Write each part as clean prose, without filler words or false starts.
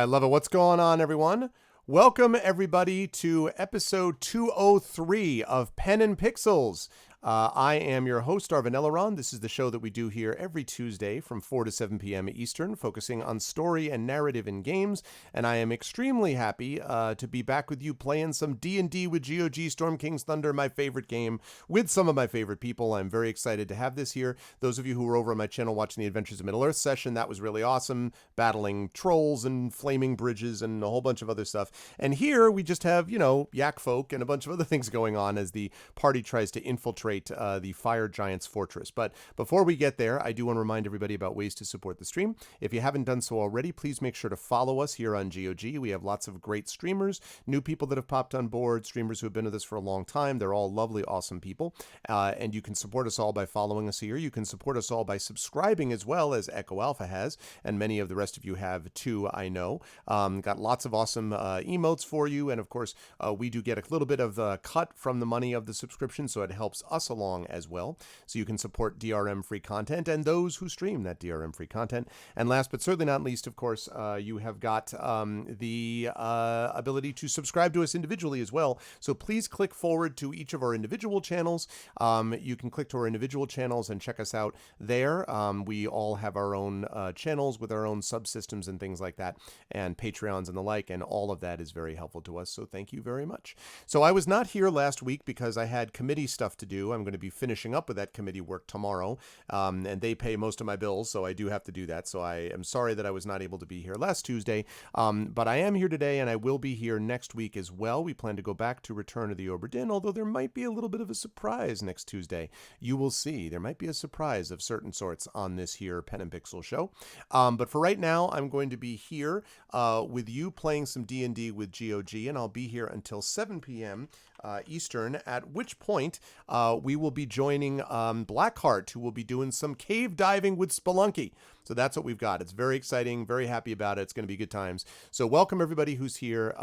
I love it. What's going on, everyone? Welcome, everybody, to episode 203 of Pen and Pixels. I am your host, Arvin Elleron. This is the show that we do here every Tuesday from 4 to 7 p.m. Eastern, focusing on story and narrative in games. And I am extremely happy to be back with you playing some D&D with GOG, Storm King's Thunder, my favorite game, with some of my favorite people. I'm very excited to have this here. Those of you who were over on my channel watching the Adventures of Middle-earth session, that was really awesome, battling trolls and flaming bridges and a whole bunch of other stuff. And here we just have, yak folk and a bunch of other things going on as the party tries to infiltrate the Fire Giant's fortress. But before we get there, I do want to remind everybody about ways to support the stream. If you haven't done so already, please make sure to follow us here on GOG. We have lots of great streamers, new people that have popped on board, streamers who have been with us for a long time. They're all lovely, awesome people. And you can support us all by following us here. You can support us all by subscribing as well, as Echo Alpha has, and many of the rest of you have too, I know. Got lots of awesome emotes for you, and of course, we do get a little bit of the cut from the money of the subscription, so it helps us along as well. So you can support DRM free content and those who stream that DRM free content. And last but certainly not least, of course, you have got the ability to subscribe to us individually as well. So please click forward to each of our individual channels. You can click to our individual channels and check us out there. We all have our own channels with our own subsystems and things like that, and Patreons and the like, and all of that is very helpful to us. So thank you very much. So I was not here last week because I had committee stuff to do. I'm going to be finishing up with that committee work tomorrow, and they pay most of my bills, so I do have to do that. So I am sorry that I was not able to be here last Tuesday, but I am here today, and I will be here next week as well. We plan to go back to Return of the Obra Dinn, although there might be a little bit of a surprise next Tuesday. You will see. There might be a surprise of certain sorts on this here Pen and Pixel show. But for right now, I'm going to be here with you playing some D&D with GOG, and I'll be here until 7 p.m. Eastern, at which point we will be joining Blackheart, who will be doing some cave diving with Spelunky. So that's what we've got. It's very exciting, very happy about it. It's going to be good times. So welcome everybody who's here.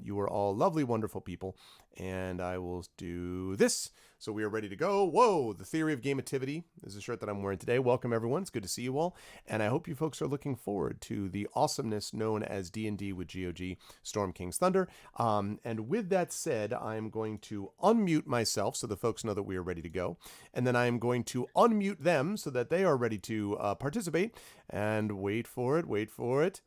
You are all lovely, wonderful people. And I will do this. So we are ready to go. Whoa, the Theory of Gameativity is the shirt that I'm wearing today. Welcome everyone. It's good to see you all. And I hope you folks are looking forward to the awesomeness known as D&D with GOG, Storm King's Thunder. And with that said, I'm going to unmute myself so the folks know that we are ready to go. And then I'm going to unmute them so that they are ready to participate. And wait for it.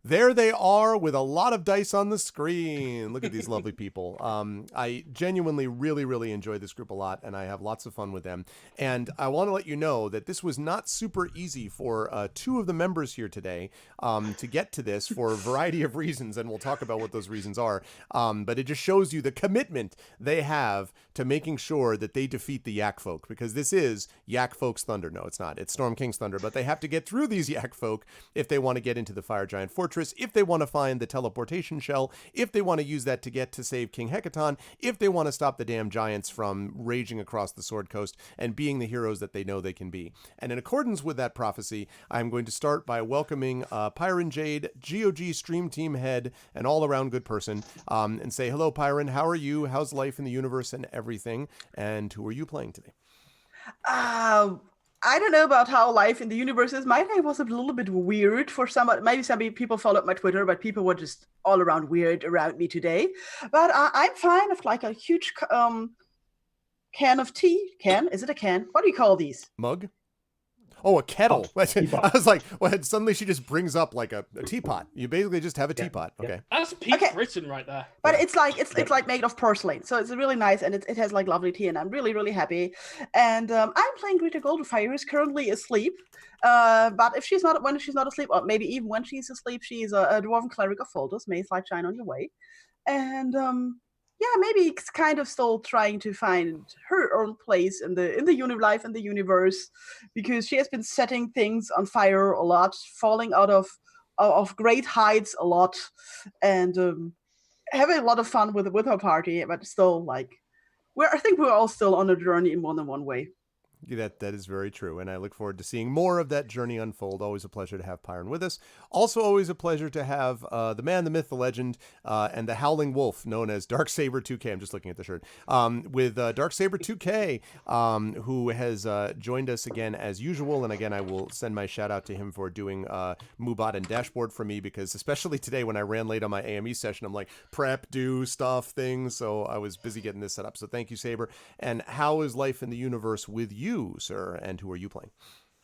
There they are with a lot of dice on the screen. Look at these lovely people. I genuinely really, really enjoy this group a lot, and I have lots of fun with them. And I want to let you know that this was not super easy for two of the members here today to get to this for a variety of reasons, and we'll talk about what those reasons are. But it just shows you the commitment they have to making sure that they defeat the Yak Folk, because this is Yak Folk's Thunder. No, it's not. It's Storm King's Thunder, but they have to get through these Yak Folk if they want to get into the Fire Giant Fortress, if they want to find the teleportation shell, if they want to use that to get to save King Hecaton, if they want to stop the damn giants from raging across the Sword Coast and being the heroes that they know they can be. And in accordance with that prophecy, I'm going to start by welcoming Pyron Jade, GOG Stream Team Head, an all-around good person, and say, hello, Pyron, how are you? How's life in the universe and everything? And who are you playing today? I don't know about how life in the universe is. My day was a little bit weird for some. Maybe some people followed my Twitter, but people were just all around weird around me today. But I'm fine. I've like a huge can of tea. Can? Is it a can? What do you call these? Mug? Oh, a kettle. Oh, I was like, well, suddenly she just brings up like a teapot. You basically just have a teapot. Okay. That's peak Britain right there. But it's like made of porcelain, so it's really nice, and it has like lovely tea, and I'm really, really happy. And I'm playing Greta Goldenfire, who's currently asleep. But if when she's not asleep, or maybe even when she's asleep, she's a dwarven cleric of Folders. May light shine on your way. And yeah, maybe it's kind of still trying to find her own place in the life and the universe, because she has been setting things on fire a lot, falling out of great heights a lot, and having a lot of fun with her party. But still, like, I think we're all still on a journey in more than one way. That is very true, and I look forward to seeing more of that journey unfold. Always a pleasure to have Pyron with us. Also, always a pleasure to have the man, the myth, the legend, and the howling wolf, known as Darksaber 2K. I'm just looking at the shirt. With Darksaber 2K, who has joined us again as usual. And again, I will send my shout out to him for doing Mubot and Dashboard for me, because especially today when I ran late on my AME session, I'm like prep, do stuff, things. So I was busy getting this set up. So thank you, Saber. And how is life in the universe with you, sir, and who are you playing?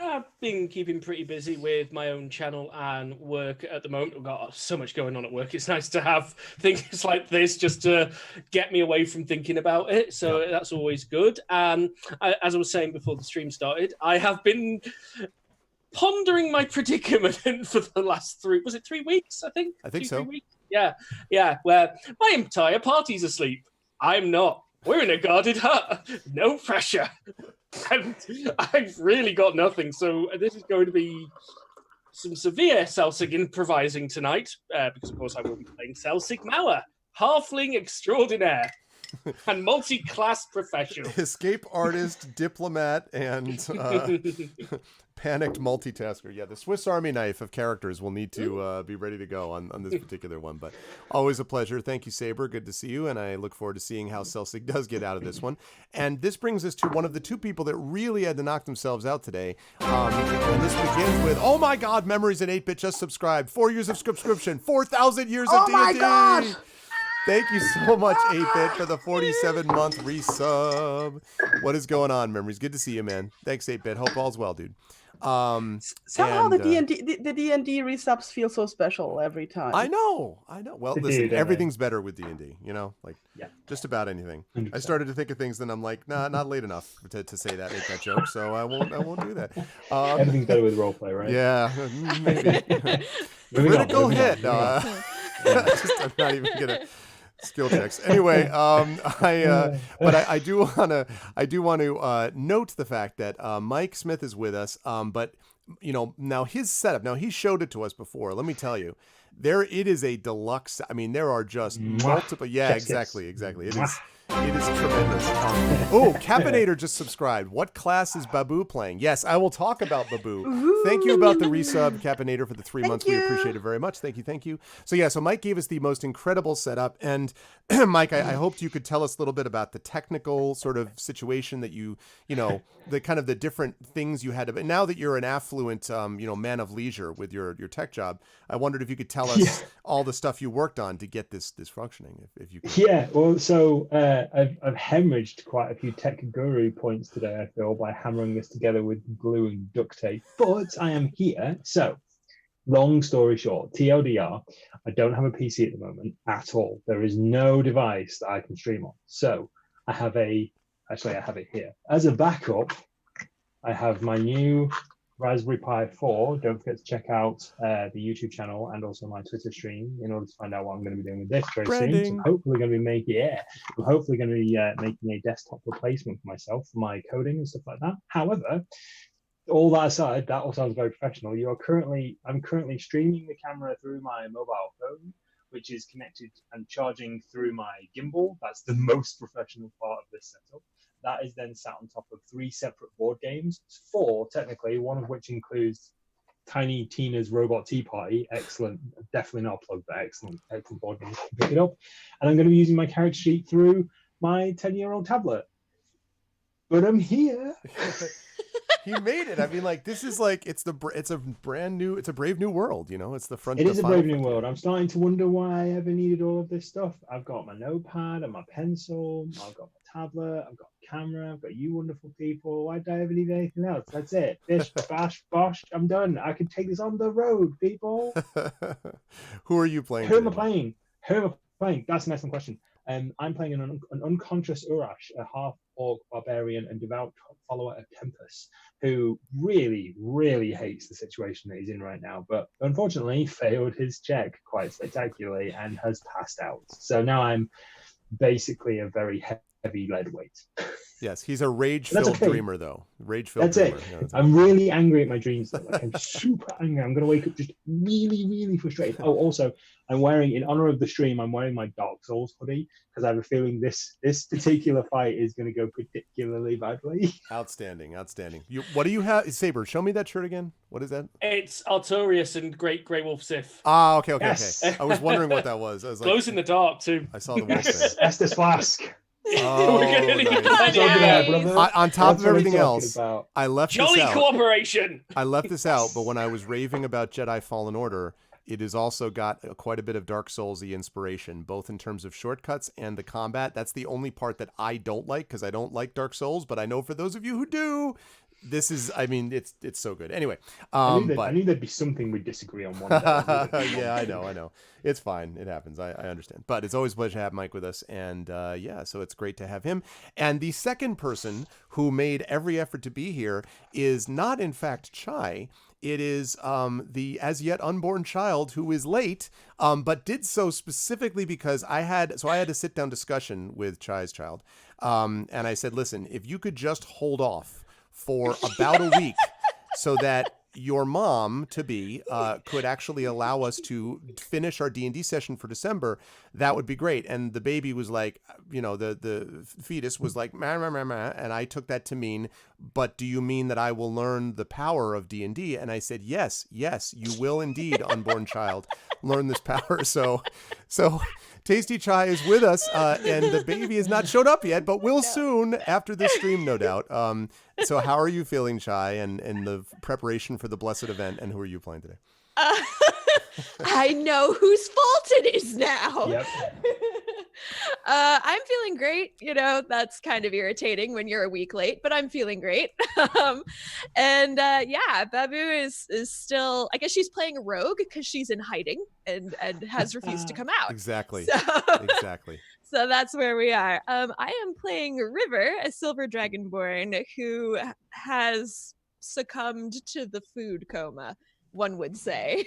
I've been keeping pretty busy with my own channel and work at the moment. I've got so much going on at work. It's nice to have things like this just to get me away from thinking about it. So that's always good. As I was saying before the stream started, I have been pondering my predicament for the last 3 weeks, I think? I think so. 3 weeks? Yeah, where my entire party's asleep. I'm not. We're in a guarded hut. No pressure. And I've really got nothing. So this is going to be some severe Celsig improvising tonight, because, of course, I will be playing Celsig Mauer, halfling extraordinaire and multi-class professional. Escape artist, diplomat, and panicked multitasker. Yeah, the Swiss Army knife of characters will need to be ready to go on this particular one. But always a pleasure. Thank you, Saber. Good to see you. And I look forward to seeing how Celsig does get out of this one. And this brings us to one of the two people that really had to knock themselves out today. And this begins with, oh my God, Memories at 8-Bit just subscribed. 4 years of subscription, 4,000 years of D&D. Oh my gosh! Thank you so much, 8-Bit, for the 47-month resub. What is going on, Memories? Good to see you, man. Thanks, 8-Bit. Hope all's well, dude. Somehow the D&D resubs feel so special every time. I know. Well, listen, everything's better with D&D, like just about anything. 100%. I started to think of things, then I'm like, nah, not late enough to say that, make that joke, so I won't do that. Everything's better with roleplay, right? Yeah, maybe. Critical hit. I'm not even gonna skill checks. Anyway, but I do want to note the fact that Mike Smith is with us. But now his setup. Now he showed it to us before. Let me tell you, it is a deluxe. I mean, there are just multiple. Yeah, yes, exactly. It is tremendous. Capinator just subscribed. What class is Babu playing? Yes, I will talk about Babu. Ooh. Thank you about the resub, Capinator, for the 3 months. We appreciate it very much. Thank you. So Mike gave us the most incredible setup. And Mike, I hoped you could tell us a little bit about the technical sort of situation that the kind of the different things you had to. Now that you're an affluent, man of leisure with your tech job, I wondered if you could tell us all the stuff you worked on to get this functioning. If you could. Yeah, well, so I've hemorrhaged quite a few tech guru points today, I feel, by hammering this together with glue and duct tape. But I am here. So, long story short, TLDR, I don't have a PC at the moment at all. There is no device that I can stream on. So I have it here. As a backup, I have my new Raspberry Pi 4. Don't forget to check out the YouTube channel and also my Twitter stream in order to find out what I'm going to be doing with this very soon. So I'm hopefully going to be making a desktop replacement for myself for my coding and stuff like that. However, all that aside, that all sounds very professional. I'm currently streaming the camera through my mobile phone, which is connected and charging through my gimbal. That's the most professional part of this setup. That is then sat on top of 3 separate board games, 4 technically, one of which includes Tiny Tina's Robot Tea Party. Excellent, definitely not a plug, but excellent board game. Pick it up. And I'm going to be using my character sheet through my 10-year-old tablet. But I'm here. He made it. I mean, this is it's a brave new world. It's the front. It is a brave new world. I'm starting to wonder why I ever needed all of this stuff. I've got my notepad and my pencil. I've got my tablet. I've got a camera. I've got you wonderful people. Why do I ever need anything else? That's it. Bish, bash, bosh. I'm done. I can take this on the road, people. Who are you playing? Who am I playing? That's an excellent question. I'm playing an unconscious Urash, a half-orc barbarian and devout follower of Tempest, who really, really hates the situation that he's in right now, but unfortunately failed his check quite spectacularly and has passed out. So now I'm basically a very heavy lead weight. Yes, he's a rage-filled okay. dreamer, though. Rage-filled That's dreamer. it. Yeah, that's I'm really angry at my dreams. Though. Like I'm super angry. I'm gonna wake up just really, really frustrated. Oh, also, I'm wearing, in honor of the stream, I'm wearing my Dark Souls hoodie because I have a feeling this particular fight is gonna go particularly badly. Outstanding. What do you have, Saber? Show me that shirt again. What is that? It's Artorias and Great Grey Wolf Sith. Ah, okay. Yes. I was wondering what that was. I was like, Glows in the dark too. I saw the wolf Yes, thing. Estes Flask. Oh, We're gonna need nice. that, yeah. On top That's of what I'm everything talking else, about. I left Jolly this out. cooperation. I left this out, but when I was raving about Jedi Fallen Order, it has also got quite a bit of Dark Souls-y inspiration, both in terms of shortcuts and the combat. That's the only part that I don't like, because I don't like Dark Souls, but I know for those of you who do, this is, I mean, it's so good. Anyway, I knew there'd be something we'd disagree on one day. yeah, I know. It's fine. It happens. I understand. But it's always a pleasure to have Mike with us. And yeah, so it's great to have him. And the second person who made every effort to be here is not, in fact, Chai. It is the as yet unborn child who is late, but did so specifically because I had a sit down discussion with Chai's child. And I said, listen, if you could just hold off for about a week so that your mom to be could actually allow us to finish our D&D session for December, that would be great. And the baby was like, the fetus was like, meh, meh, meh, meh. And I took that to mean, but do you mean that I will learn the power of D&D? And I said, yes, you will indeed, unborn child, learn this power. So Tasty Chai is with us, and the baby has not showed up yet, but will soon after this stream, no doubt. So how are you feeling, Chai, and the preparation for the blessed event, and who are you playing today? I know whose fault it is now. Yep. I'm feeling great. That's kind of irritating when you're a week late, but I'm feeling great. Yeah, Babu is still, I guess she's playing a rogue because she's in hiding and has refused to come out. Exactly. Exactly. So that's where we are. I am playing River, a silver dragonborn who has succumbed to the food coma, one would say.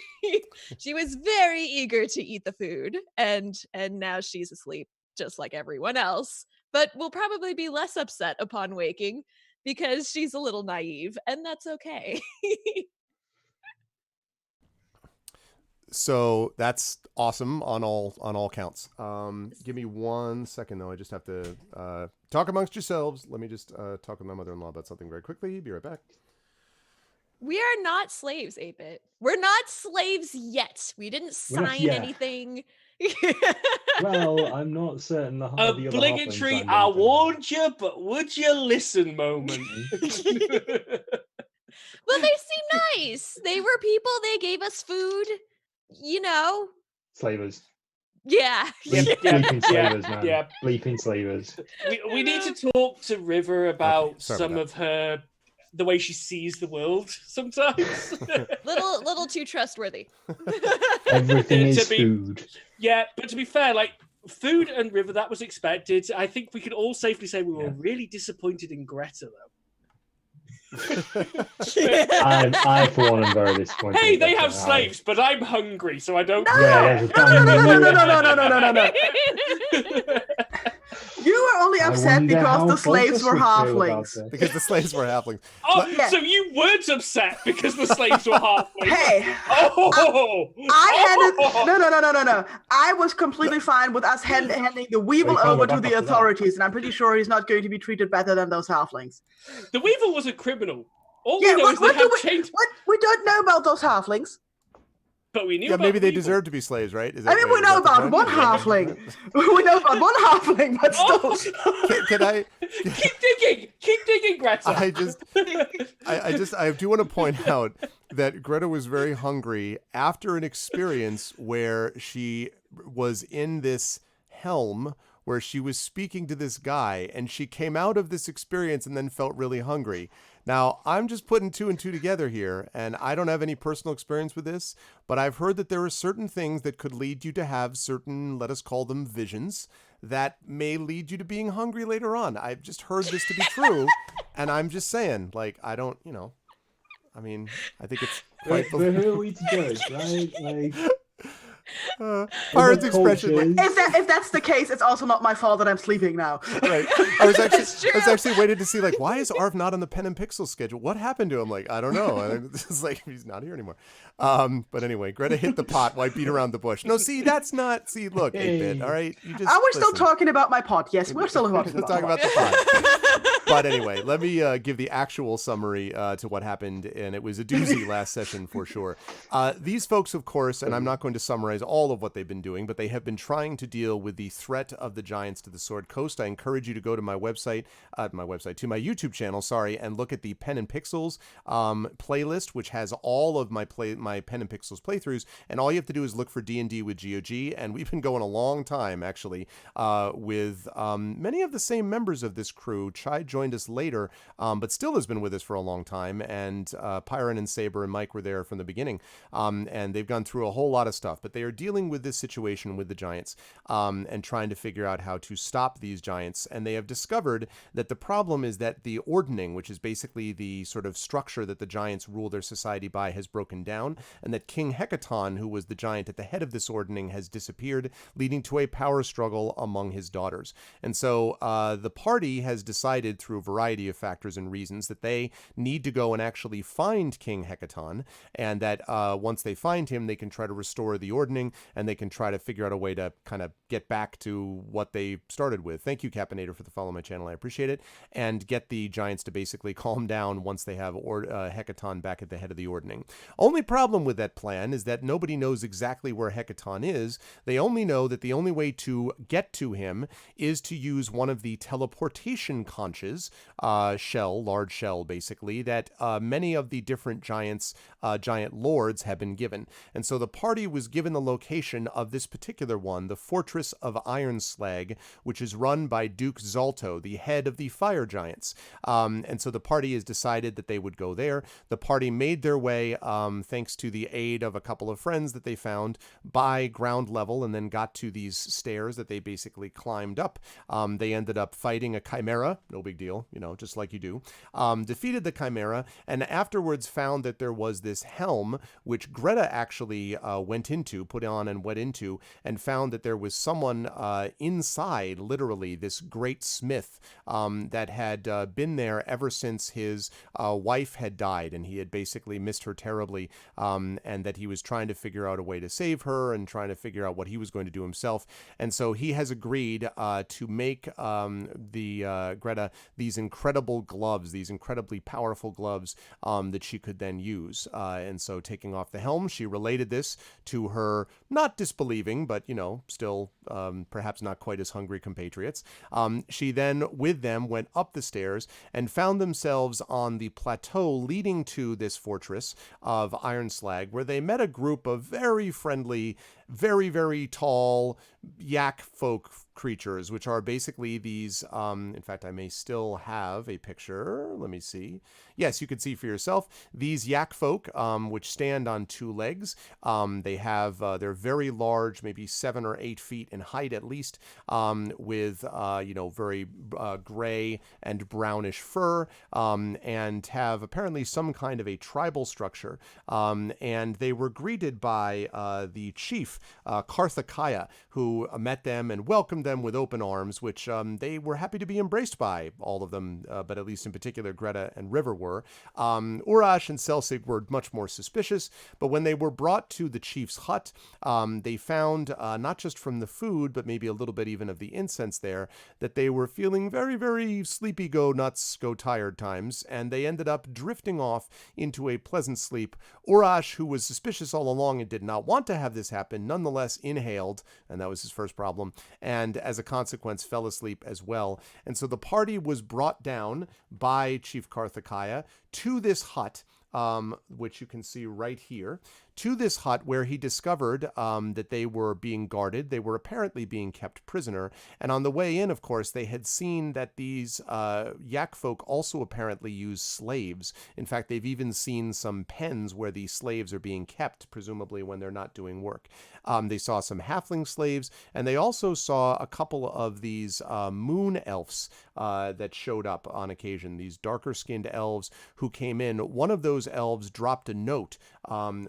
She was very eager to eat the food, and now she's asleep, just like everyone else, but will probably be less upset upon waking because she's a little naive, and that's okay. So that's awesome on all counts. Give me 1 second though. I just have to talk amongst yourselves. Let me just talk with my mother-in-law about something very quickly. Be right back. We are not slaves, 8-Bit. We're not slaves yet. We didn't sign anything. Well, I'm not certain. The obligatory I warned you, but would you listen moment. Well, they seem nice. They were people. They gave us food. Slavers. Yeah. Bleeping slavers, man. Yeah. Bleeping slavers. We need to talk to River about some of her, the way she sees the world sometimes. little too trustworthy. Everything is food. Yeah, but to be fair, like food and River, that was expected. I think we could all safely say we were really disappointed in Greta, though. I for one am very disappointed. Hey, they have slaves, but I'm hungry, so I don't. No. You were only upset because the slaves were halflings. Because the slaves were halflings. Oh, so you weren't upset because the slaves were halflings? Hey, No. I was completely fine with us handing the Weevil over to the authorities, and I'm pretty sure he's not going to be treated better than those halflings. The Weevil was a criminal. All we know is they have changed. We don't know about those halflings. But we knew. Yeah, about maybe they Weevil. deserve to be slaves, right? We know about one halfling. We know about one halfling, but still. Can I keep digging, Greta? I do want to point out that Greta was very hungry after an experience where she was in this helm where she was speaking to this guy, and she came out of this experience and then felt really hungry. Now, I'm just putting 2 and 2 together here, and I don't have any personal experience with this, but I've heard that there are certain things that could lead you to have certain, let us call them visions, that may lead you to being hungry later on. I've just heard this to be true, and I'm just saying, like, I don't, I mean, I think it's quite... But who are we to judge, right? Like... Pirate's expression. cultures. If that's the case, it's also not my fault that I'm sleeping now. Right. I was That's actually waiting to see, like, why is Arv not on the Pen and Pixel schedule? What happened to him? Like, I don't know. And it's like, he's not here anymore. But anyway, Greta hit the pot while I beat around the bush. No, see, that's not. See, look, 8-bit. All right, you just. Are we still listen. talking about my pot? Yes, we're still talking Let's about talk about the pot. But anyway, let me give the actual summary to what happened, and it was a doozy last session for sure. These folks, of course, and I'm not going to summarize all of what they've been doing, but they have been trying to deal with the threat of the giants to the Sword Coast. I encourage you to go to my website, to my YouTube channel, and look at the Pen and Pixels playlist, which has all of my Pen and Pixels playthroughs, and all you have to do is look for D&D with GOG, and we've been going a long time, actually, with many of the same members of this crew. Chai joined us later, but still has been with us for a long time, and Pyron and Saber and Mike were there from the beginning, and they've gone through a whole lot of stuff, but they are dealing with this situation with the giants and trying to figure out how to stop these giants, and they have discovered that the problem is that the ordning, which is basically the sort of structure that the giants rule their society by, has broken down, and that King Hecaton, who was the giant at the head of this ordning, has disappeared, leading to a power struggle among his daughters. And so the party has decided, through a variety of factors and reasons, that they need to go and actually find King Hecaton, and that once they find him, they can try to restore the ordning, and they can try to figure out a way to kind of get back to what they started with. Thank you, Capinator, for the follow my channel. I appreciate it. And get the giants to basically calm down once they have Hecaton back at the head of the ordning. Only problem with that plan is that nobody knows exactly where Hecaton is. They only know that the only way to get to him is to use one of the teleportation conches, large shell basically, that many of the different giant lords have been given. And so the party was given the location of this particular one, the Fortress of Ironslag, which is run by Duke Zalto, the head of the fire giants. And so the party has decided that they would go there. The party made their way, thanks to the aid of a couple of friends that they found, by ground level, and then got to these stairs that they basically climbed up. They ended up fighting a chimera, no big deal, just like you do, defeated the chimera, and afterwards found that there was this helm, which Greta actually put on and went into, and found that there was someone inside, literally, this great smith that had been there ever since his wife had died, and he had basically missed her terribly, and that he was trying to figure out a way to save her and trying to figure out what he was going to do himself. And so he has agreed to make Greta these incredible gloves, these incredibly powerful gloves that she could then use. And so, taking off the helm, she related this to her not disbelieving, but still perhaps not quite as hungry compatriots. She then, with them, went up the stairs and found themselves on the plateau leading to this fortress of Ironslag, where they met a group of very friendly, very, very tall yak folk creatures, which are basically these, in fact, I may still have a picture. Let me see. Yes, you can see for yourself. These yak folk, which stand on two legs, they're very large, maybe 7 or 8 feet in height at least, with, very gray and brownish fur, and have apparently some kind of a tribal structure. And they were greeted by the chief, Karthakaya, who met them and welcomed them with open arms, which they were happy to be embraced by, all of them, but at least in particular Greta and River were. Urash and Selsig were much more suspicious, but when they were brought to the chief's hut, they found, not just from the food, but maybe a little bit even of the incense there, that they were feeling very, very sleepy go nuts, go tired times, and they ended up drifting off into a pleasant sleep. Urash, who was suspicious all along and did not want to have this happen, nonetheless inhaled, and that was his first problem, and as a consequence fell asleep as well. And so the party was brought down by Chief Karthakaya to this hut, which you can see right here, to this hut where he discovered that they were being guarded. They were apparently being kept prisoner. And on the way in, of course, they had seen that these yak folk also apparently use slaves. In fact, they've even seen some pens where these slaves are being kept, presumably when they're not doing work. They saw some halfling slaves, and they also saw a couple of these moon elves that showed up on occasion, these darker-skinned elves who came in. One of those elves dropped a note,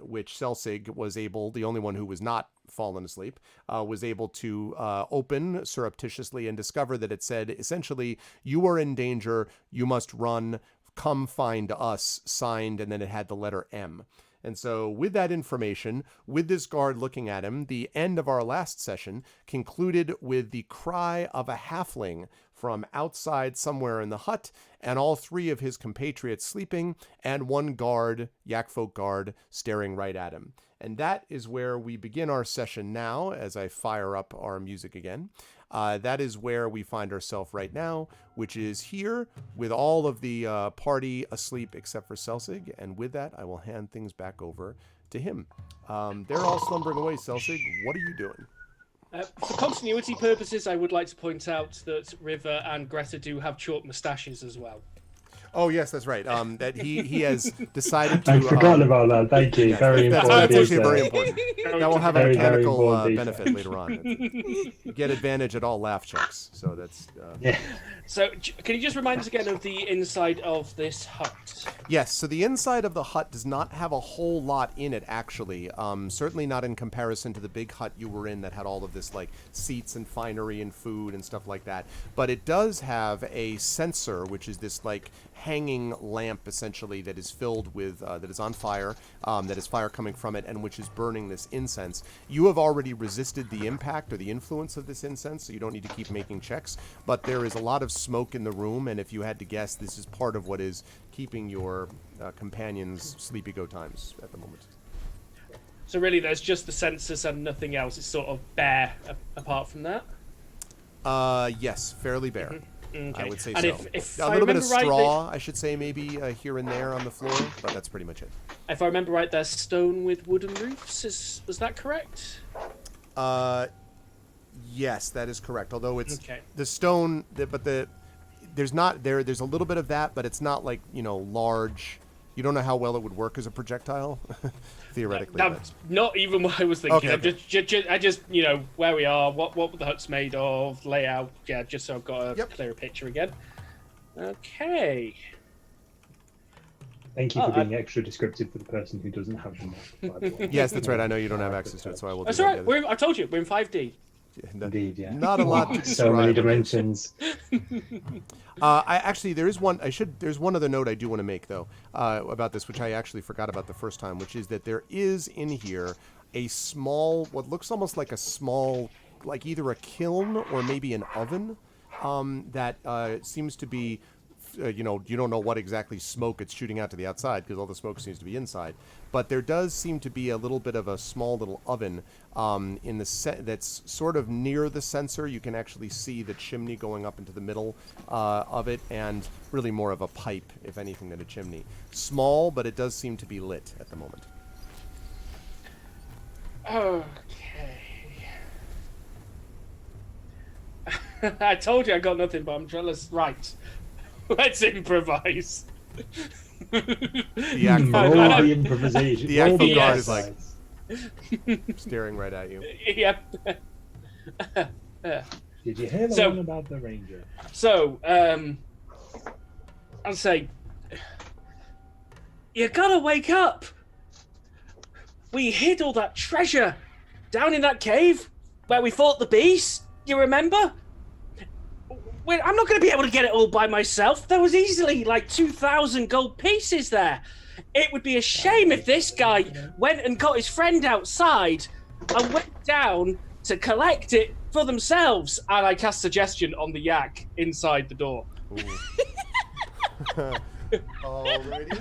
which Selsig was able, the only one who was not fallen asleep, was able to open surreptitiously and discover that it said, essentially, you are in danger, you must run, come find us, signed, and then it had the letter M. And so with that information, with this guard looking at him, the end of our last session concluded with the cry of a halfling from outside somewhere in the hut, and all three of his compatriots sleeping, and one guard, Yakfolk guard, staring right at him. And that is where we begin our session now, as I fire up our music again. That is where we find ourselves right now, which is here with all of the party asleep except for Selsig. And with that, I will hand things back over to him. They're all slumbering away. Selsig, what are you doing? For continuity purposes, I would like to point out that River and Greta do have chalk moustaches as well. Oh, yes, that's right. That he has decided to... I forgot about that. Thank you. Yeah, very that's important. actually very important. That will have a Very, very mechanical important benefit later on. You get advantage at all laugh checks. So that's... Yeah. So, can you just remind us again of the inside of this hut? Yes, so the inside of the hut does not have a whole lot in it, actually. Certainly not in comparison to the big hut you were in that had all of this, like, seats and finery and food and stuff like that. But it does have a censer, which is this, like, hanging lamp, essentially, that is filled with, that is on fire, that is fire coming from it, and which is burning this incense. You have already resisted the impact or the influence of this incense, so you don't need to keep making checks. But there is a lot of smoke in the room, and if you had to guess, this is part of what is keeping your companions' sleepy go times at the moment. So really, there's just the census and nothing else. It's sort of bare apart from that? Yes, fairly bare. Mm-hmm. Okay. I would say and so. If A I little bit of remember right, straw, I should say, maybe here and there on the floor, but that's pretty much it. if I remember right, there's stone with wooden roofs. Was that correct? Yes, that is correct. Although it's Okay. the stone, there's a little bit of that, but it's not like, large. You don't know how well it would work as a projectile, theoretically. That's not even what I was thinking. Okay. I just where we are, what the hut's made of, layout. Yeah, just so I've got a clearer picture again. Okay. Thank you for being extra descriptive for the person who doesn't have the map, by the way. Yes, that's right. I know you don't have access to it, so I will. That's do all that. right. I told you, we're in 5D. Indeed, yeah. Not a lot to describe. So many dimensions. There's one other note I do want to make though about this, which I actually forgot about the first time, which is that there is in here a small, what looks almost like a small, like either a kiln or maybe an oven that seems to be. You don't know what exactly smoke it's shooting out to the outside because all the smoke seems to be inside. But there does seem to be a little bit of a small little oven in the that's sort of near the sensor. You can actually see the chimney going up into the middle of it, and really more of a pipe, if anything, than a chimney. Small, but it does seem to be lit at the moment. Okay. I told you I got nothing, but I'm jealous. Right. Let's improvise. The improvisation. The actual Yes. guard is like staring right at you. Yep. Did you hear the one about the ranger? So, I'll say, you gotta wake up. We hid all that treasure down in that cave where we fought the beast. You remember? I'm not going to be able to get it all by myself. There was easily like 2,000 gold pieces there. It would be a shame if this guy went and got his friend outside and went down to collect it for themselves. And I cast suggestion on the yak inside the door. Alrighty.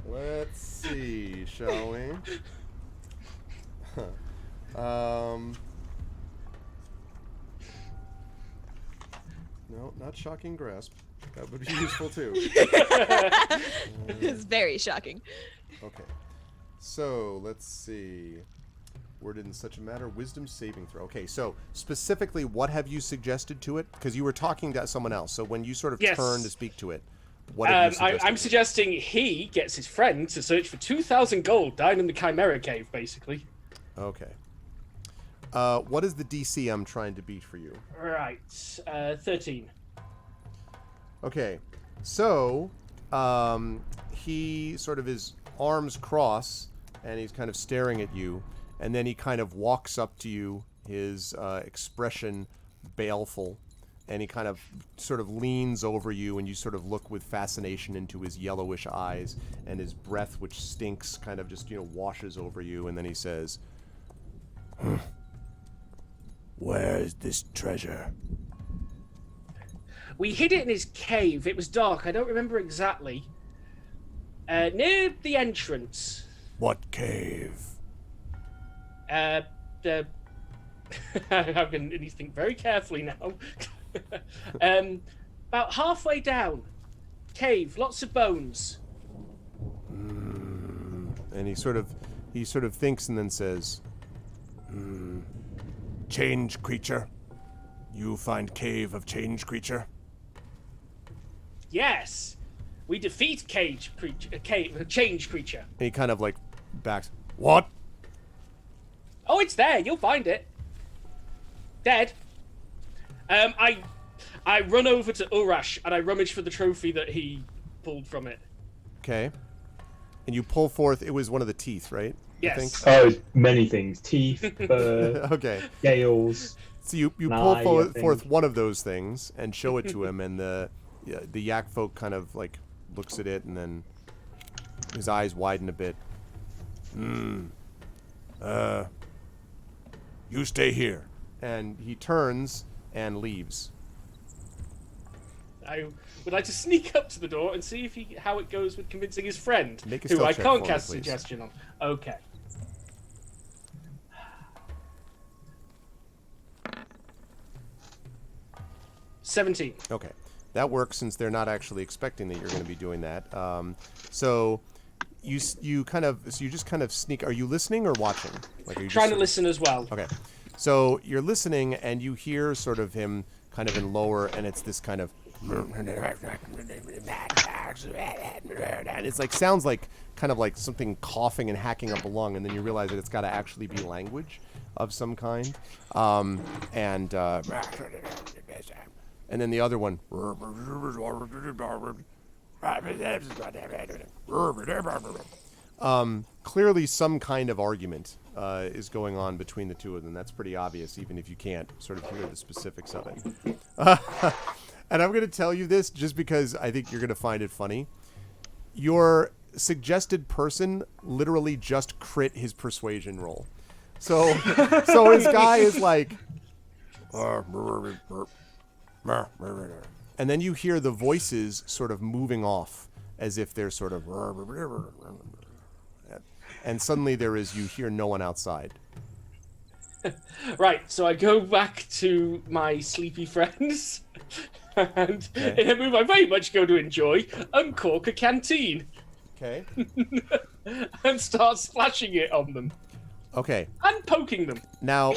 Let's see, shall we? No, not shocking grasp. That would be useful too. It's very shocking. Okay. So, let's see. Worded in such a matter, wisdom saving throw. Okay, so specifically, what have you suggested to it? Because you were talking to someone else. So when you sort of turn to speak to it, what have you suggested? I'm suggesting he gets his friend to search for 2,000 gold down in the Chimera Cave, basically. Okay. What is the DC I'm trying to beat for you? Right, 13. Okay, so he sort of his arms cross and he's kind of staring at you, and then he kind of walks up to you, his expression baleful, and he kind of sort of leans over you, and you sort of look with fascination into his yellowish eyes, and his breath, which stinks, kind of just, washes over you, and then he says, "Where is this treasure?" We hid it in his cave. It was dark. I don't remember exactly. Near the entrance. What cave? The... I'm going to think very carefully now. About halfway down. Cave. Lots of bones. And he sort of thinks and then says, "Change creature. You find cave of change creature?" Yes. We defeat change creature. And he kind of like backs. What? Oh, it's there. You'll find it. Dead. I run over to Urash and I rummage for the trophy that he pulled from it. Okay. And you pull forth. It was one of the teeth, right? Yes. I think? Oh, many things. Teeth, Okay. scales. So you An pull eye, I forth think. one of those things and show it to him, and the yak folk kind of like looks at it, and then his eyes widen a bit. You stay here. And he turns and leaves. I would like to sneak up to the door and see if how it goes with convincing his friend, Make a who stealth I check can't for me, cast please. suggestion on. Okay. $17. Okay. That works since they're not actually expecting that you're going to be doing that. So you just kind of sneak. Are you listening or watching? Like, are you Trying just to listen as well. Okay. So you're listening and you hear sort of him kind of in lower, and it's this kind of, and it's like sounds like kind of like something coughing and hacking up a lung, and then you realize that it's got to actually be language of some kind. And then the other one, clearly some kind of argument is going on between the two of them. That's pretty obvious, even if you can't sort of hear the specifics of it. And I'm going to tell you this just because I think you're going to find it funny. Your suggested person literally just crit his persuasion roll. So his guy is like, and then you hear the voices sort of moving off as if they're sort of, and suddenly you hear no one outside. Right, so I go back to my sleepy friends, and in a move I very much go to enjoy, uncork a canteen. Okay. And start splashing it on them. Okay. And poking them. Now,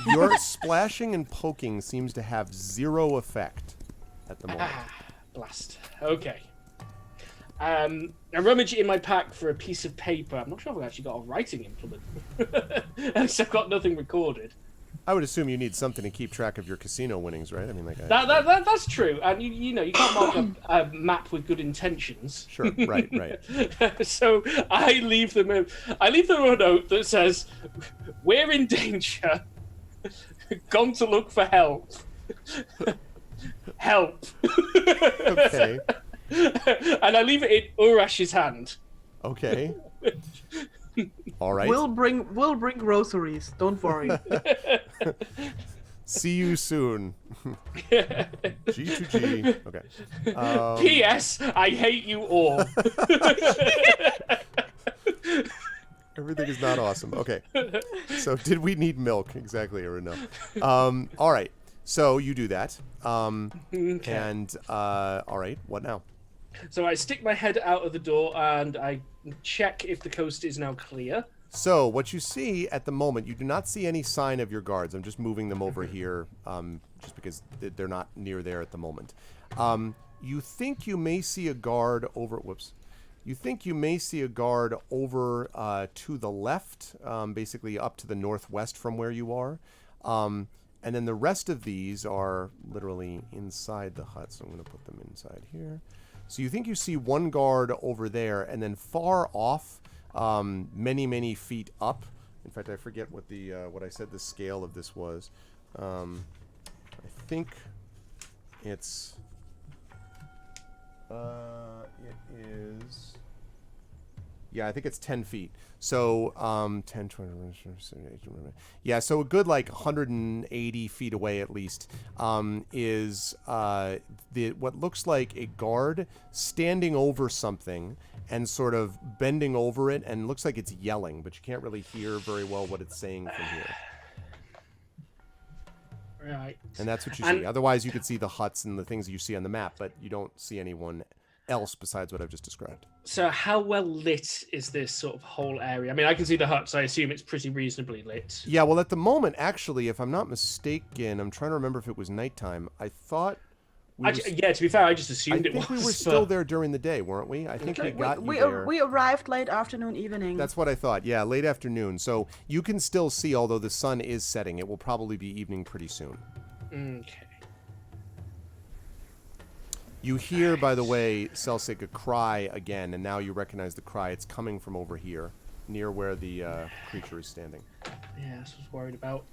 your splashing and poking seems to have zero effect at the moment. Blast. Okay. I rummage in my pack for a piece of paper. I'm not sure if I've actually got a writing implement. So I've got nothing recorded. I would assume you need something to keep track of your casino winnings, right? I mean, like that's true. And you know, you can't mark a map with good intentions. Sure. Right. So I leave them a note that says, "We're in danger. Gone to look for help. Help." Okay. And I leave it in Urash's hand. Okay. All right. We'll bring groceries. Don't worry. See you soon. G2G. Okay. P.S. I hate you all. Everything is not awesome. Okay. So did we need milk? Exactly, or no? All right. So you do that. Okay. And all right. What now? So I stick my head out of the door and I check if the coast is now clear. So what you see at the moment, you do not see any sign of your guards. I'm just moving them over here just because they're not near there at the moment. You think you may see a guard over... Whoops. You think you may see a guard over to the left, basically up to the northwest from where you are. And then the rest of these are literally inside the hut. So I'm going to put them inside here. So you think you see one guard over there, and then far off, many, many feet up. In fact, I forget what the what I said the scale of this was. I think it's it is. Yeah, I think it's 10 feet. So, 10, 20, yeah, so a good like 180 feet away at least is what looks like a guard standing over something and sort of bending over it, and looks like it's yelling, but you can't really hear very well what it's saying from here. Right. And that's what you see. Otherwise, you could see the huts and the things that you see on the map, but you don't see anyone else besides what I've just described. So how well lit is this sort of whole area? I mean, I can see the huts. I assume it's pretty reasonably lit. Yeah, well, at the moment, actually, if I'm not mistaken, I'm trying to remember if it was nighttime. I thought... yeah, to be fair, I just assumed it was. I think we were still there during the day, weren't we? I think we got you there. We arrived late afternoon, evening. That's what I thought. Yeah, late afternoon. So you can still see, although the sun is setting. It will probably be evening pretty soon. Okay. You hear, by the way, Celsig, a cry again, and now you recognize the cry. It's coming from over here, near where the creature is standing. Yeah, that's what I was worried about.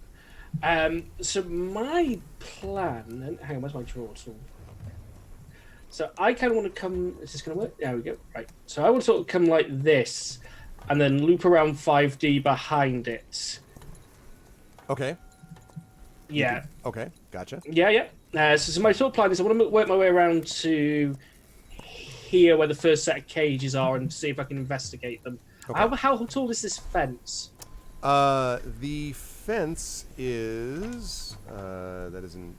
So my plan... Hang on, where's my draw tool? So I kind of want to come... Is this going to work? There we go. Right. So I want to sort of come like this, and then loop around 5D behind it. Okay. Yeah. Okay, gotcha. Yeah. So my sort of plan is I want to work my way around to here where the first set of cages are and see if I can investigate them. Okay. How tall is this fence? The fence is... that is an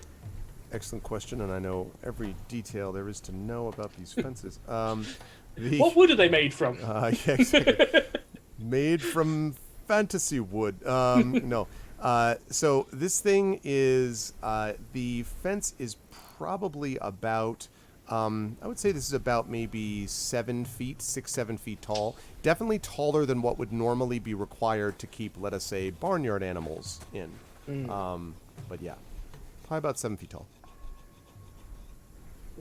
excellent question, and I know every detail there is to know about these fences. What wood are they made from? Yeah, exactly. Made from fantasy wood. No. So this thing is, the fence is probably about, I would say this is about maybe 7 feet, 7 feet tall. Definitely taller than what would normally be required to keep, let us say, barnyard animals in. But yeah, probably about 7 feet tall.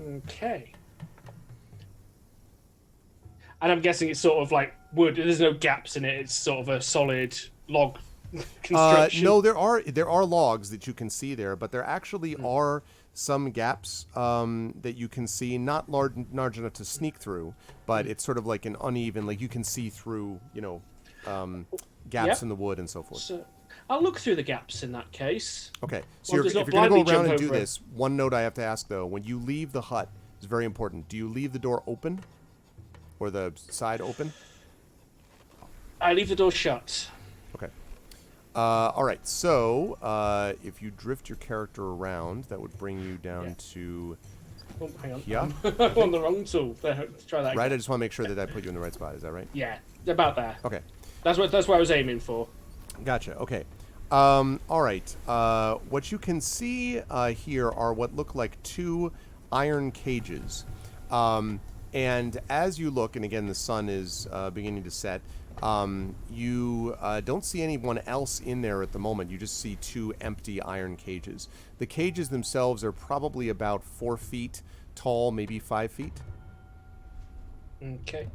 Okay. And I'm guessing it's sort of like wood. There's no gaps in it. It's sort of a solid log construction. No, there are logs that you can see there, but there actually are some gaps that you can see, not large enough to sneak through, but it's sort of like an uneven, like you can see through, gaps in the wood and so forth. So I'll look through the gaps in that case. Okay, so if you're going to go around and do this, one note I have to ask though, when you leave the hut, it's very important. Do you leave the door open or the side open? I leave the door shut. Okay. All right, so if you drift your character around, that would bring you down to... Oh, hang on. Yeah? I'm on the wrong tool. Let's try that again. Right, I just want to make sure that I put you in the right spot. Is that right? Yeah, about there. Okay. That's what I was aiming for. Gotcha, okay. All right. What you can see here are what look like 2 iron cages. And as you look, and again, the sun is beginning to set, you don't see anyone else in there at the moment. You just see 2 empty iron cages. The cages themselves are probably about 4 feet tall, maybe 5 feet. Okay.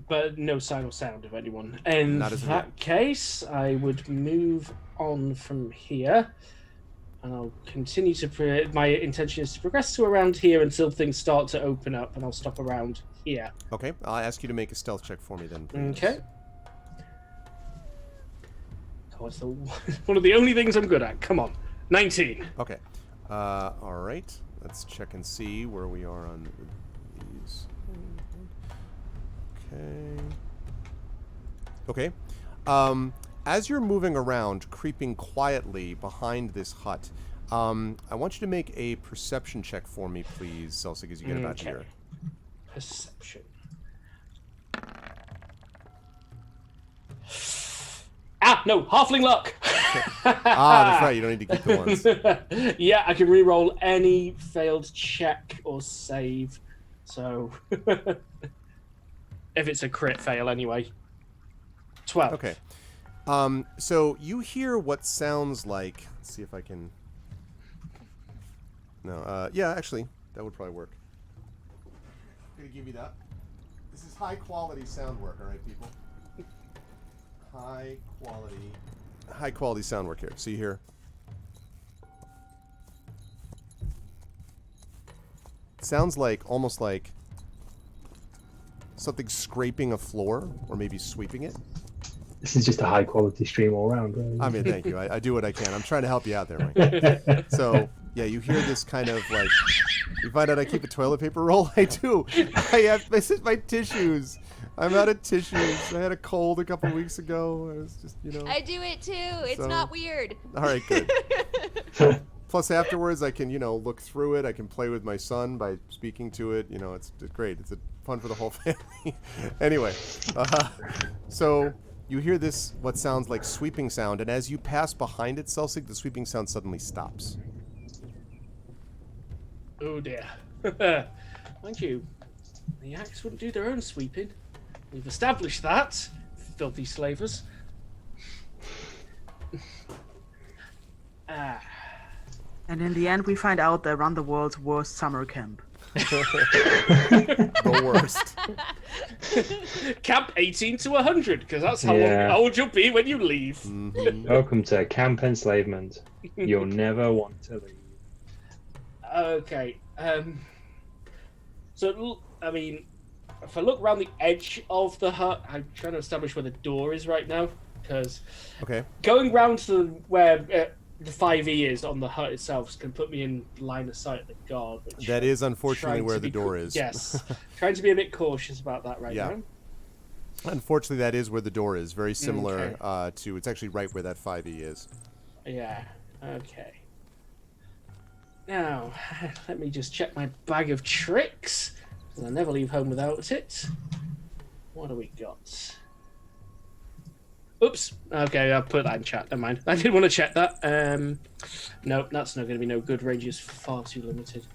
But no sign or sound of anyone. In that case, I would move on from here. And I'll continue to... My intention is to progress to around here until things start to open up, and I'll stop around here. Okay, I'll ask you to make a stealth check for me then, please. Okay. Oh, it's one of the only things I'm good at. Come on. 19. Okay. All right. Let's check and see where we are on these. Okay. Okay. As you're moving around, creeping quietly behind this hut, I want you to make a perception check for me, please, Celsig, as you get about here. Perception. No, halfling luck. That's right. You don't need to keep the ones. Yeah, I can re-roll any failed check or save. So, if it's a crit fail, anyway. 12. Okay. So you hear what sounds like... Let's see if I can... No, yeah, actually, that would probably work. I'm gonna give you that. This is high quality sound work, all right, people. High quality sound work here. So you hear. It sounds like almost like something scraping a floor or maybe sweeping it. This is just a high quality stream all around. Really. I mean, thank you. I do what I can. I'm trying to help you out there, Mike. So, yeah, you hear this kind of like, you find out I keep a toilet paper roll? I do. This is my tissues. I'm out of tissues. I had a cold a couple weeks ago. I was just, I do it too. It's not weird. All right, good. Plus, afterwards, I can, look through it. I can play with my son by speaking to it. It's great. It's fun for the whole family. Anyway, so you hear this, what sounds like sweeping sound, and as you pass behind it, Celsig, the sweeping sound suddenly stops. Oh dear. Mind you, the Yaks wouldn't do their own sweeping. We've established that, filthy slavers. And in the end, we find out they run the world's worst summer camp. The worst. Camp 18 to 100, because that's how old you'll be when you leave. Mm-hmm. Welcome to Camp Enslavement. You'll never want to leave. Okay. So, I mean, if I look around the edge of the hut, I'm trying to establish where the door is right now, because going round to where the 5E is on the hut itself can put me in line of sight of the guard. That is unfortunately where the door is. Yes. Trying to be a bit cautious about that right now. Unfortunately, that is where the door is. Very similar to, it's actually right where that 5E is. Yeah. Okay. Now, let me just check my bag of tricks, because I never leave home without it. What do we got? Oops. Okay, I'll put that in chat. Never mind. I didn't want to check that. No, that's not going to be no good. Range is far too limited.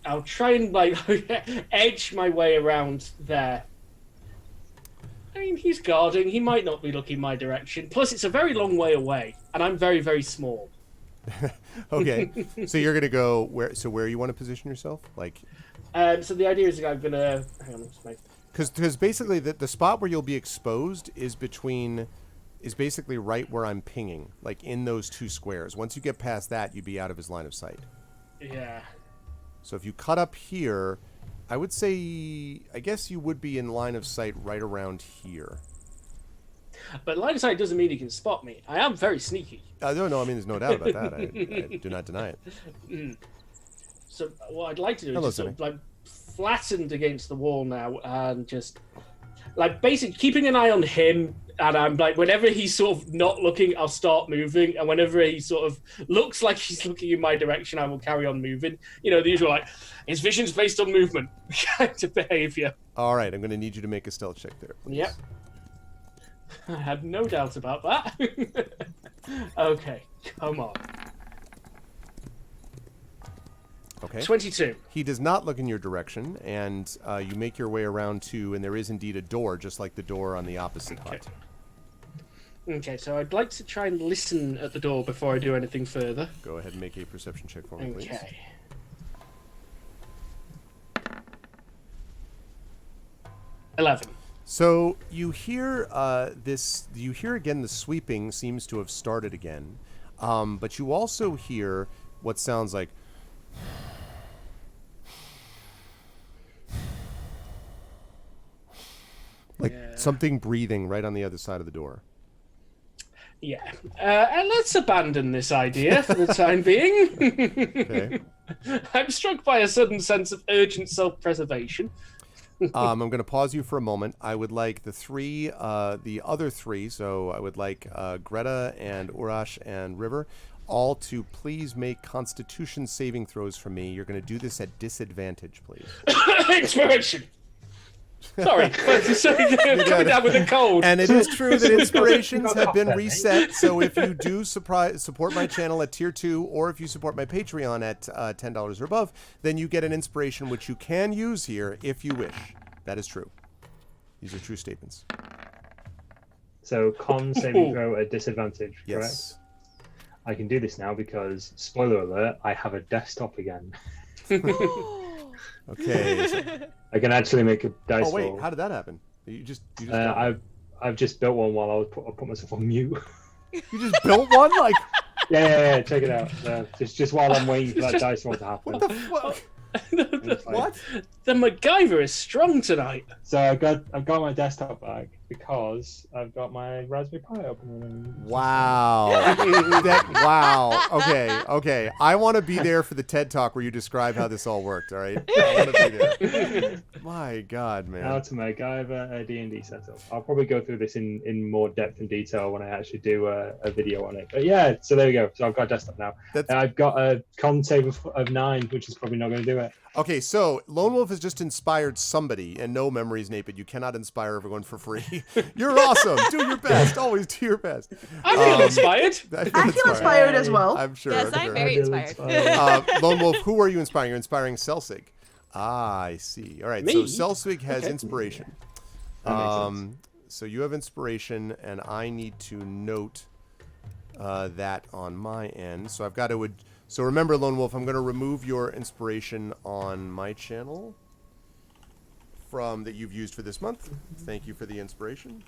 I'll try and edge my way around there. I mean, he's guarding. He might not be looking my direction. Plus, it's a very long way away, and I'm very, very small. Okay, so you're gonna go where? So where you want to position yourself? So the idea is I'm gonna hang on. Because basically the spot where you'll be exposed is basically right where I'm pinging, like in those two squares. Once you get past that, you'd be out of his line of sight. Yeah. So if you cut up here, I would say, I guess you would be in line of sight right around here. But line of sight doesn't mean he can spot me. I am very sneaky. No, I mean, there's no doubt about that. I do not deny it. So what I'd like to do is just flattened against the wall now and just basically keeping an eye on him, and I'm whenever he's sort of not looking, I'll start moving, and whenever he sort of looks like he's looking in my direction, I will carry on moving. The usual his vision's based on movement kind of behavior. All right, I'm going to need you to make a stealth check there, please. Yep. I had no doubt about that. Okay, come on. Okay. 22. He does not look in your direction, and you make your way around to, and there is indeed a door, just like the door on the opposite hut. Okay, so I'd like to try and listen at the door before I do anything further. Go ahead and make a perception check for me, please. Okay. $11. So you hear you hear again the sweeping seems to have started again, but you also hear what sounds like something breathing right on the other side of the door. Yeah. And let's abandon this idea for the time being. Okay. I'm struck by a sudden sense of urgent self-preservation. I'm going to pause you for a moment. I would like the other three, so I would like Greta and Urash and River, all to please make Constitution saving throws for me. You're going to do this at disadvantage, please. Inspiration! Sorry, coming down with a cold. And it is true that inspirations have been reset, so if you do support my channel at tier 2, or if you support my Patreon at $10 or above, then you get an inspiration which you can use here if you wish. That is true. These are true statements. So con saving throw at disadvantage, yes. Correct? I can do this now because, spoiler alert, I have a desktop again. Okay. so- I can actually make a dice oh wait, roll. how did that happen? You just got one. I've just built one while I put myself on mute. You just built one? Like yeah, check it out. Just while I'm waiting for that Just- dice roll to happen. what the fuck? It's like- What? The MacGyver is strong tonight. So I've got my desktop back because I've got my Raspberry Pi open. Wow. Wow. Okay. I want to be there for the TED Talk where you describe how this all worked, all right? I want to be there. My God, man. How to MacGyver a D&D setup. I'll probably go through this in more depth and detail when I actually do a video on it. But yeah, so there we go. So I've got a desktop now. I've got a con save of 9, which is probably not going to do it. Okay, so Lone Wolf has just inspired somebody, and no memories, Nate, but you cannot inspire everyone for free. You're awesome. Do your best. Always do your best. I feel inspired. I feel inspired as well. I'm sure. Yes, I'm very inspired. Lone Wolf, who are you inspiring? You're inspiring Selsig. Ah, I see. All right, Me? so Selsig has Okay. inspiration. That makes sense. So you have inspiration, and I need to note that on my end. So I've got to... So remember, Lone Wolf, I'm going to remove your inspiration on my channel from that you've used for this month. Thank you for the inspiration.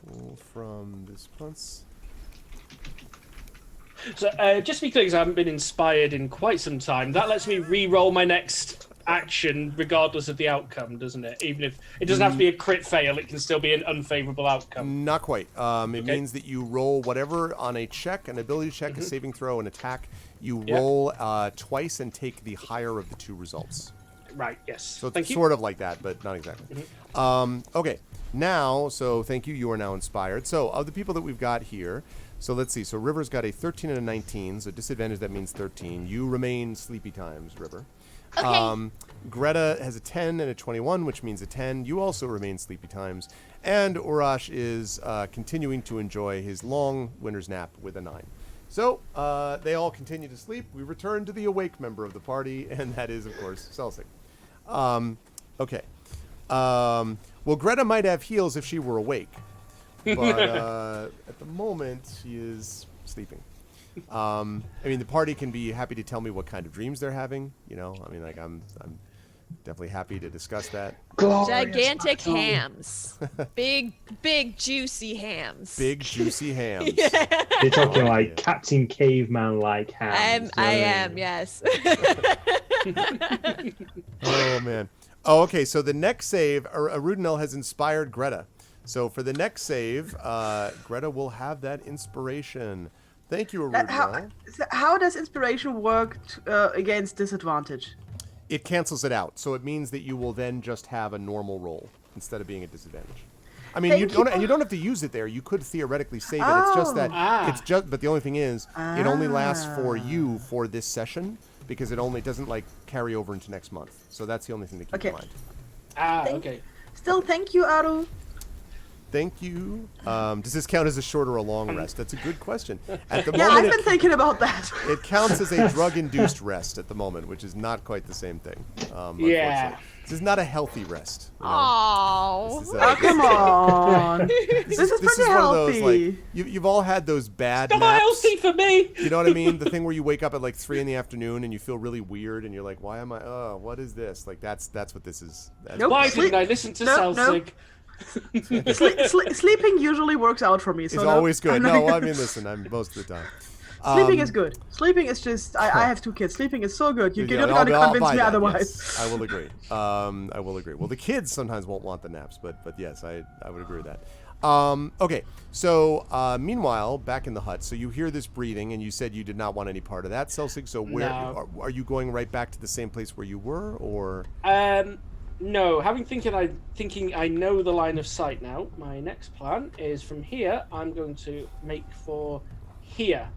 Pull from this month's. So just to be clear, because I haven't been inspired in quite some time, that lets me re-roll my next action regardless of the outcome, doesn't it? Even if it doesn't have to be a crit fail, it can still be an unfavorable outcome. Not quite. It means that you roll whatever on a check, an ability check, a saving throw, an attack. You roll twice and take the higher of the two results. Right, yes. So Thank it's you. sort of like that, but not exactly. Okay. Now, so thank you. You are now inspired. So of the people that we've got here, so let's see. So River's got a 13 and a 19. So disadvantage, that means 13. You remain sleepy times, River. Okay. Greta has a 10 and a 21, which means a 10. You also remain sleepy times. And Urash is continuing to enjoy his long winter's nap with a 9. So they all continue to sleep. We return to the awake member of the party, and that is, of course, Selsig. Okay. Well, Greta might have heals if she were awake. But at the moment, she is sleeping. I mean, the party can be happy to tell me what kind of dreams they're having. You know, I mean, like I'm definitely happy to discuss that. Gigantic hams. Big, juicy hams. Big juicy hams. You're talking like Captain Caveman like hands. I am, yes. Oh man. Oh, okay. So the next save, Arudinel has inspired Greta. So for the next save, Greta will have that inspiration. Thank you, Arudinel. How does inspiration work against disadvantage? It cancels it out, so it means that you will then just have a normal roll instead of being at disadvantage. I mean, you don't have to use it there. You could theoretically save it. It's just that but the only thing is, it only lasts for you for this session because it doesn't like carry over into next month. So that's the only thing to keep in mind. Okay. Still, thank you, Aru. Thank you. Does this count as a short or a long rest? That's a good question. At the Yeah, moment, I've been thinking about that. it counts as a drug-induced rest at the moment, which is not quite the same thing. Yeah. This is not a healthy rest. You know? Aww. This is Oh, come on. This is pretty one of those, healthy. like, you've all had those bad Not naps. healthy for me. You know what I mean? The thing where you wake up at like 3 in the afternoon and you feel really weird and you're like, why am I? Oh, what is this? Like that's what this is. Nope. Why Sleep- didn't I listen to No, Selsig? Sleeping usually works out for me. So It's no, always good. I'm No, not- I mean, listen, I'm most of the time. Sleeping is good. Sleeping is just. I have 2 kids. Sleeping is so good. You're not I'll gonna convince buy me that, otherwise. yes. I will agree. I will agree. Well, the kids sometimes won't want the naps, but yes, I would agree with that. Okay, so meanwhile, back in the hut, so you hear this breathing, and you said you did not want any part of that, Selsig. So where No. are you going right back to the same place where you were, or? No, thinking I know the line of sight now. My next plan is from here. I'm going to make for here.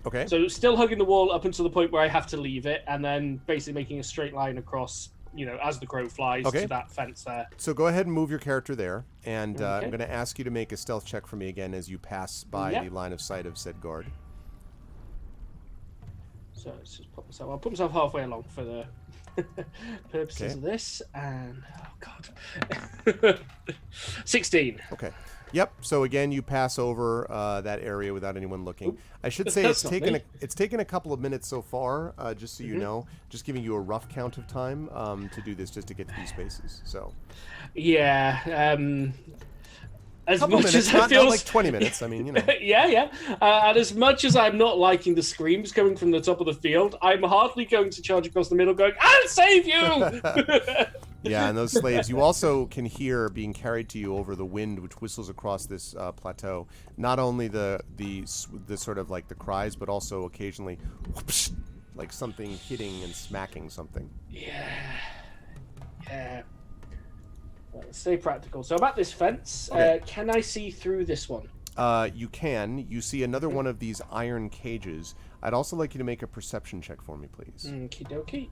Okay. So still hugging the wall up until the point where I have to leave it, and then basically making a straight line across, as the crow flies to that fence there. So go ahead and move your character there, and I'm going to ask you to make a stealth check for me again as you pass by the line of sight of said guard. So let's just put myself. I'll put myself halfway along for the purposes of this, and oh god, 16. Okay. Yep. So again, you pass over that area without anyone looking. I should say That's it's not me. taken a couple of minutes so far. Just so you know, just giving you a rough count of time to do this, just to get to these spaces. So. Yeah. As Couple much minutes, as I not feel like 20 minutes. I mean, you know. yeah. And as much as I'm not liking the screams coming from the top of the field, I'm hardly going to charge across the middle going, I'll save you! Yeah, and those slaves. You also can hear being carried to you over the wind, which whistles across this plateau. Not only the sort of like the cries, but also occasionally, whoosh, like something hitting and smacking something. Yeah. Let's stay practical. So I'm at this fence. Okay. Can I see through this one? You can. You see another one of these iron cages. I'd also like you to make a perception check for me, please. Okie dokie.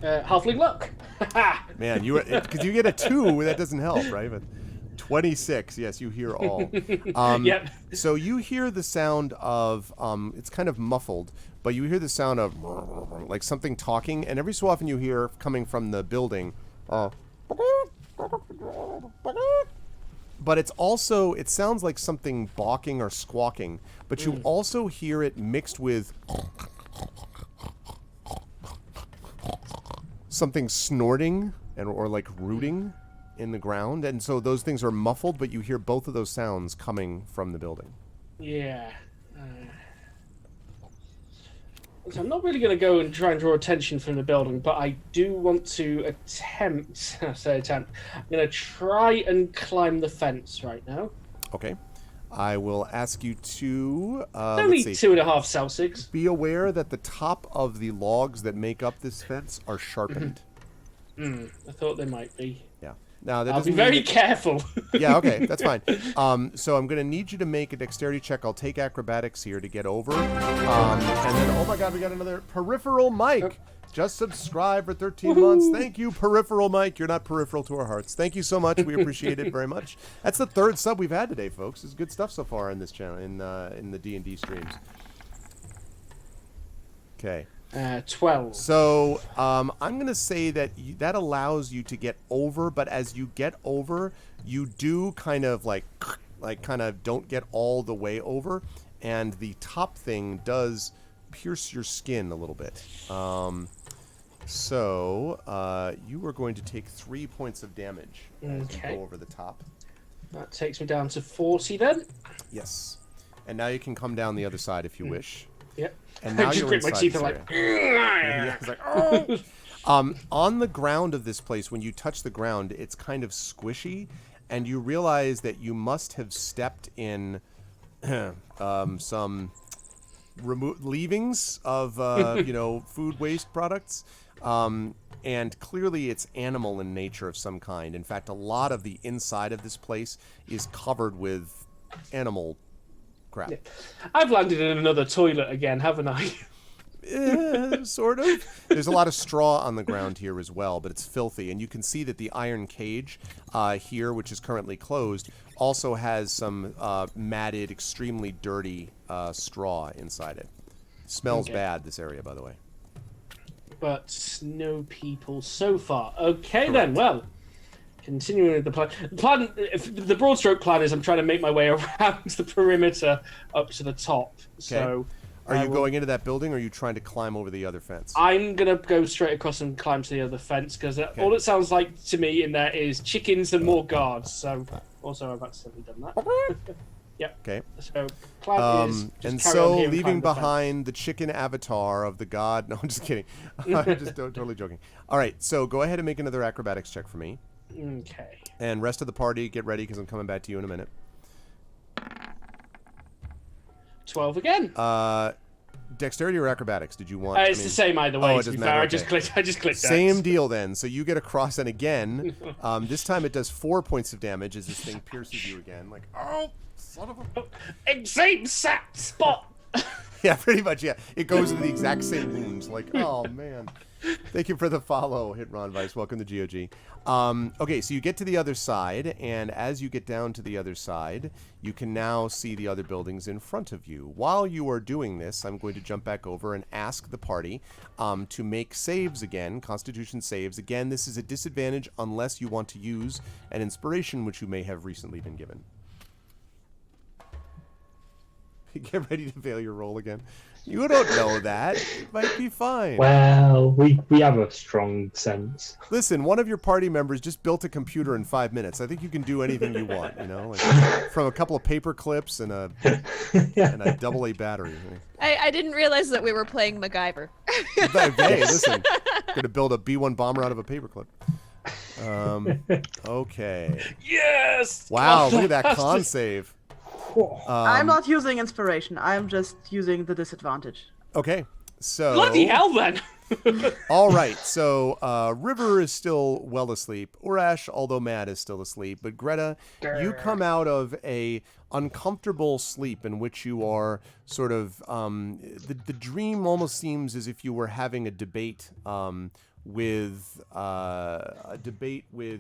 Halfling luck. Man, because you get a 2, that doesn't help, right? But 26, yes, you hear all. Yep. So you hear the sound of, it's kind of muffled, but you hear the sound of like something talking, and every so often you hear coming from the building, but it sounds like something balking or squawking, but you also hear it mixed with something snorting or like rooting in the ground, and so those things are muffled, but you hear both of those sounds coming from the building. Yeah. So I'm not really going to go and try and draw attention from the building, but I do want to attempt. I'm going to try and climb the fence right now. Okay. I will ask you to Only let's see. 2.5 Celsius. Be aware that the top of the logs that make up this fence are sharpened. I thought they might be. Yeah. Now that I'll be doesn't very mean careful. Yeah, okay, that's fine. So I'm going to need you to make a dexterity check. I'll take acrobatics here to get over. And then, oh my god, we got another peripheral mic. Just subscribe for 13 months. Thank you, peripheral mic. You're not peripheral to our hearts. Thank you so much. We appreciate it very much. That's the 3rd sub we've had today, folks. It's good stuff so far in this channel, in the D&D streams. Okay. 12. So I'm going to say that that allows you to get over, but as you get over, you do kind of like kind of don't get all the way over, and the top thing does pierce your skin a little bit. So you are going to take 3 points of damage as you go over the top. That takes me down to 40 then. Yes. And now you can come down the other side if you wish. Yep. And now just you're grit my inside teeth this and like. area. It's like, oh. On the ground of this place, when you touch the ground, it's kind of squishy, and you realize that you must have stepped in some leavings of food waste products. And clearly it's animal in nature of some kind. In fact, a lot of the inside of this place is covered with animal crap. Yeah. I've landed in another toilet again, haven't I? Sort of. There's a lot of straw on the ground here as well, but it's filthy. And you can see that the iron cage here, which is currently closed, also has some matted, extremely dirty straw inside it. Smells bad, this area, by the way. But no people so far. Okay, then. Well, continuing with the plan. The broad stroke plan is I'm trying to make my way around the perimeter up to the top. Okay. So, are you going into that building, or are you trying to climb over the other fence? I'm gonna go straight across and climb to the other fence because all it sounds like to me in there is chickens and more guards. So, also I've accidentally done that. Yep. Okay. So plan is just and carry so on here leaving and climb behind the chicken avatar of the god. No, I'm just kidding. I'm just totally joking. All right. So go ahead and make another acrobatics check for me. Okay. And rest of the party, get ready because I'm coming back to you in a minute. 12 again. Dexterity or acrobatics? Did you want? It's the same either way. Oh, it to be doesn't fair, matter. I just clicked. Same deal then. So you get across, and again, this time it does 4 points of damage as this thing pierces you again. Like, oh, son of a exact spot. Yeah, pretty much. Yeah, it goes into the exact same wounds. Like, oh man. Thank you for the follow, Hit Ron Vice. Welcome to GOG. Okay, so you get to the other side, and as you get down to the other side, you can now see the other buildings in front of you. While you are doing this, I'm going to jump back over and ask the party to make saves again, Constitution saves. Again, this is a disadvantage unless you want to use an inspiration, which you may have recently been given. Get ready to fail your roll again. You don't know that. It might be fine. Well, we have a strong sense. Listen, one of your party members just built a computer in 5 minutes. I think you can do anything you want, you know? Like, from a couple of paper clips and a AA battery. I didn't realize that we were playing MacGyver. Hey, listen. Going to build a B-1 bomber out of a paperclip. Okay. Yes! Wow, look at that con save. I'm not using inspiration. I'm just using the disadvantage. Okay, so... Bloody hell, then! All right, so River is still well asleep. Urash, although mad, is still asleep. But Greta, you come out of a uncomfortable sleep in which you are sort of... the dream almost seems as if you were having a debate with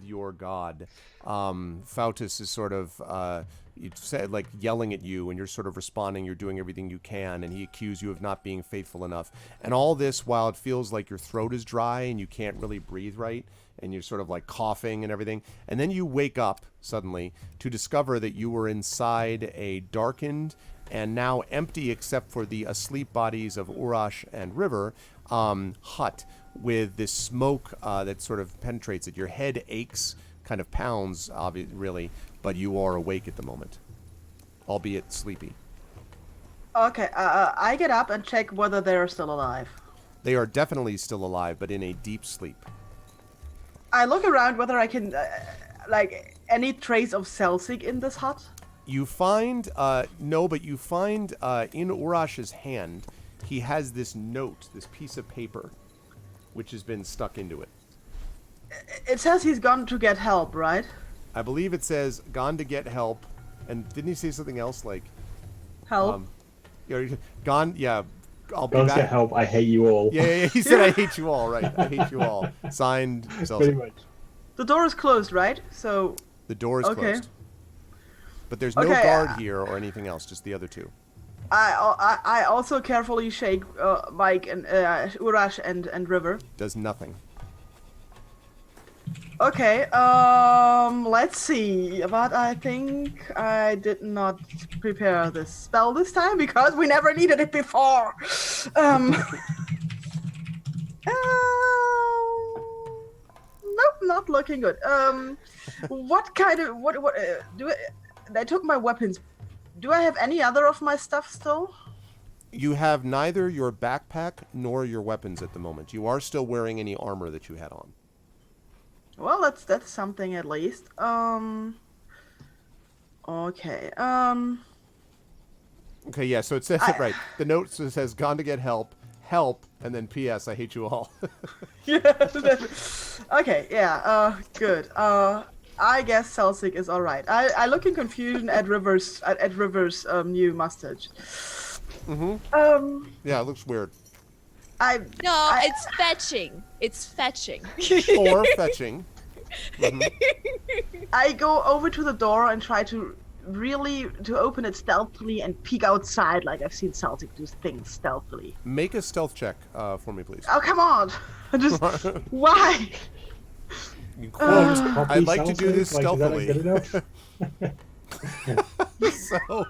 your god. Fautus is sort of... you said, like, yelling at you, and you're sort of responding, you're doing everything you can, and he accused you of not being faithful enough. And all this while it feels like your throat is dry and you can't really breathe right, and you're sort of like coughing and everything. And then you wake up suddenly to discover that you were inside a darkened and now empty except for the asleep bodies of Urash and River hut with this smoke that sort of penetrates it. Your head aches, kind of pounds, really, but you are awake at the moment, albeit sleepy. Okay, I get up and check whether they're still alive. They are definitely still alive, but in a deep sleep. I look around whether I can, any trace of Celsic in this hut. You find, no, but you find in Urash's hand, he has this note, this piece of paper, which has been stuck into it. It says he's gone to get help, right? I believe it says, gone to get help, and didn't he say something else, like... Help? Gone, yeah, I'll be Gone back. to help, I hate you all. Yeah, he said, I hate you all, right, I hate you all. Signed, Pretty Celsic. much. The door is closed, right? So... The door is Okay. closed. But there's no Okay, guard here or anything else, just the other two. I also carefully shake Mike and Urash and River. Does nothing. Okay, let's see. But I think I did not prepare this spell this time because we never needed it before. Nope, not looking good. What kind of they took my weapons. Do I have any other of my stuff still? You have neither your backpack nor your weapons at the moment. You are still wearing any armor that you had on. Well, that's something at least. Okay. Okay, yeah, so it says it right. The note says, gone to get help, and then P.S., I hate you all. Yeah. Okay, yeah, good. I guess Celsic is alright. I look in confusion at River's new mustache. Mm-hmm. Yeah, it looks weird. It's fetching. It's fetching. Or fetching. Mm-hmm. I go over to the door and try to open it stealthily and peek outside like I've seen Celtic do things stealthily. Make a stealth check for me, please. Oh, come on! Just why? I'd like to do this stealthily. So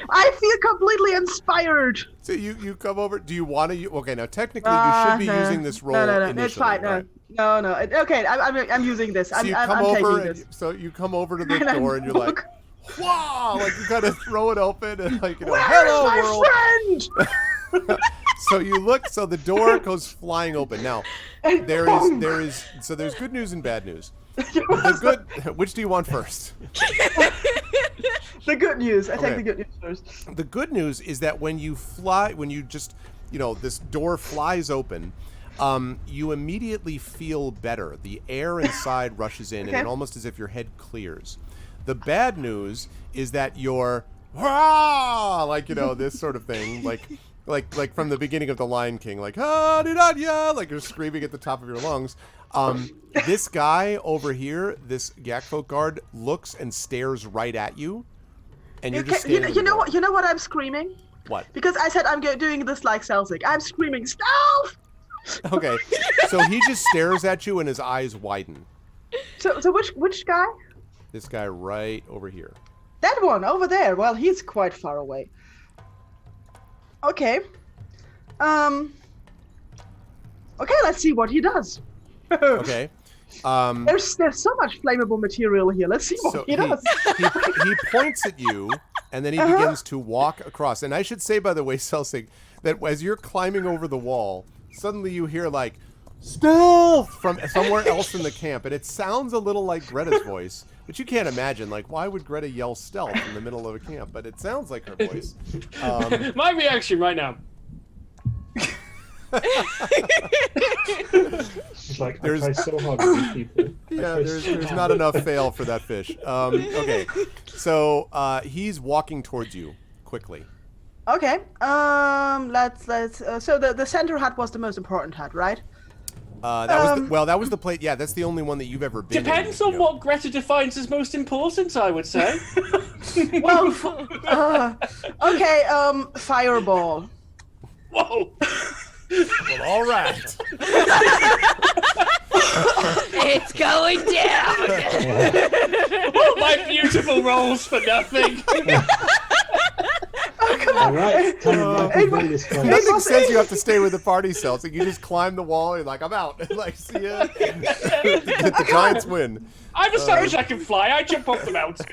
I feel completely inspired. So you come over. Do you want to? Okay, now technically you should be using this roll. No, initially, it's fine. right? No. Okay, I'm using this. So I'm over. taking this. So you come over to the And I door and you're like, look, wow! Like you kind of throw it open and like, you know, where's hello my world. friend? So you look. So the door goes flying open. Now there's good news and bad news. Which do you want first? The good news. I Okay. take the good news first. The good news is that when you just, this door flies open, you immediately feel better. The air inside rushes in, and Okay. it's almost as if your head clears. The bad news is that you're, this sort of thing, like like from the beginning of The Lion King, like ha-di-da-ya, like you're screaming at the top of your lungs. This guy over here, this Yakfolk guard, looks and stares right at you, and you're just standing you know what? You know what I'm screaming? What? Because I said I'm doing this like Celtic. I'm screaming stealth. Okay, so he just stares at you and his eyes widen. So which guy? This guy right over here. That one over there. Well, he's quite far away. Okay. Okay, let's see what he does. Okay. There's so much flammable material here. Let's see what he does. He points at you, and then he begins to walk across. And I should say, by the way, Celsig, that as you're climbing over the wall, suddenly you hear like stealth from somewhere else in the camp, and it sounds a little like Greta's voice, but you can't imagine, like, why would Greta yell stealth in the middle of a camp? But it sounds like her voice. My reaction right now. It's like, I try so hard with these people. Yeah, there's not enough fail for that fish. Okay, so he's walking towards you quickly. Okay. Let's. So the center hut was the most important hut, right? That was the plate. Yeah, that's the only one that you've ever been. Depends in, on what Greta defines as most important, I would say. Well, okay. Fireball. Whoa. Well, all right. It's going down. All my beautiful rolls for nothing. All right, time to play this one. Nothing says you have to stay with the party cells. Like, you just climb the wall. You're like, I'm out. Like, see ya. The Giants win. I've established I can fly. I jump off the mountain.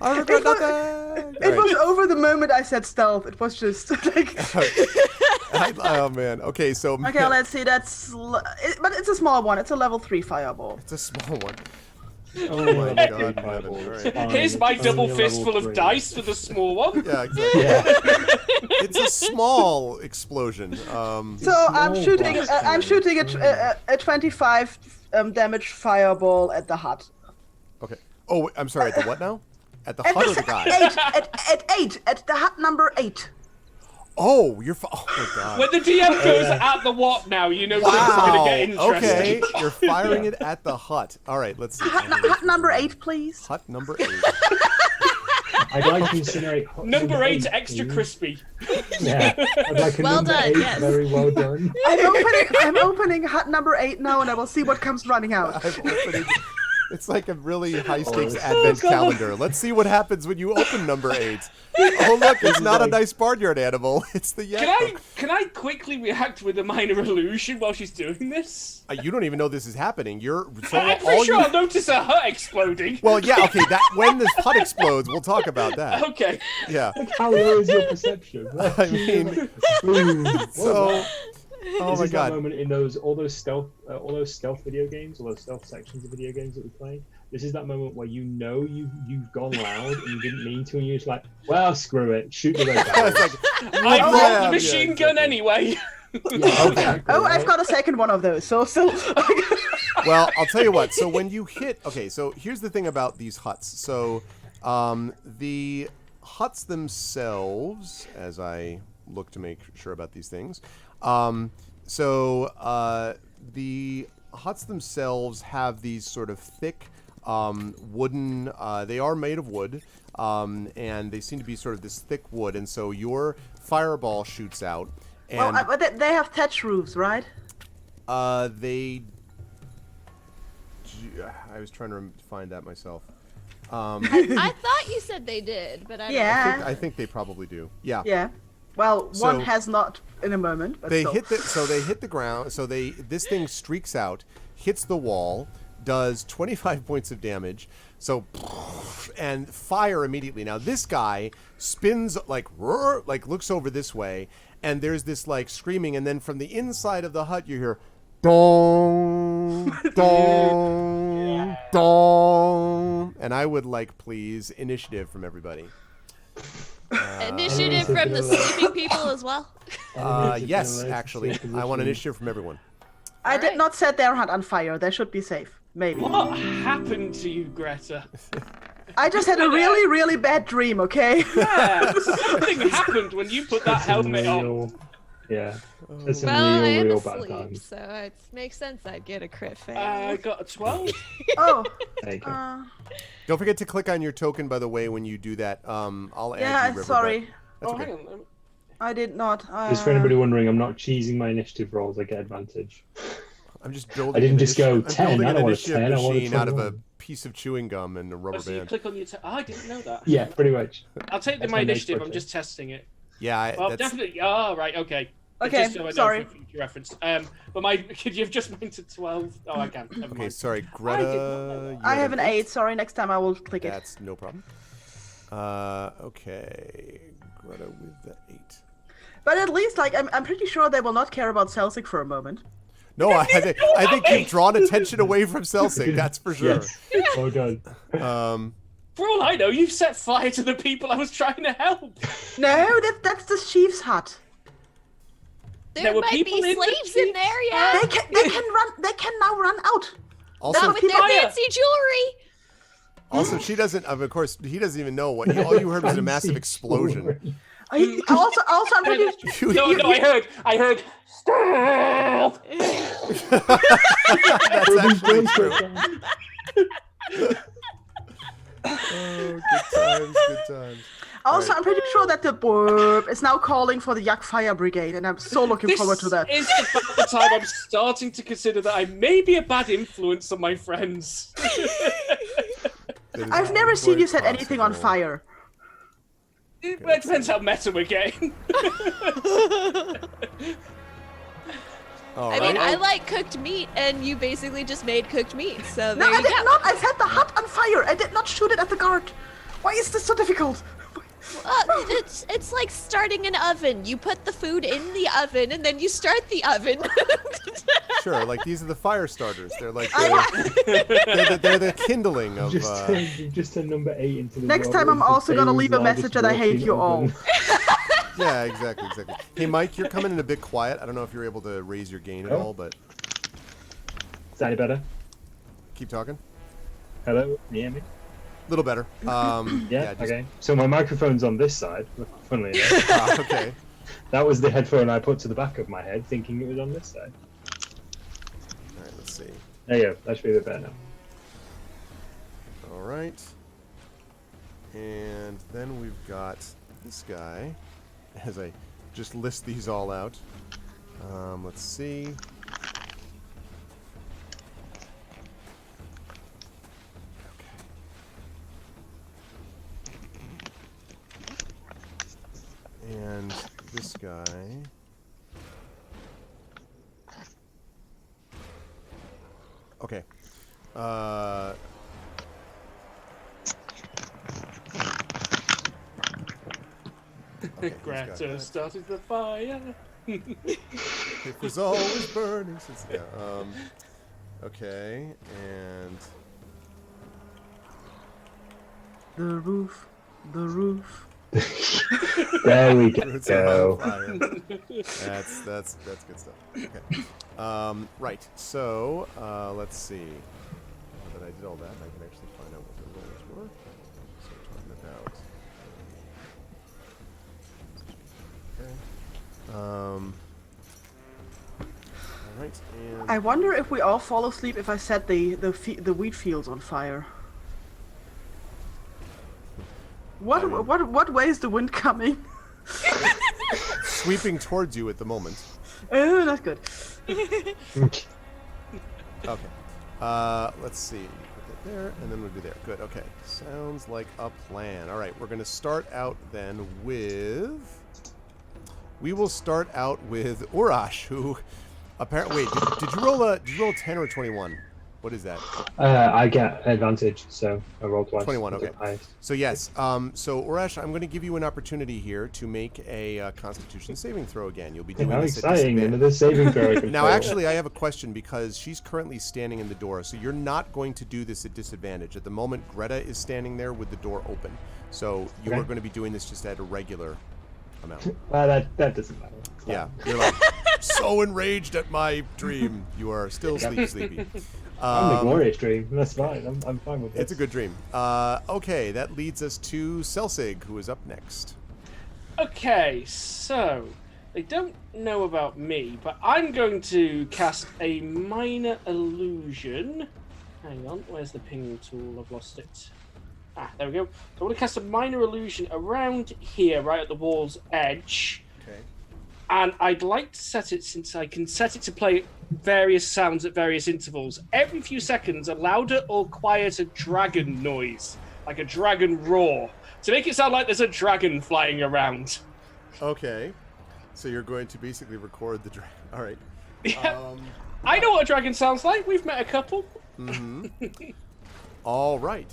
I regret nothing. It was over the moment I said stealth. It was just like. Oh man. Okay, so. Okay, let's see. But it's a small one. It's a level 3 fireball. It's a small one. Oh my god, All right. Here's my double fistful of dice for the small one. Yeah, exactly. Yeah. It's a small explosion. So I'm shooting a 25 damage fireball at the hut. Okay. Oh, I'm sorry. At the what now? At the hut or the guy? At the hut number 8. Oh, oh my god. When the DM goes at the what now, you know things are going to get interesting. Okay, you're firing it at the hut. All right, let's see. Hut number 8, please. Hut number 8. I'd like to incinerate Number 8, extra please. crispy. Yeah, I'd like a Well number done, 8. yes. Very well done. I'm opening hut number 8 now, and I will see what comes running out. It's like a really high-stakes advent calendar. Let's see what happens when you open number 8. Oh, look, it's not a nice barnyard animal. It's the yak. Can I quickly react with a minor illusion while she's doing this? You don't even know this is happening. I'm pretty sure I'll notice a hut exploding. Well, yeah, okay. When this hut explodes, we'll talk about that. Okay. Yeah. How low is your perception? I mean, so. Oh my This is that god. moment in all those stealth video games, all those stealth sections of video games that we play. This is that moment where you know you've gone loud and you didn't mean to, and you're just like, well, screw it, shoot the red barrel. I brought the machine gun anyway. Yeah, exactly, Oh, I've right? got a second one of those, so still. Well, I'll tell you what. So when you hit, okay, so here's the thing about these huts. So the huts themselves, as I look to make sure about these things, the huts themselves have these sort of thick wooden. They are made of wood, and they seem to be sort of this thick wood. And so your fireball shoots out. And Well, but they have thatch roofs, right? I was trying to find that myself. I thought you said they did, but I don't Yeah. I think they probably do. Yeah. Yeah. Well, So- one has not in a moment, but They still. hit the ground. So this thing streaks out, hits the wall, does 25 points of damage. So and fire immediately. Now this guy spins like looks over this way, and there's this like screaming, and then from the inside of the hut you hear dong dong dong. And I would like please initiative from everybody. Initiative from the sleeping people as well. Yes, actually, I want initiative from everyone. I did not set their hut on fire. They should be safe. Maybe. What happened to you, Greta? I just had a really, really bad dream, okay? Yeah, something happened when you put that helmet on. Yeah. That's some Well, I am real bad asleep, times. so it makes sense I'd get a crit fail. I got a 12. Oh. There you go. Don't forget to click on your token, by the way, when you do that. I'll add Yeah, you, River, sorry. but Oh, that's hang okay. on. I did not. Just for anybody wondering, I'm not cheesing my initiative rolls. I get advantage. I'm just building. I didn't just go I'm 10. building I an don't want a initiative 10. I want a machine out of a 21. piece of chewing gum and a Oh, rubber so you band. click on your... I didn't know that. Yeah, pretty much. I'll take That's my my next initiative. I'm question. just testing it. Yeah, Well, that's definitely. Oh, right. Okay. Okay, Just so I know sorry. for future reference. But could you have just went to 12? Oh, I can. Never okay. mind. Sorry, I did not Greta. know that. you I had have an 8. Sorry, next time I will click it. That's no problem. Okay, Greta with the 8. But at least, like, I'm pretty sure they will not care about Celsic for a moment. No, I think you've drawn attention away from Celsic. That's for sure. Yes. Well done. For all I know, you've set fire to the people I was trying to help. No, that's the chief's hut. There were might people be in the slaves in chief's there, yeah. They can now run out. Also, Not with their Fire. fancy jewelry. also, she doesn't. Of course, he doesn't even know what. All you heard was a massive explosion. Also, I'm pretty. No, I heard. Stop! That's actually true. Oh, good times. Also, Right. I'm pretty sure that the burp is now calling for the Yak Fire Brigade, and I'm so looking forward to that. This is about the time I'm starting to consider that I may be a bad influence on my friends. I've never seen you set anything on fire. It depends how meta we're getting. All I right. mean, I like cooked meat, and you basically just made cooked meat. So No, there I you did go. not. I set the hut on fire. I did not shoot it at the guard. Why is this so difficult? It's like starting an oven. You put the food in the oven, and then you start the oven. Sure, like these are the fire starters. They're like they're the kindling of. You just turned number 8 into the Next world time I'm with the also gonna leave a largest message that I hate walk-in you all. oven. Yeah, exactly. Hey, Mike, you're coming in a bit quiet. I don't know if you're able to raise your gain at Oh. all, but Is that any better? keep talking. Hello? Can you hear me? A little better. Yeah, just- okay. So my microphone's on this side, funnily enough. Okay. That was the headphone I put to the back of my head, thinking it was on this side. All right. Let's see. There you go. That should be a bit better now. All right. And then we've got this guy. As I just list these all out. Let's see. And this guy. Okay. Okay, he's got Greta that. started the fire. It was always burning since. Yeah. Okay, and The roof. There we it's on go. fire. That's good stuff. Okay. Right. So let's see. Now that I did all that, I can actually find out what the rolls were. So we're talking about. Okay. All right. And I wonder if we all fall asleep if I set the wheat fields on fire. What way is the wind coming? sweeping towards you at the moment. Oh, that's good. Okay. Let's see. Put that there, and then we'll do there. Good. Okay. Sounds like a plan. All right. We're going to start out then with. We will start out with Urash, who apparently. Wait. Did you roll a 10 or a 21? What is that? I get advantage, so I rolled twice. 21, That's okay. the highest. So yes, so Urash, I'm going to give you an opportunity here to make a Constitution saving throw again. You'll be doing How this at exciting! disadvantage. Another saving throw. I can Now, fail. actually, I have a question because she's currently standing in the door, so you're not going to do this at disadvantage. At the moment, Greta is standing there with the door open, so you Okay. are going to be doing this just at a regular amount. Well, that doesn't matter. It's Yeah, fine. you're like so enraged at my dream. You are still sleepy. I'm a glorious dream. That's fine. I'm fine with it. It's a good dream. Okay, that leads us to Selsig, who is up next. Okay, so they don't know about me, but I'm going to cast a minor illusion. Hang on, where's the ping tool? I've lost it. Ah, there we go. So I want to cast a minor illusion around here, right at the wall's edge. Okay. And I'd like to set it, since I can set it to play various sounds at various intervals. Every few seconds, a louder or quieter dragon noise, like a dragon roar, to make it sound like there's a dragon flying around. Okay. So you're going to basically record the dragon. All right. Yeah. I know what a dragon sounds like. We've met a couple. Mm-hmm. All right.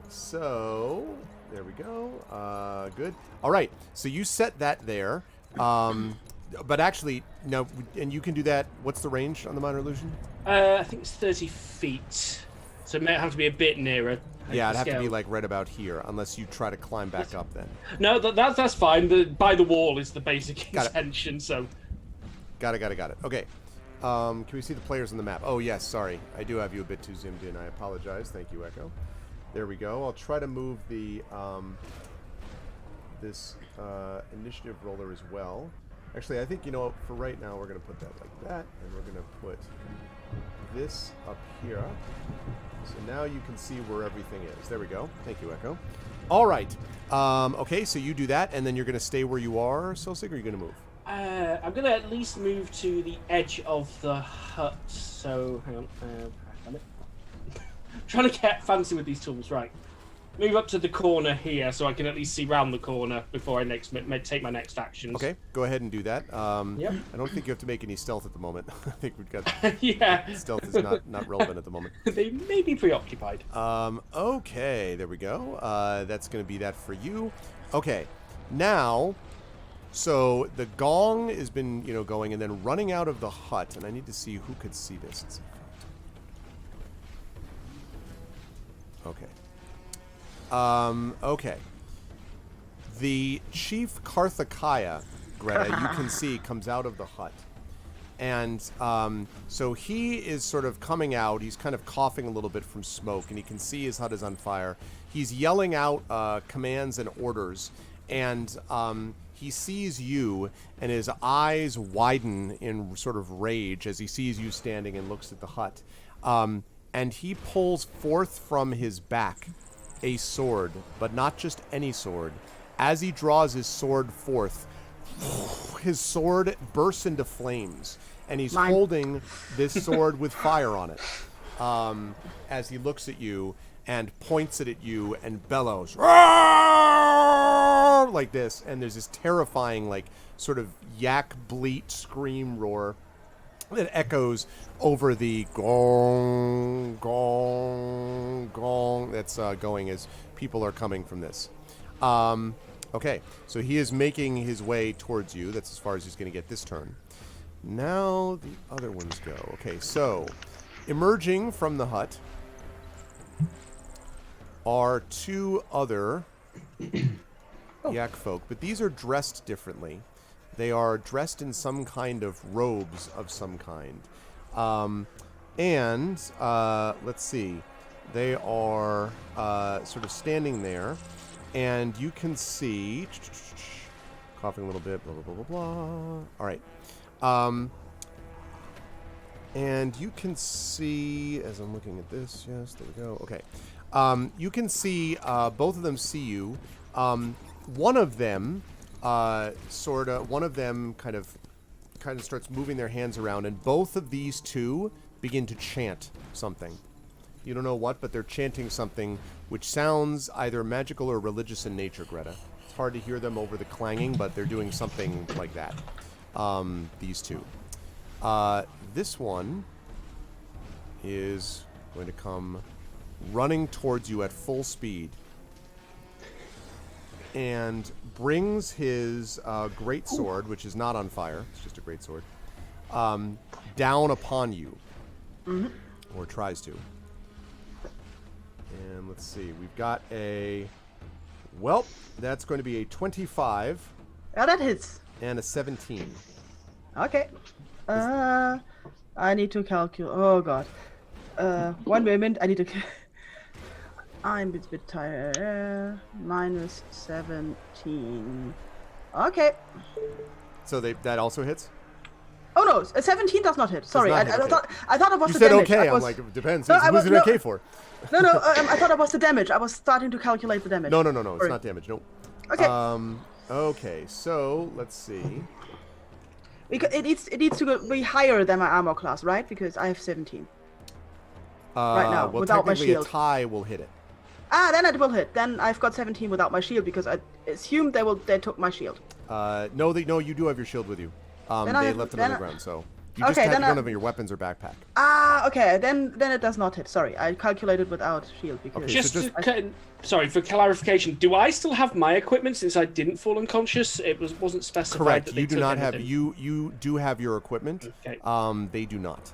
So there we go. Good. All right. So you set that there. But actually, no, and you can do that. What's the range on the minor illusion? I think it's 30 feet. So it may have to be a bit nearer. Yeah, it'd have to be like right about here, unless you try to climb back up then. No, that's fine. By the wall is the basic intention, so... Got it. Okay. Can we see the players on the map? Oh, yes, sorry. I do have you a bit too zoomed in. I apologize. Thank you, Echo. There we go. I'll try to move the this initiative roller as well. Actually, I think, you know, for right now, we're going to put that like that, and we're going to put this up here. So now you can see where everything is. There we go. Thank you, Echo. All right. Okay, so you do that, and then you're going to stay where you are, Selsig, or are you going to move? I'm going to at least move to the edge of the hut. So, hang on. Damn it. Trying to get fancy with these tools, right. Move up to the corner here so I can at least see round the corner before I take my next actions. Okay, go ahead and do that. Yep. I don't think you have to make any stealth at the moment. I think we've got... Yeah. Stealth is not relevant at the moment. They may be preoccupied. Okay, there we go. That's going to be that for you. Okay, now... So the gong has been, you know, going, and then running out of the hut, and I need to see who could see this. Let's see. Okay. Okay. The Chief Karthakaya, Greta, you can see, comes out of the hut. And so he is sort of coming out. He's kind of coughing a little bit from smoke, and he can see his hut is on fire. He's yelling out commands and orders, and he sees you, and his eyes widen in sort of rage as he sees you standing and looks at the hut. And he pulls forth from his back a sword, but not just any sword. As he draws his sword forth, his sword bursts into flames, and he's holding this sword with fire on it. As he looks at you and points it at you and bellows like this, and there's this terrifying, like, sort of yak bleat scream roar that echoes over the gong, gong, gong that's going as people are coming from this. Okay, so he is making his way towards you. That's as far as he's going to get this turn. Now the other ones go. Okay, so emerging from the hut are two other yak folk, but these are dressed differently. They are dressed in some kind of robes of some kind. Let's see. They are sort of standing there, and you can see... Coughing a little bit, blah, blah, blah, blah, blah. All right. And you can see, as I'm looking at this, yes, there we go. Okay. You can see, both of them see you. One of them... one of them kind of starts moving their hands around, and both of these two begin to chant something. You don't know what, but they're chanting something which sounds either magical or religious in nature, Greta. It's hard to hear them over the clanging, but they're doing something like that. These two. This one is going to come running towards you at full speed, and brings his great sword, which is not on fire, it's just a great sword, down upon you. Mm-hmm. Or tries to. And let's see, we've got a... Well, that's going to be a 25. Oh, that hits. And a 17. Okay. I need to calculate. Oh, God. 1 moment. I need to. I'm a bit tired. Minus 17. Okay. So that also hits? Oh no, 17 does not hit. Sorry, not I hit, okay. thought it was You the said damage. okay. I was, I'm like, it depends. No, Who's it okay for? No, I thought it was the damage. I was starting to calculate the damage. No. It's Sorry. not damage. Nope. Okay. Okay, so let's see. It needs to be higher than my armor class, right? Because I have 17. Right now, well, without my technically shield. a tie will hit it. Then it will hit. Then I've got 17 without my shield because I assumed they took my shield. No, you do have your shield with you. They left it on the ground, so you just don't have your weapons or backpack. Okay. Then it does not hit. Sorry, I calculated without shield because. Okay, sorry for clarification. Do I still have my equipment since I didn't fall unconscious? It wasn't specified. Correct. That You do not have anything. you do have your equipment. Okay. They do not.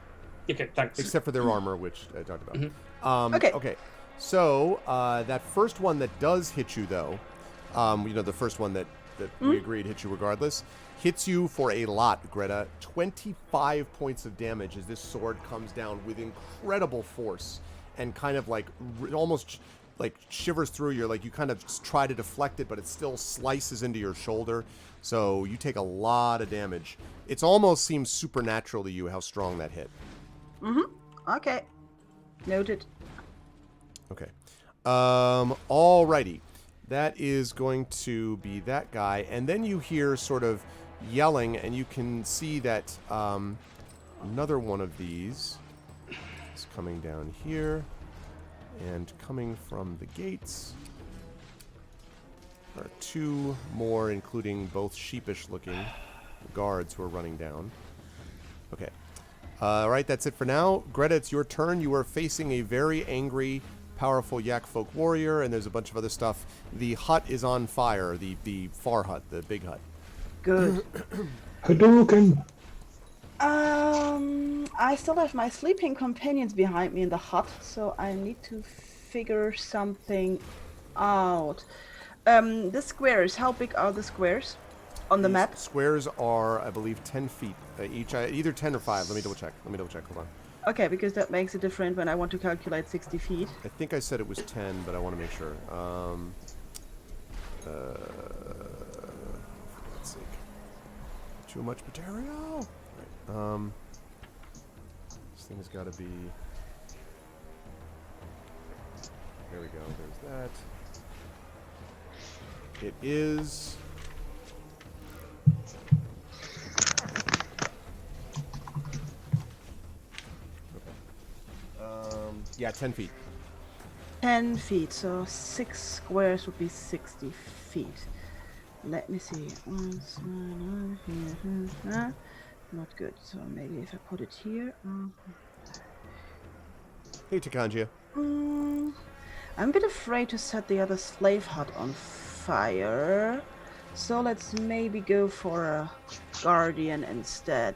Okay, thanks. Except for their armor, which I talked about. Okay. Okay. So that first one that does hit you, though, the first one that we agreed hits you regardless, hits you for a lot, Greta. 25 points of damage as this sword comes down with incredible force and kind of like almost like shivers through you. Like you kind of try to deflect it, but it still slices into your shoulder. So you take a lot of damage. It almost seems supernatural to you how strong that hit. Okay. Noted. Okay. Alrighty. That is going to be that guy. And then you hear sort of yelling, and you can see that another one of these is coming down here and coming from the gates. There are two more, including both sheepish-looking guards who are running down. Okay. Alright, that's it for now. Greta, it's your turn. You are facing a very angry, powerful Yak Folk warrior, and there's a bunch of other stuff. The hut is on fire, the far hut, the big hut. Good. Hadouken! I still have my sleeping companions behind me in the hut, so I need to figure something out. The squares, how big are the squares on the map? Squares are, I believe, 10 feet each, either 10 or 5. Let me double check. Hold on. Okay, because that makes it different when I want to calculate 60 feet. I think I said it was 10, but I want to make sure. Let's see. Too much material. Right. This thing has got to be. There we go. There's that. It is. Yeah, 10 feet. 10 feet, so 6 squares would be 60 feet. Let me see. Not good, so maybe if I put it here. Hey, Takanjia. I'm a bit afraid to set the other slave hut on fire. So let's maybe go for a guardian instead.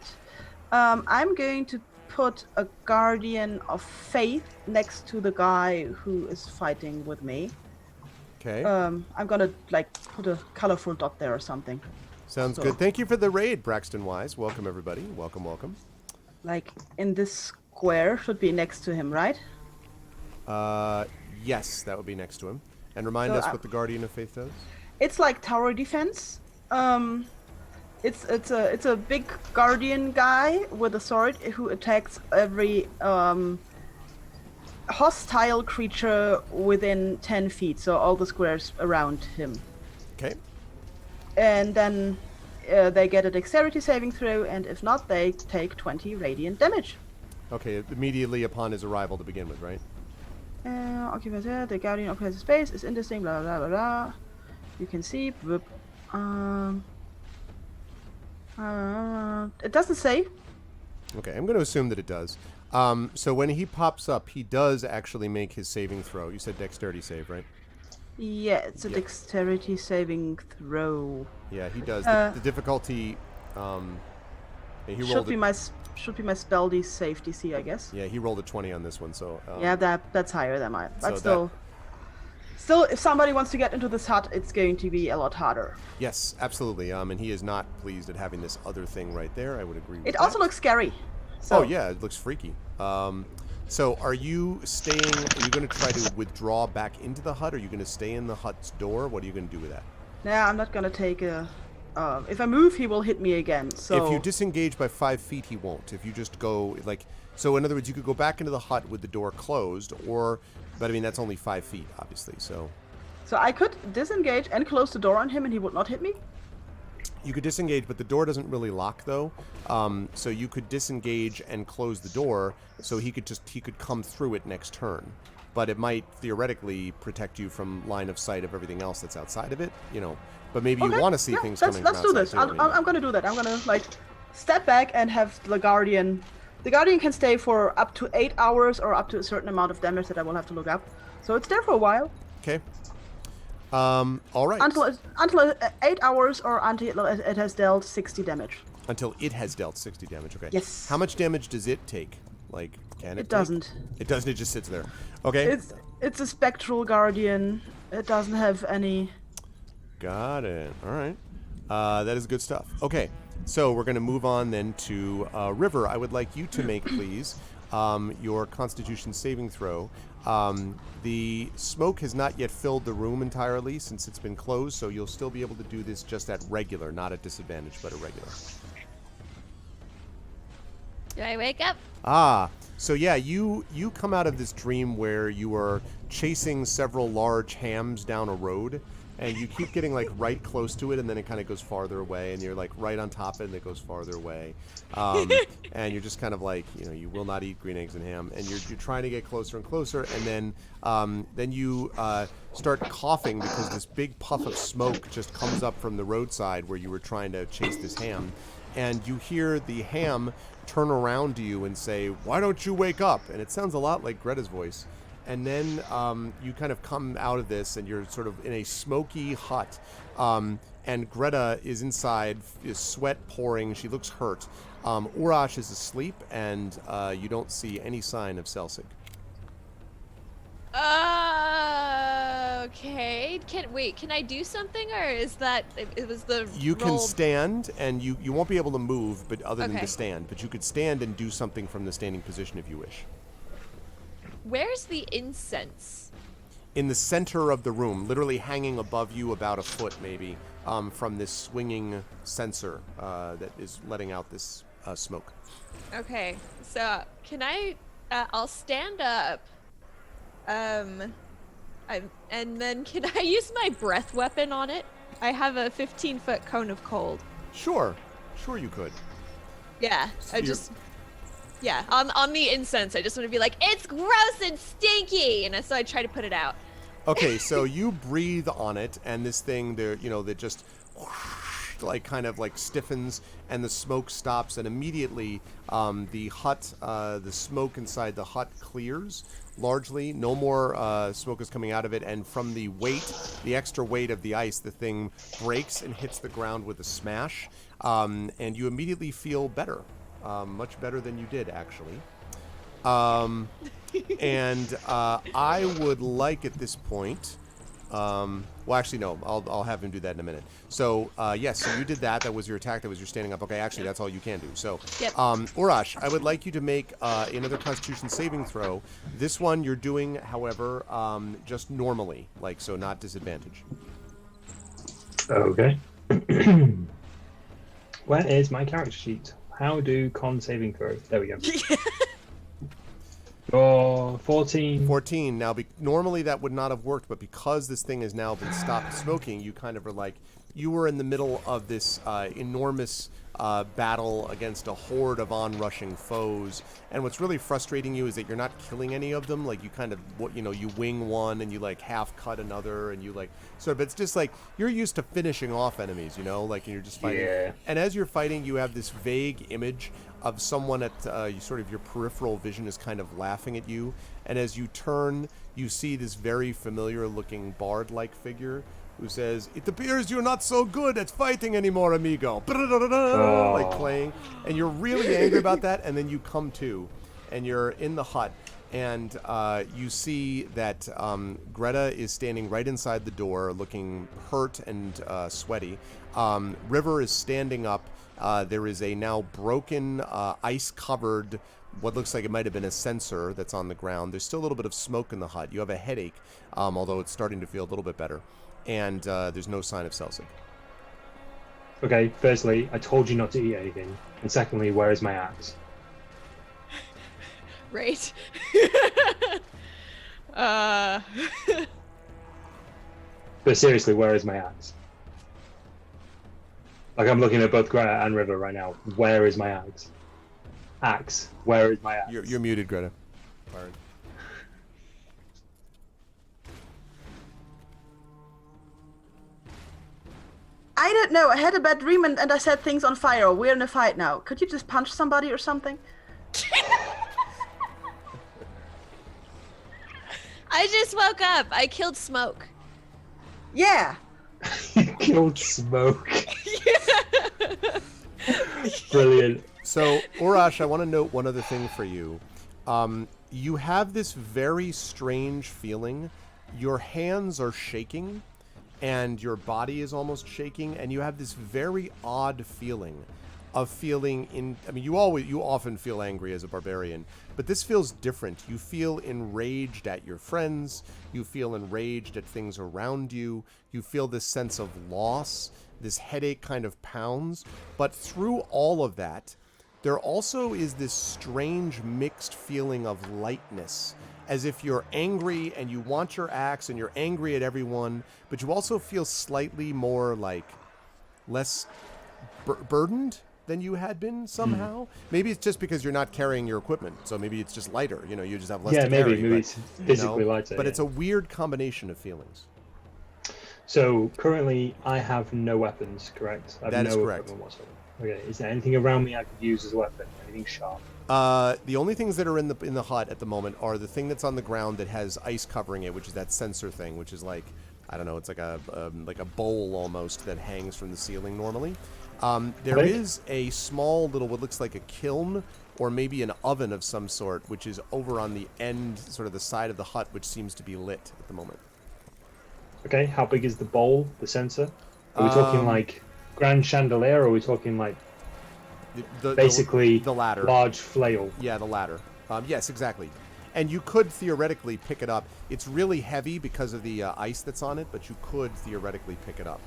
I'm going to put a guardian of faith next to the guy who is fighting with me. Okay. I'm gonna like put a colorful dot there or something. Sounds good. Thank you for the raid, Braxton Wise. Welcome, everybody. Welcome. Like in this square should be next to him, right? Yes, that would be next to him. And remind us what the Guardian of Faith does. It's like tower defense. It's a big guardian guy with a sword who attacks every hostile creature within 10 feet, so all the squares around him. Okay. And then they get a dexterity saving throw, and if not, they take 20 radiant damage. Okay, immediately upon his arrival to begin with, right? Occupies the guardian occupies the space, is interesting, blah blah blah blah. You can see. It doesn't say. Okay, I'm going to assume that it does. So when he pops up, he does actually make his saving throw. You said dexterity save, right? Yeah, it's a dexterity saving throw. Yeah, he does. The difficulty. He rolled should be my spell save DC, I guess. Yeah, he rolled a 20 on this one, so. Yeah, that's higher than mine. But so still, if somebody wants to get into this hut, it's going to be a lot harder. Yes, absolutely. And he is not pleased at having this other thing right there. I would agree with that. It also looks scary. So. Oh yeah, it looks freaky. So are you staying? Are you going to try to withdraw back into the hut? Or are you going to stay in the hut's door? What are you going to do with that? Nah, I'm not gonna take a. If I move, he will hit me again. So If you disengage by 5 feet, he won't. If you just go like, so in other words, you could go back into the hut with the door closed, but I mean that's only 5 feet, obviously. So I could disengage and close the door on him, and he would not hit me. you could disengage, but the door doesn't really lock though. So you could disengage and close the door, so he could come through it next turn. But it might theoretically protect you from line of sight of everything else that's outside of it, But maybe you want to see things coming from Let's do this. outside, too, I'm gonna do that. I'm gonna step back and have the guardian. The guardian can stay for up to 8 hours or up to a certain amount of damage that I will have to look up. So it's there for a while. Okay. All right. Until 8 hours or until it has dealt 60 damage. Until it has dealt 60 damage. Okay. Yes. How much damage does it take? Like, can it? It doesn't. It doesn't. It just sits there. Okay. It's a spectral guardian. It doesn't have any. Got it. All right. That is good stuff. Okay. So we're going to move on then to River. I would like you to make, please, your Constitution saving throw. The smoke has not yet filled the room entirely since it's been closed, so you'll still be able to do this just at regular, not at disadvantage, but at regular. Do I wake up? So yeah, you come out of this dream where you are chasing several large hams down a road, and you keep getting like right close to it, and then it kind of goes farther away, and you're like right on top of it, and it goes farther away, and you're just kind of like, you will not eat green eggs and ham, and you're trying to get closer and closer, and then you start coughing because this big puff of smoke just comes up from the roadside where you were trying to chase this ham, and you hear the ham turn around to you and say, "Why don't you wake up?" And it sounds a lot like Greta's voice. And then you kind of come out of this, and you're sort of in a smoky hut. And Greta is inside, is sweat pouring. She looks hurt. Urash is asleep, and you don't see any sign of Selsig. Okay. Can I do something, or is that it was the You can roll... stand, and you won't be able to move, but other than Okay. to stand. But you could stand and do something from the standing position if you wish. Where's the incense? In the center of the room, literally hanging above you about a foot maybe, from this swinging censer that is letting out this smoke. Okay, so can I'll stand up. And then can I use my breath weapon on it? I have a 15-foot cone of cold. Sure you could. Yeah, on the incense, I just want to be like, it's gross and stinky, and so I try to put it out. Okay, so you breathe on it, and this thing there, that just kind of stiffens, and the smoke stops, and immediately the hut, the smoke inside the hut clears largely. No more smoke is coming out of it, and from the extra weight of the ice, the thing breaks and hits the ground with a smash, and you immediately feel better. Much better than you did, actually. And I would like at this point... well, actually, no. I'll have him do that in a minute. So, yes, so you did that. That was your attack. That was your standing up. Okay, actually, that's all you can do. So, Yep. Urash, I would like you to make another Constitution saving throw. This one you're doing, however, just normally. So not disadvantage. Okay. Where is my character sheet? How do con saving throw? There we go. Oh, 14. 14. Now, normally that would not have worked, but because this thing has now been stopped smoking, you kind of are like, you were in the middle of this enormous battle against a horde of onrushing foes, and what's really frustrating you is that you're not killing any of them. You kind of, you wing one and you half cut another, and you but it's just you're used to finishing off enemies, and you're just fighting. Yeah. And as you're fighting, you have this vague image of someone at sort of your peripheral vision is kind of laughing at you, and as you turn, you see this very familiar looking bard-like figure who says, "It appears you're not so good at fighting anymore, amigo." Playing, and you're really angry about that, and then you come to, and you're in the hut, and you see that Greta is standing right inside the door, looking hurt and sweaty. River is standing up. There is a now broken, ice-covered what looks like it might have been a sensor that's on the ground. There's still a little bit of smoke in the hut. You have a headache, although it's starting to feel a little bit better. And there's no sign of Celsig. Okay, firstly, I told you not to eat anything. And secondly, where is my axe? Right. But seriously, where is my axe? Like, I'm looking at both Greta and River right now. Where is my axe? Axe, where is my axe? You're muted, Greta. Sorry. I don't know. I had a bad dream and I set things on fire. We're in a fight now. Could you just punch somebody or something? I just woke up. I killed Smoke. Yeah. You killed Smoke. Brilliant. So, Urash, I want to note one other thing for you. You have this very strange feeling. Your hands are shaking, and your body is almost shaking, and you have this very odd feeling of feeling in. I mean, you often feel angry as a barbarian, but this feels different. You feel enraged at your friends. You feel enraged at things around you. You feel this sense of loss. This headache kind of pounds. But through all of that, there also is this strange mixed feeling of lightness, as if you're angry and you want your axe and you're angry at everyone, but you also feel slightly more like less burdened than you had been somehow. Maybe it's just because you're not carrying your equipment, so maybe it's just lighter. You know, you just have less to carry. Maybe it's physically lighter. But it's a weird combination of feelings. So currently, I have no weapons. Correct? I have That is no correct. weapon whatsoever. Okay. Is there anything around me I could use as a weapon? Anything sharp? The only things that are in the hut at the moment are the thing that's on the ground that has ice covering it, which is that sensor thing, which is like, I don't know, it's like a bowl almost that hangs from the ceiling normally. There is a small little, what looks like a kiln or maybe an oven of some sort, which is over on the end, sort of the side of the hut, which seems to be lit at the moment. Okay. How big is the bowl? The sensor? Are we talking like grand chandelier, or are we talking like basically the latter, large flail? Yeah, the latter. Yes, exactly. And you could theoretically pick it up. It's really heavy because of the ice that's on it, but you could theoretically pick it up.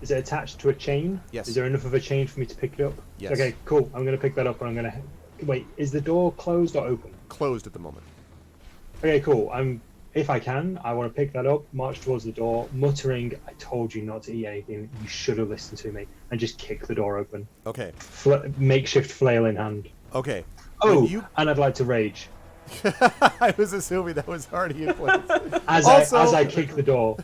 Is it attached to a chain? Yes. Is there enough of a chain for me to pick it up? Yes. Okay, cool. I'm going to pick that up and I'm going to... Wait, is the door closed or open? Closed at the moment. Okay, cool. If I can, I want to pick that up, march towards the door, muttering, I told you not to eat anything. You should have listened to me. And just kick the door open. Okay. Makeshift flail in hand. Okay. Oh, and I'd like to rage. I was assuming that was already in place. As I kick the door,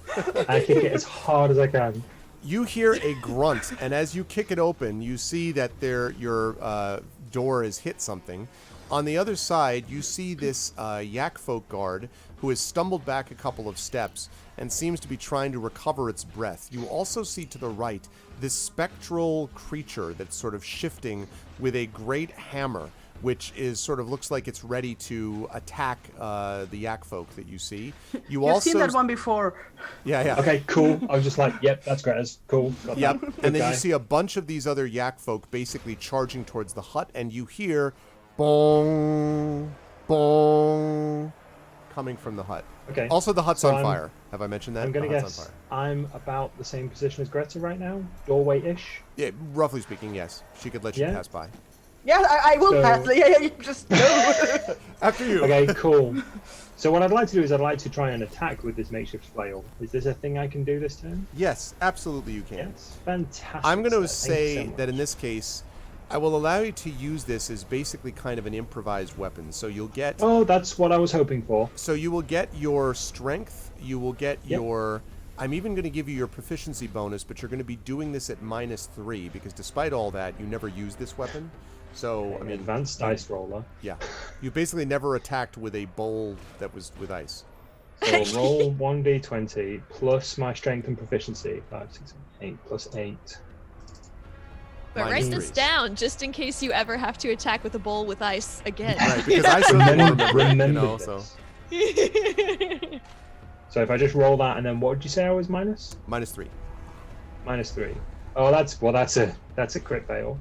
I kick it as hard as I can. You hear a grunt, and as you kick it open, you see that your door has hit something. On the other side, you see this yak folk guard who has stumbled back a couple of steps and seems to be trying to recover its breath. You also see to the right this spectral creature that's sort of shifting with a great hammer, which is sort of looks like it's ready to attack the yak folk that you see. You've seen that one before. Yeah. Okay, cool. I was just like, yep, that's great. That's cool. Got yep. That. And then guy. you see a bunch of these other yak folk basically charging towards the hut, and you hear bong, bong, coming from the hut. Okay. Also, the hut's on fire. Have I mentioned that? I'm going to guess I'm about the same position as Greta right now, doorway-ish. Yeah, roughly speaking, yes. She could let you pass by. Yeah, I will pass. Yeah, you just go. After you. Okay, cool. So what I'd like to do is I'd like to try and attack with this makeshift flail. Is this a thing I can do this turn? Yes, absolutely you can. Yes, fantastic. I'm going to sir. say that in this case, I will allow you to use this as basically kind of an improvised weapon. So you'll get... Oh, that's what I was hoping for. So you will get your strength, you will get your... I'm even going to give you your proficiency bonus, but you're going to be doing this at -3, because despite all that, you never use this weapon. So, I mean... Advanced dice roller. Yeah. You basically never attacked with a bowl that was with ice. So roll 1d20 plus my strength and proficiency. 5, 6, 8 plus 8. But write this down just in case you ever have to attack with a bowl with ice again. Right, because I certainly remember So if I just roll that, and then what did you say I was minus? -3. -3. Oh, that's a crit fail.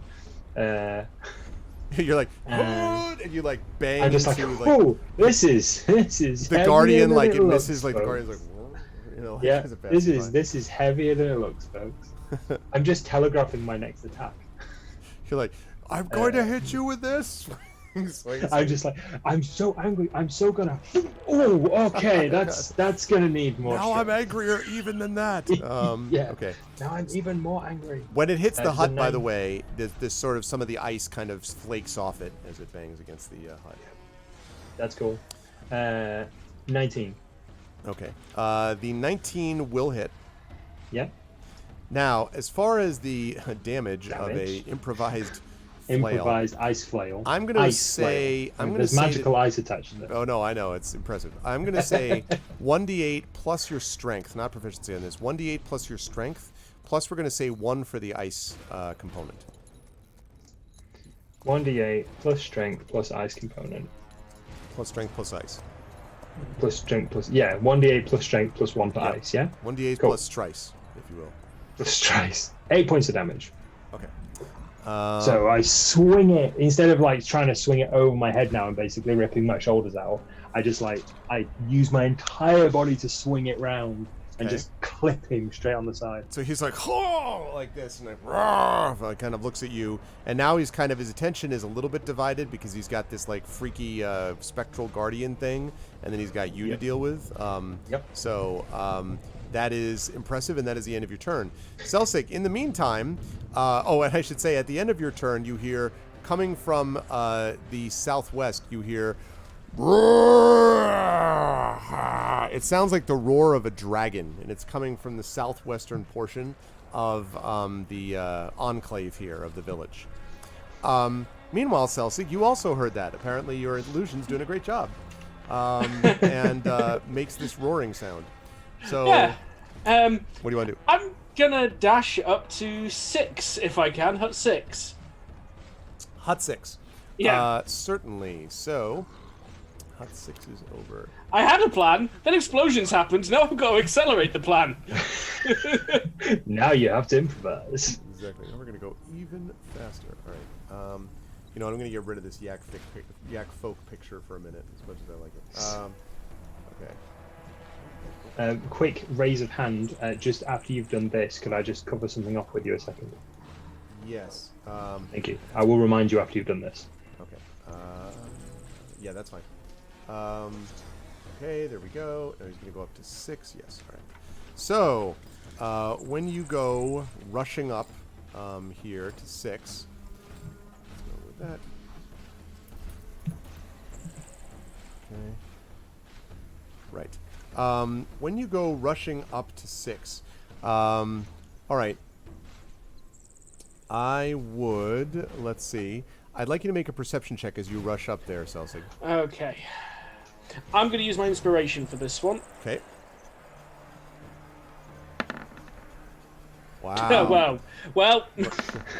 You're like, and you like bang I'm just like, into oh, this is the heavier Guardian. than Like it it looks, misses. Like the folks. Guardian's like, whoa, you know, like, Yeah, as it passes by. this is heavier than it looks, folks. I'm just telegraphing my next attack. You're like, I'm going to hit you with this. I'm just like, I'm so angry. I'm so gonna. Oh, okay. That's gonna need more. Now I'm strength. angrier even than that. Yeah. Okay. Now I'm even more angry. When it hits the That's hut, a by the 9. way, this sort of some of the ice kind of flakes off it as it bangs against the hut. That's cool. 19. Okay. The 19 will hit. Yeah. Now, as far as the damage of a improvised flail, Ice flail. I'm gonna Ice say flail. I'm gonna There's say magical ice attached to it. Oh no, I know it's impressive. I'm gonna say 1d8 plus your strength, not proficiency on this. 1d8 plus your strength, plus we're gonna say 1 for the ice component. 1d8 plus strength plus ice component. Plus strength plus ice. Plus strength plus 1d8 plus strength plus 1 for Yeah. ice. Yeah. 1d8 Cool. plus trice, if you will. Plus trice. 8 points of damage. Okay. So I swing it instead of like trying to swing it over my head now and basically ripping my shoulders out. I just I use my entire body to swing it round and just clip him straight on the side. So he's like, oh, like this, and like kind of looks at you, and now he's kind of his attention is a little bit divided because he's got this like freaky spectral guardian thing, and then he's got you to deal with. So that is impressive, and that is the end of your turn. Celsik, in the meantime, and I should say at the end of your turn, you hear coming from the southwest, you hear. It sounds like the roar of a dragon, and it's coming from the southwestern portion of the enclave here of the village. Meanwhile, Celsik, you also heard that. Apparently, your illusion's doing a great job, and makes this roaring sound. So, Yeah. what do you want to do? I'm gonna dash up to 6 if I can. Hut 6. Hut 6. Yeah. Certainly. So, Hut 6 is over. I had a plan, then explosions happened. Now I've got to accelerate the plan. Now you have to improvise. Exactly. Now we're going to go even faster. All right. You know what? I'm going to get rid of this yak folk picture for a minute, as much as I like it. Okay. Quick raise of hand. Just after you've done this, could I just cover something off with you a second? Yes. Thank you. I will remind you after you've done this. Okay. Yeah, that's fine. Okay, there we go. Now he's going to go up to 6. Yes. All right. So, when you go rushing up here to 6, let's go with that. Okay. Right. When you go rushing up to 6, all right. I would, let's see. I'd like you to make a perception check as you rush up there, Celsig. Okay. I'm going to use my inspiration for this one. Okay. Wow. Wow. Well,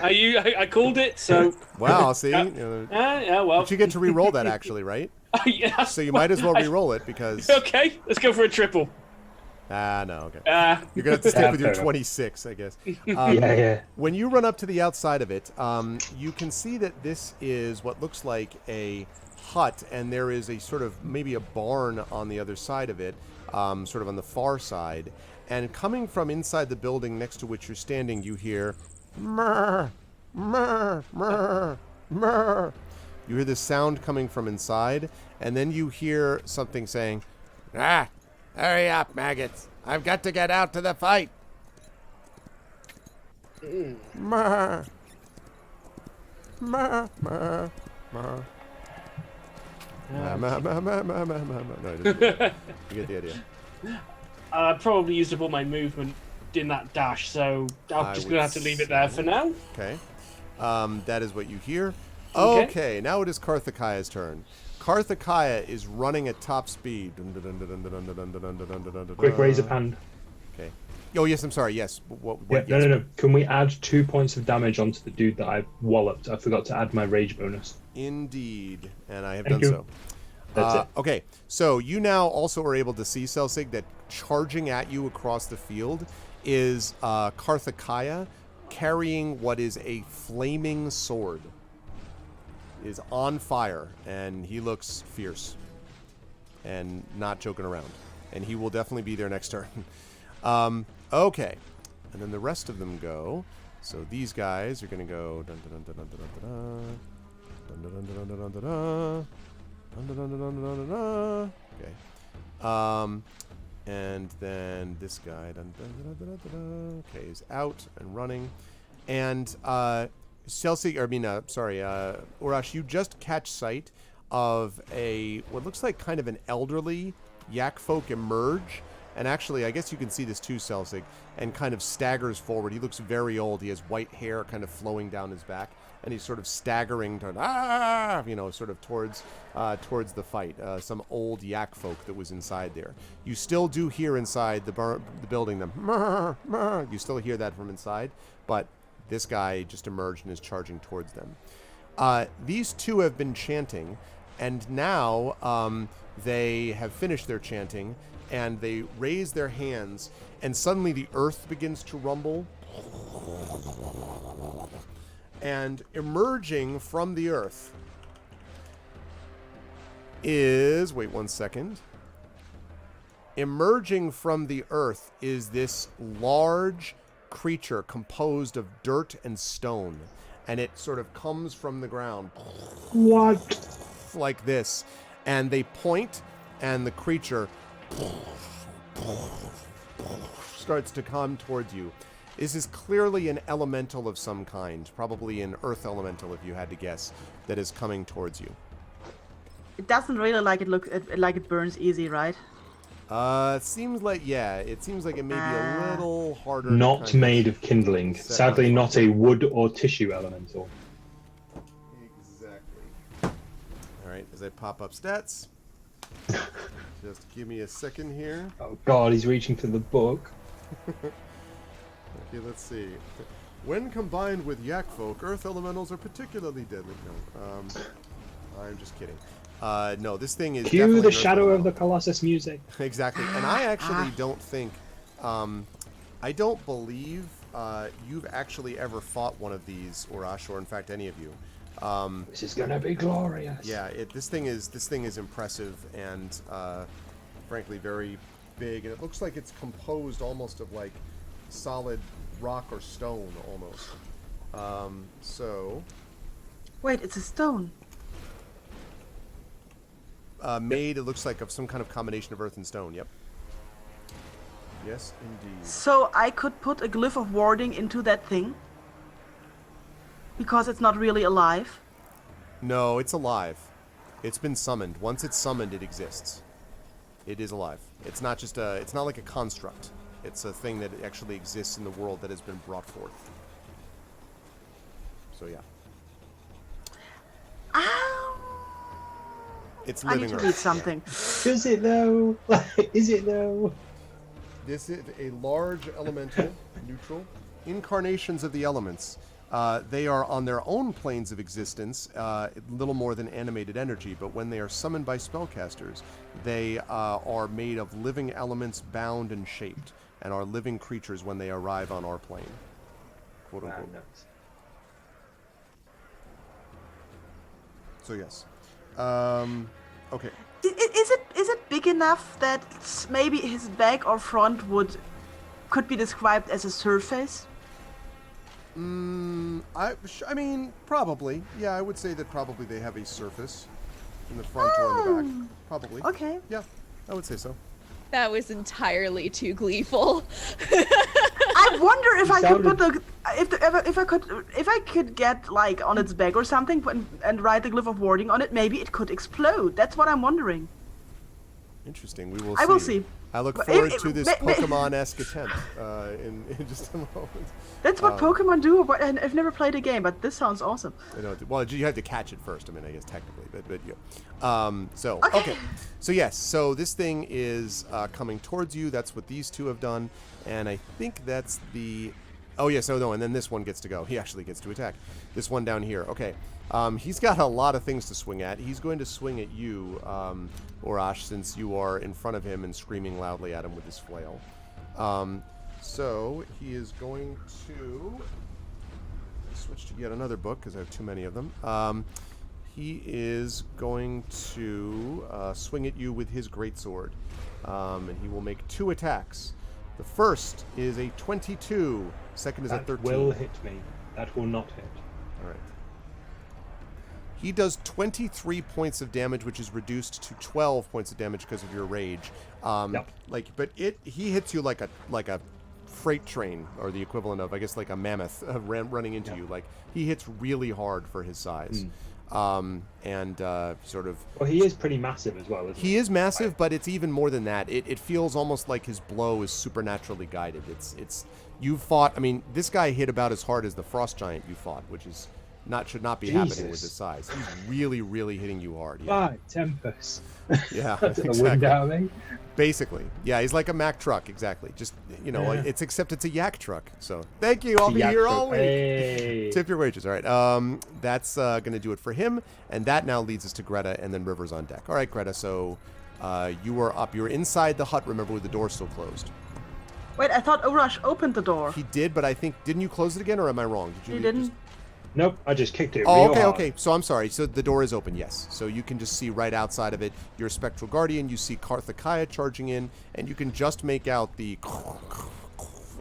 I called it, so... Wow, see? Yeah, well... But you get to re-roll that, actually, right? Yeah, So you might as well re-roll it, because... Okay, let's go for a triple. No, okay. You're going to have to stick with your fair enough. 26, I guess. Yeah. When you run up to the outside of it, you can see that this is what looks like a hut, and there is a sort of maybe a barn on the other side of it, sort of on the far side. And coming from inside the building next to which you're standing, you hear, murr, murr, murr, murr. You hear this sound coming from inside, and then you hear something saying, hurry up, maggots. I've got to get out to the fight. Murr. Murr, murr, murr. No, it doesn't. You get the idea. I probably used up all my movement in that dash, so I'm just going to have to leave it there for now. Okay. That is what you hear. Okay. Okay, now it is Karthikaya's turn. Karthikaya is running at top speed. Quick raise of hand. Okay. Oh, yes, I'm sorry. Yes. Yeah, yes. no. Can we add 2 points of damage onto the dude that I walloped? I forgot to add my rage bonus. Indeed. And I have Thank done you. so. That's it. Okay, so you now also are able to see, Celsig, that charging at you across the field is Karthikaya carrying what is a flaming sword is on fire, and he looks fierce and not joking around. And he will definitely be there next turn. Okay. And then the rest of them go. So these guys are going to go... Dun, dun, dun, dun, dun, dun, dun, dun, dun, dun, dun, dun, dun, dun, dun. Dun, dun, dun, dun, dun, dun, dun. Okay. And then this guy, dun, dun, dun, dun, dun, dun, okay, is out and running. And Urash, you just catch sight of what looks like kind of an elderly yak folk emerge. And actually, I guess you can see this too, Celsig, and kind of staggers forward. He looks very old. He has white hair kind of flowing down his back. And he's sort of staggering sort of towards the fight. Some old yak folk that was inside there. You still do hear inside the building them. You still hear that from inside, but this guy just emerged and is charging towards them. These two have been chanting, and now they have finished their chanting, and they raise their hands, and suddenly the earth begins to rumble. And emerging from the earth is... Wait 1 second. Emerging from the earth is this large creature composed of dirt and stone. And it sort of comes from the ground. What? Like this. And they point, and the creature starts to come towards you. This is clearly an elemental of some kind, probably an earth elemental, if you had to guess, that is coming towards you. It doesn't really like it burns easy, right? It seems like it may be a little harder. Not made of kindling. Sadly, not a wood or tissue elemental. Exactly. All right, as I pop up stats, just give me a second here. Oh God, he's reaching for the book. Okay, let's see. When combined with yak folk, earth elementals are particularly deadly. No, I'm just kidding. No, this thing is Cue the Shadow of the Colossus music. Exactly, and I actually don't think, I don't believe you've actually ever fought one of these, Urash, or in fact any of you. This is gonna be glorious. Yeah, this thing is impressive and frankly very big, and it looks like it's composed almost of like solid rock or stone almost. Wait, it's a stone. Made, it looks like, of some kind of combination of earth and stone. Yep. Yes, indeed. So I could put a glyph of warding into that thing? Because it's not really alive? No, it's alive. It's been summoned. Once it's summoned, it exists. It is alive. It's not just it's not like a construct. It's a thing that actually exists in the world that has been brought forth. So yeah. It's living I need to earth. read something. Is it though? Is it though? This is a large elemental, neutral, incarnations of the elements. They are on their own planes of existence, little more than animated energy, but when they are summoned by spellcasters, they are made of living elements bound and shaped, and are living creatures when they arrive on our plane. Quote unquote. So yes. Okay. Is it big enough that maybe his back or front could be described as a surface? I mean, probably. Yeah, I would say that probably they have a surface in the front or in the back. Probably. Okay. Yeah, I would say so. That was entirely too gleeful. I wonder if I could put if I could get like on its back or something and write the glyph of warding on it, maybe it could explode. That's what I'm wondering. Interesting. We will. I will see. I look forward to this Pokemon-esque attempt in just a moment. That's what Pokemon do, but I've never played a game, but this sounds awesome. Well, you have to catch it first. I mean, I guess technically, but yeah. Okay. So yes, so this thing is coming towards you. That's what these two have done, and I think that's the. Oh yes, no, and then this one gets to go. He actually gets to attack. This one down here. Okay. He's got a lot of things to swing at. He's going to swing at you, Urash, since you are in front of him and screaming loudly at him with his flail. So he is going to switch to yet another book because I have too many of them. he is going to swing at you with his greatsword. And he will make 2 attacks. The first is a 22. Second is a 13. That will hit me. That will not hit. All right. He does 23 points of damage, which is reduced to 12 points of damage because of your rage. Yep. He hits you like a freight train, or the equivalent of, I guess, like a mammoth running into you. Like, he hits really hard for his size. Sort of... Well, he is pretty massive as well, isn't he? He is massive, but it's even more than that. It feels almost like his blow is supernaturally guided. It's you fought... I mean, this guy hit about as hard as the frost giant you fought, which is... should not be happening with his size. He's really, really hitting you hard. Yeah. Tempest. Yeah, That's the wind out of me. Basically. Yeah, he's like a Mack truck, exactly. Just, except it's a yak truck. So, thank you. I'll be here all week. Hey. Tip your wages. All right. That's going to do it for him. And that now leads us to Greta, and then River's on deck. All right, Greta, so you are up. You're inside the hut, remember, with the door still closed. Wait, I thought Urash opened the door. He did, but I think... Didn't you close it again, or am I wrong? He didn't. Nope, I just kicked it. Oh, real hard. okay. So I'm sorry. So the door is open, yes. So you can just see right outside of it your Spectral Guardian. You see Karthakaya charging in, and you can just make out the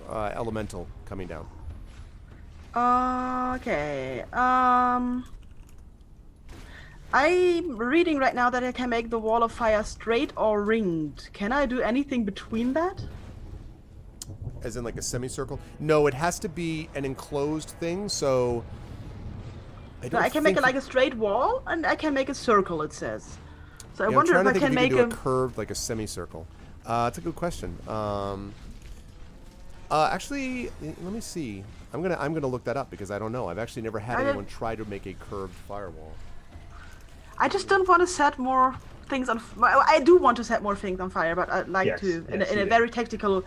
elemental coming down. Okay. I'm reading right now that I can make the wall of fire straight or ringed. Can I do anything between that? As in like a semicircle? No, it has to be an enclosed thing, so... I can make it like a straight wall, and I can make a circle, it says. So I I'm wonder trying if to I can think make a curved, like a semicircle. It's a good question. Actually, let me see. I'm gonna look that up because I don't know. I've actually never had anyone try to make a curved firewall. I just don't want to set more things on. I do want to set more things on fire, but I'd like to in a very tactical,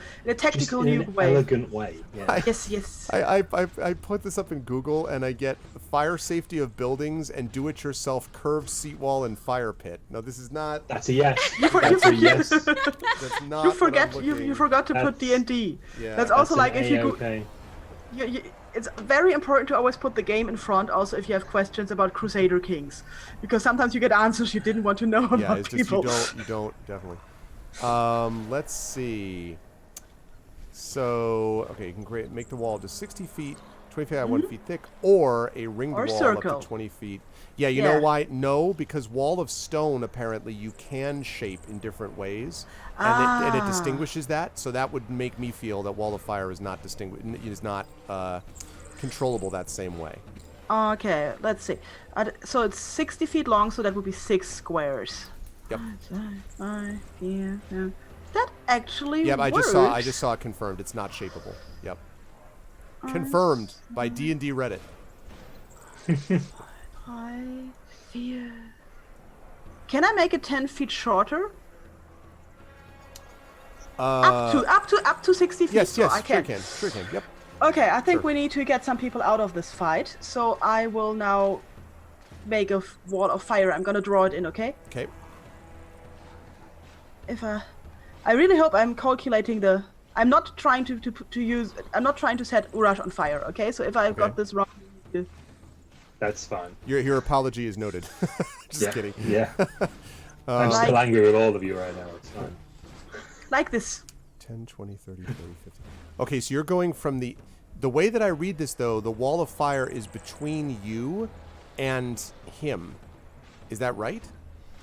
new way. Elegant way. Yeah. Yes. I put this up in Google and I get fire safety of buildings and do-it-yourself curved seat wall and fire pit. No, this is not. That's a yes. That's a yes. That's not. You forgot to put D&D. Yeah. That's also That's like if you go. okay. It's very important to always put the game in front. Also, if you have questions about Crusader Kings, because sometimes you get answers you didn't want to know about Yeah, it's people. just you don't definitely. Let's see. So okay, you can make the wall to 60 feet, 20 feet high, 1 feet thick, or a ringed Or wall circle. up to 20 feet. Yeah, you know why? No, because wall of stone apparently you can shape in different ways, and it distinguishes that. So that would make me feel that wall of fire is not controllable that same way. Okay, let's see. So it's 60 feet long, so that would be 6 squares. Yep. 5, yeah. That actually Yep, works. I just saw it confirmed. It's not shapeable. Yep. Confirmed by D&D Reddit. Can I make it 10 feet shorter? Up to 60 feet. Yes, so I can. Sure can. Yep. Okay, I think Sure. we need to get some people out of this fight. So I will now make a wall of fire. I'm gonna draw it in, okay? Okay. I really hope I'm calculating the. I'm not trying to use. I'm not trying to set Urash on fire, okay? So if I've got this wrong. That's fine. Your apology is noted. Just kidding. Yeah. I'm still angry with all of you right now. It's fine. Like this. 10, 20, 30, 40, 50. Okay, so you're going from the way that I read this, though, the wall of fire is between you and him. Is that right?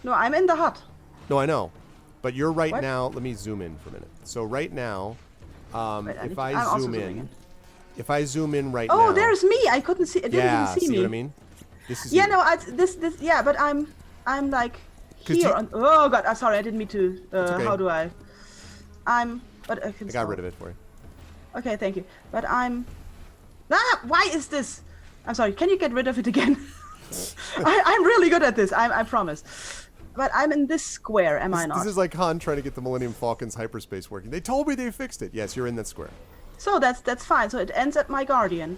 No, I'm in the hut. No, I know. But you're right What? now. Let me zoom in for a minute. So right now, if I I'm also zoom zooming in, if I zoom in right now. Oh, there's me. I couldn't see. It didn't yeah, even see me. what I mean? This is Yeah, you. no, this. Yeah, but I'm like 'Cause here. you- Oh God, I'm sorry. I didn't mean to. okay. How do I? But I can. I got rid of it for you. Okay, thank you. But I'm. Why is this? I'm sorry. Can you get rid of it again? I'm really good at this. I promise. But I'm in this square, am I not? This is like Han trying to get the Millennium Falcon's hyperspace working. They told me they fixed it. Yes, you're in that square. So that's fine. So it ends at my guardian.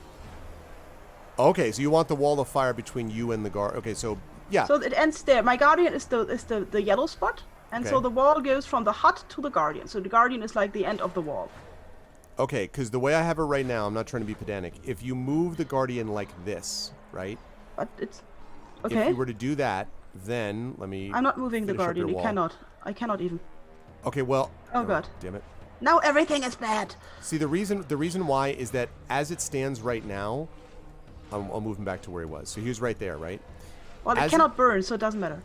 Okay, so you want the wall of fire between you and the guard. Okay, so yeah. So it ends there. My guardian is the yellow spot, and so Okay. the wall goes from the hut to the guardian. So the guardian is like the end of the wall. Okay, because the way I have it right now, I'm not trying to be pedantic. If you move the guardian like this, right? But it's If Okay. you were to do that, then let me. I'm not moving the finish up guardian. your You wall. cannot. I cannot even. Okay, well. Oh, God. Damn it. Now everything is bad. See, the reason why is that as it stands right now, I'll move him back to where he was. So he was right there, right? Well, it As cannot burn, so it doesn't matter.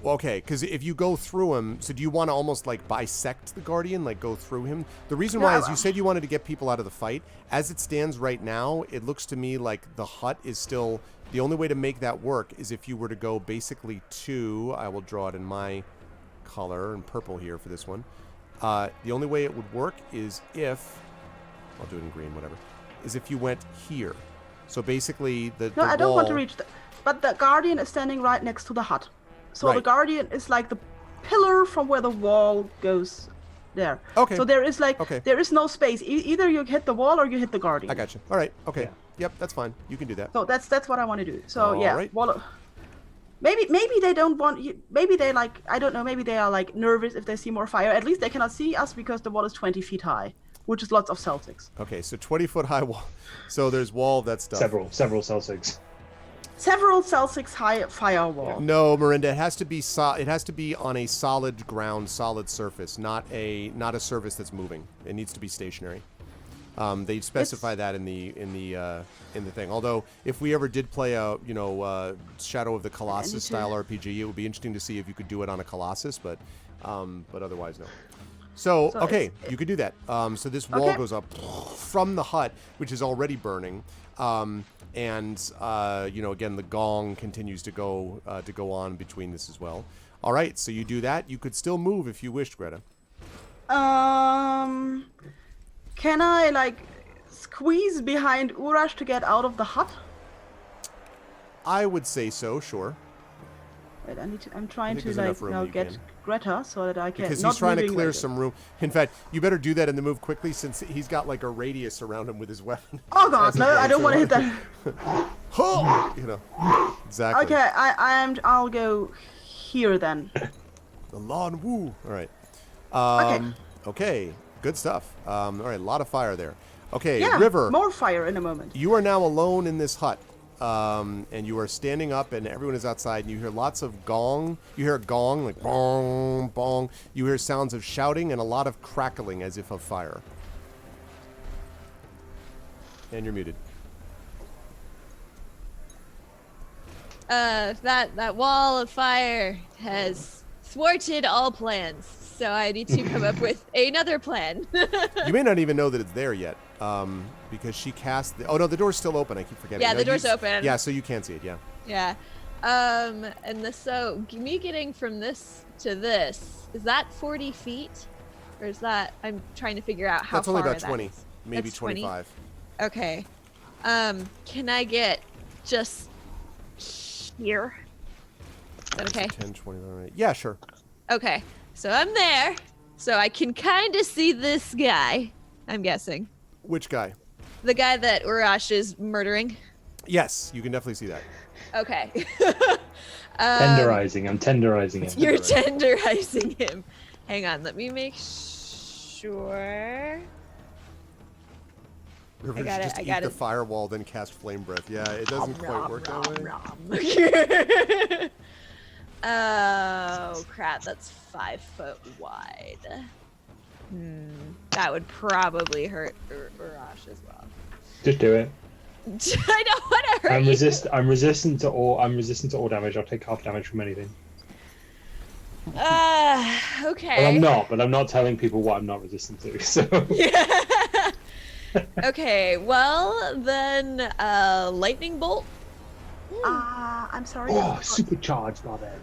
Well, okay, because if you go through him, so do you want to almost like bisect the guardian, like go through him? The reason why is you said you wanted to get people out of the fight. As it stands right now, it looks to me like the hut is still. The only way to make that work is if you were to go basically to. I will draw it in my color and purple here for this one. The only way it would work is if. I'll do it in green, whatever. Is if you went here. So basically, the No, I don't wall, want to reach. But the guardian is standing right next to the hut. So the Right. guardian is like the pillar from where the wall goes there. Okay. So there is like Okay. there is no space. Either you hit the wall or you hit the guardian. I got you. All right. Okay. Yeah. Yep, that's fine. You can do that. So that's what I want to do. So yeah. Alright. Well, maybe they don't want you. Maybe they like I don't know. Maybe they are like nervous if they see more fire. At least they cannot see us because the wall is 20 feet high, which is lots of Celtics. Okay, so 20-foot high wall. So there's wall of that stuff. Several Celtics. Several Celtics high firewall. No, Miranda, it has to be it has to be on a solid ground, solid surface, not a surface that's moving. It needs to be stationary. They specify that in the thing. Although if we ever did play a Shadow of the Colossus style RPG, it would be interesting to see if you could do it on a Colossus, but otherwise no. So okay, you could do that. So this wall Okay. goes up from the hut, which is already burning. And again, the gong continues to go on between this as well. All right, so you do that. You could still move if you wished, Greta. Can I like squeeze behind Urash to get out of the hut? I would say so, sure. Wait, I'm trying think to there's like enough room now you get can. Greta so that I can. Because not he's trying to moving clear like some room. In fact, you better do that in the move quickly since he's got like a radius around him with his weapon. Oh God, no! I don't want to hit that. Exactly. Okay, I'll go here then. The lawn woo. All right. Okay. Good stuff. All right. A lot of fire there. Okay. Yeah, River. more fire in a moment. You are now alone in this hut. And you are standing up, and everyone is outside, and you hear lots of gong. You hear a gong, like bong, bong. You hear sounds of shouting and a lot of crackling as if of fire. And you're muted. That wall of fire has thwarted all plans, so I need to come up with another plan. You may not even know that it's there yet, because she cast the... Oh, no, the door's still open. I keep forgetting. Yeah, No, the door's open. Yeah, so you can't see it, yeah. Yeah. So me getting from this to this, is that 40 feet? Or is that... I'm trying to figure out how That's far only about that 20, is. maybe That's 20? 25. Okay. Can I get just here? Is that okay? 10, 20, all right. Yeah, sure. Okay. So I'm there. So I can kind of see this guy, I'm guessing. Which guy? The guy that Urash is murdering. Yes, you can definitely see that. Okay. Tenderizing. I'm tenderizing it. You're tenderizing him. Hang on, let me make sure. River I got it, just I eat got the it. firewall, then cast flame breath. Yeah, it doesn't quite work that way. Oh crap, that's 5 foot wide. That would probably hurt Urash as well. Just do it. I don't want to hurt I'm you. I'm resistant to all damage. I'll take half damage from anything. Okay. But I'm not telling people what I'm not resistant to. So Okay, well then lightning bolt. I'm sorry. oh, supercharged barbarian.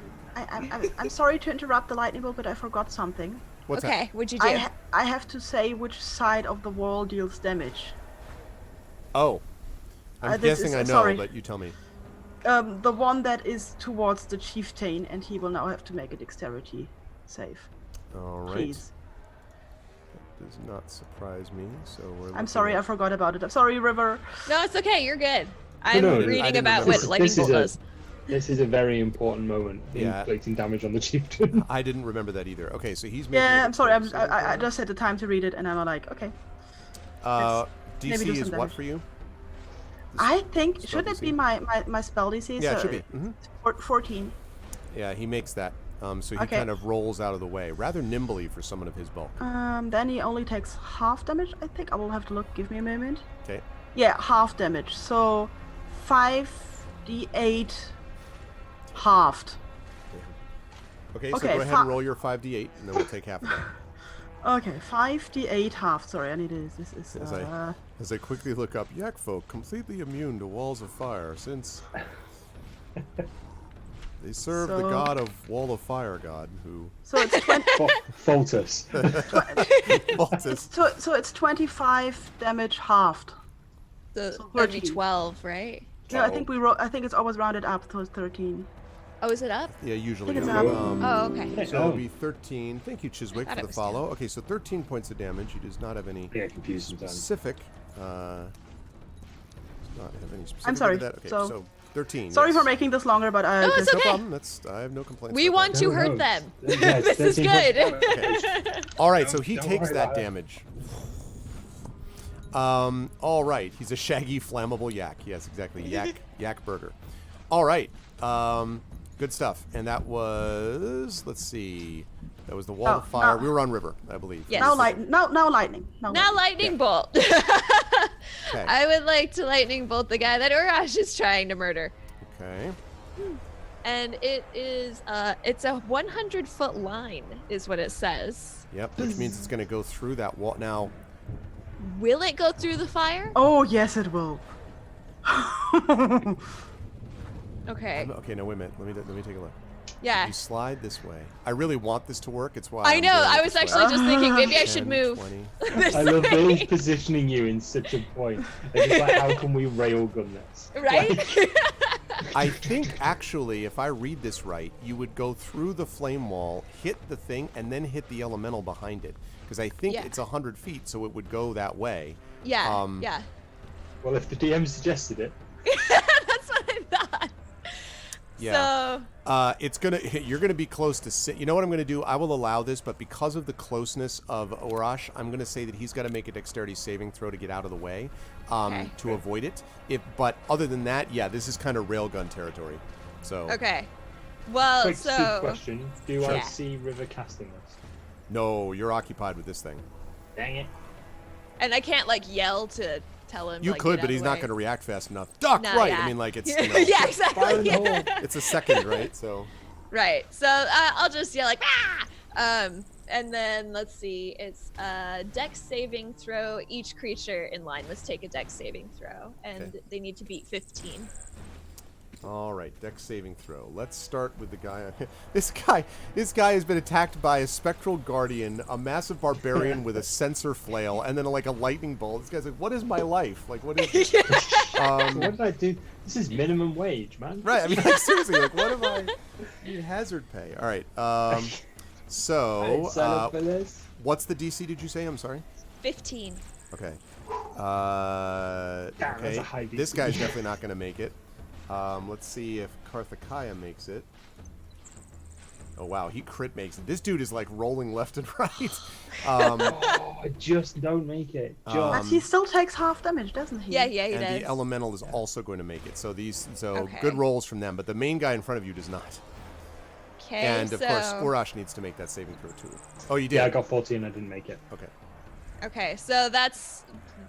I'm sorry to interrupt the lightning bolt, but I forgot something. What's Okay, that? what'd you do? I have to say which side of the wall deals damage. Oh. I'm This guessing is- I know, sorry. but you tell me. The one that is towards the chieftain, and he will now have to make a dexterity save. All right. Please. That does not surprise me, so we're I'm sorry, I forgot about it. I'm sorry, River. No, it's okay. You're good. I'm no, I reading didn't about remember. what lightning bolt does. This is a very important moment in Yeah. inflicting damage on the chieftain. I didn't remember that either. Okay, so he's making Yeah, a I'm sorry. dexterity I save. just had the time to read it, and I'm like, okay. DC maybe do is some what damage. for you? I think spell should it DC? be my spell DC? Yeah, it So should be. 14. Yeah, he makes that. So he Okay. kind of rolls out of the way rather nimbly for someone of his bulk. Then he only takes half damage. I think I will have to look. Give me a moment. Okay. Yeah, half damage. So 5d8 halved. Okay, so Okay, go ahead and roll your 5d8, and then we'll take half of that. Okay, 5d8 half. Sorry, I need this. This is As I quickly look up, yak folk completely immune to walls of fire since they serve the god of wall of fire god who. So it's 20. Faltus. Baltus. So it's 25 damage halved. So So that'd be 13. 12, right? No, I think I think it's always rounded up to 13. Oh, is it up? Yeah, usually. I think it's Oh, okay. So it'll be 13. Thank you, Chiswick, thought for it the was follow. Okay, so 13 points of damage. He does not have any Yeah, confused sometimes. specific. Does not have any specific. I'm sorry, That. Okay, so- so 13. Sorry yes. for making this longer, but No, it's No okay. problem. I have no complaints. We about want that. to No, hurt no, them. yeah, This is 13 good. Okay. All right, so he Don't takes worry that about it. damage. All right, he's a shaggy, flammable yak. Yes, exactly. Yak burger. All right, good stuff. And that was, let's see, that was the wall of fire. no. We were on river, I believe. Yes. now lightning. Now lightning bolt. Okay. I would like to lightning bolt the guy that Urash is trying to murder. Okay. And it is it's a 100-foot line is what it says. Yep, which means it's going to go through that wall. Now, Will it go through the fire? Oh yes, it will. Okay. okay, no, wait a minute. Let me take a look. Yeah. You slide this way. I really want this to work. It's why I I'm know. doing it I was this actually way. just thinking maybe I should 10, move. 20. this I love Bill's way. positioning you in such a point. It's just like, how can we railgun this? Right? I think actually, if I read this right, you would go through the flame wall, hit the thing, and then hit the elemental behind it. Because I think Yeah. it's 100 feet, so it would go that way. Yeah. Yeah. Well, if the DM suggested it, That's what I thought. Yeah. So It's gonna. You're gonna be close to. You know what I'm gonna do? I will allow this, but because of the closeness of Urash, I'm gonna say that he's got to make a dexterity saving throw to get out of the way, Okay. to avoid it. But other than that, yeah, this is kind of railgun territory. So. okay. Well, quick stupid so question: do Sure. I Yeah. see River casting this? No, you're occupied with this thing. Dang it! and I can't like yell to tell him. You like, could, get out but of he's the not way. going to react fast enough. Duck, No, right? yeah. I mean, like it's. yeah, You know, exactly. Fire in the hole. It's a second, right? So. Right. So I'll just yell like ah. And then let's see. It's dex saving throw. Each creature in line must take a dex saving throw, and Okay. they need to beat 15. All right, dex saving throw. Let's start with the guy. This guy has been attacked by a spectral guardian, a massive barbarian with a sensor flail, and then like a lightning bolt. This guy's like, "What is my life? Like, what is this?" What did I do? This is minimum wage, man. Right. I mean, like, seriously, like, what am I? I need hazard pay. All right. I So, didn't sign up for this. what's the DC? Did you say? I'm sorry. 15. Okay. Damn, that's Okay. a high This DC. guy's definitely not going to make it. Let's see if Karthakaya makes it. Oh wow, he crit makes it. This dude is like rolling left and right. Oh, I just don't make it. Just. But he still takes half damage, doesn't he? Yeah, he and does. the elemental is also going to make it. So Okay. good rolls from them, but the main guy in front of you does not. Okay. And of course, so- Urash needs to make that saving throw too. Oh, you did. Yeah, I got 14. I didn't make it. Okay. Okay, so that's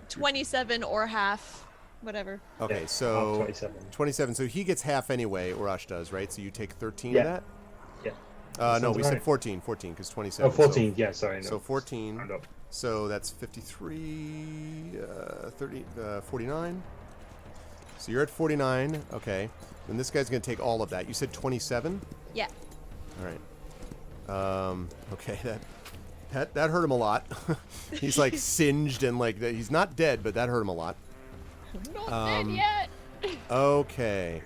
27 or half, whatever. Okay, Yeah, so 27. 27. So he gets half anyway. Urash does, right? So you take 13 Yeah. of that. Yeah. No, Sounds we said right. 14 because 27. Oh, 14. Yeah, sorry. No. So 14. Round up. So that's 53, 30, 49. So you're at 49. Okay. And this guy's going to take all of that. You said 27? Yeah. All right. Okay, that hurt him a lot. He's like singed and like he's not dead, but that hurt him a lot. Not dead yet. Okay.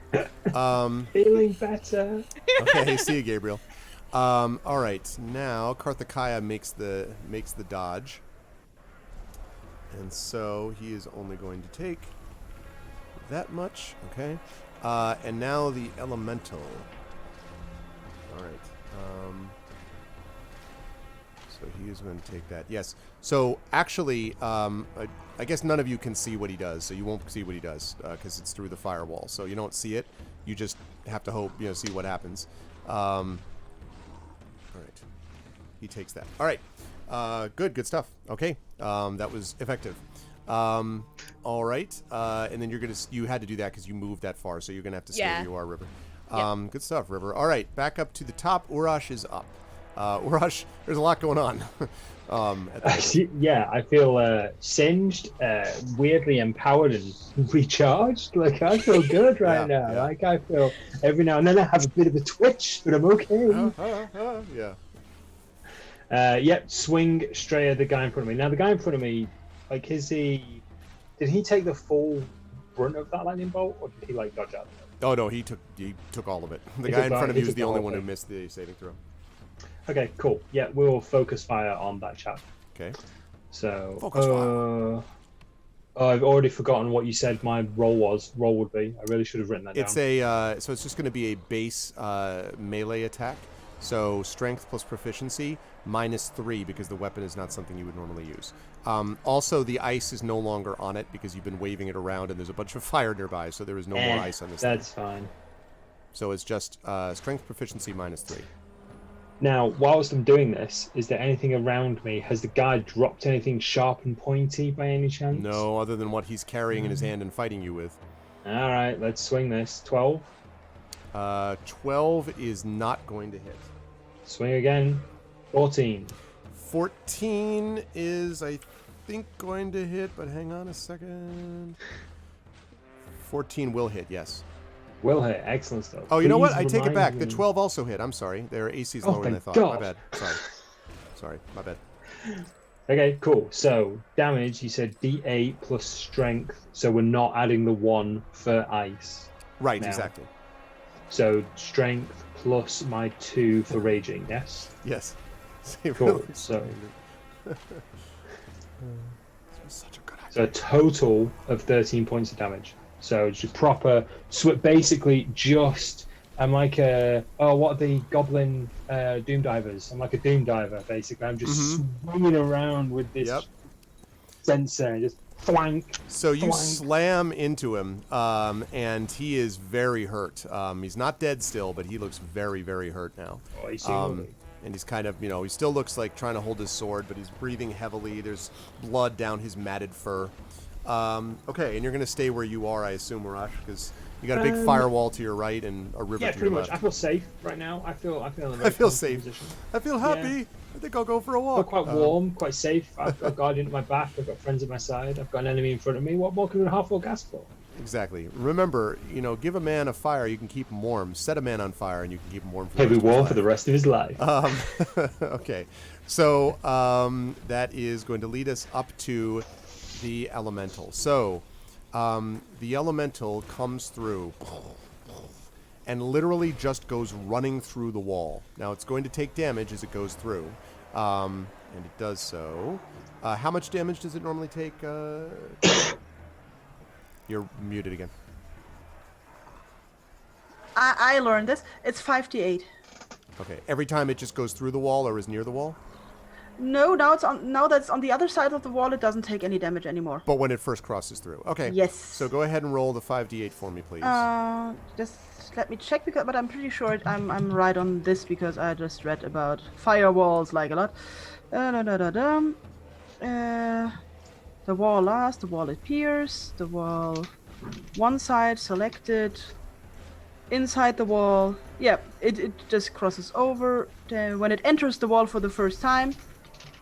Feeling better. Okay, see you, Gabriel. All right, now Karthakaya makes the dodge, and so he is only going to take that much. Okay, and now the elemental. All right. So he is going to take that. Yes. So actually, I guess none of you can see what he does, so you won't see what he does because it's through the firewall. So you don't see it. You just have to hope, see what happens. All right. He takes that. All right. Good stuff. Okay. That was effective. All right. And then you had to do that because you moved that far, so you're going to have to stay where you are, River. Yep. Good stuff, River. All right. Back up to the top. Urash is up. Urash, there's a lot going on. Yeah, I feel singed, weirdly empowered and recharged. Like, I feel good right now. Yeah. Like, I feel every now and then I have a bit of a twitch, but I'm okay. Yeah. Swing straight at the guy in front of me. Now, the guy in front of me, like, did he take the full brunt of that lightning bolt, or did he, like, dodge out? Oh, no, he took all of it. The guy in front of you is the only one who missed the saving throw. Okay, cool. Yeah, we'll focus fire on that chap. Okay. So, focus fire. I've already forgotten what you said my roll would be. I really should have written that down. So it's just going to be a base melee attack. So strength plus proficiency -3 because the weapon is not something you would normally use. Also, the ice is no longer on it because you've been waving it around and there's a bunch of fire nearby, so there is no more ice on this That's thing. fine. So it's just strength proficiency -3. Now, whilst I'm doing this, is there anything around me? Has the guy dropped anything sharp and pointy by any chance? No, other than what he's carrying in his hand and fighting you with. All right, let's swing this. 12. 12 is not going to hit. Swing again. 14. 14 is, I think, going to hit, but hang on a second. 14 will hit, yes. Will hit. Excellent stuff. Oh, you know what? Please I take it remind back. me. The 12 also hit. I'm sorry. Their AC is Oh, lower than I thank thought. God. My bad. Sorry. My bad. Okay, cool. So, damage, you said D8 plus strength, so we're not adding the 1 for ice. Right, now. exactly. So, strength plus my 2 for raging, yes? Yes. Cool. So, such a good idea. so a total of 13 points of damage. So just proper, basically just, I'm like what are the goblin doom divers? I'm like a doom diver, basically. I'm just swinging around with this sensor, just flank. So you slam into him, and he is very hurt. He's not dead still, but he looks very, very hurt now. Oh, he's and he's kind of, he still looks like trying to hold his sword, but he's breathing heavily. There's blood down his matted fur. Okay, and you're going to stay where you are, I assume, Marash, because you got a big firewall to your right and a river to your left. Yeah, pretty much. I feel safe right now. I feel in a very I feel comfortable safe. position. I feel happy. Yeah. I think I'll go for a I feel walk. quite warm, quite safe. I've got a guardian at my back. I've got friends at my side. I've got an enemy in front of me. What more can a half-orc ask for? Exactly. Remember, give a man a fire, you can keep him warm. Set a man on fire, and you can keep him warm for Heavy the rest of his warm life. for the rest of his life. Okay. So that is going to lead us up to the elemental. So the elemental comes through and literally just goes running through the wall. Now, it's going to take damage as it goes through, and it does so. How much damage does it normally take? You're muted again. I learned this. It's 5d8. Okay. Every time it just goes through the wall or is near the wall? No, now that's on the other side of the wall. It doesn't take any damage anymore. But when it first crosses through. Okay. Yes. So go ahead and roll the 5d8 for me, please. Just let me check but I'm pretty sure I'm right on this because I just read about firewalls like a lot. The wall last, the wall appears, the wall one side selected, inside the wall. Yeah, it just crosses over when it enters the wall for the first time.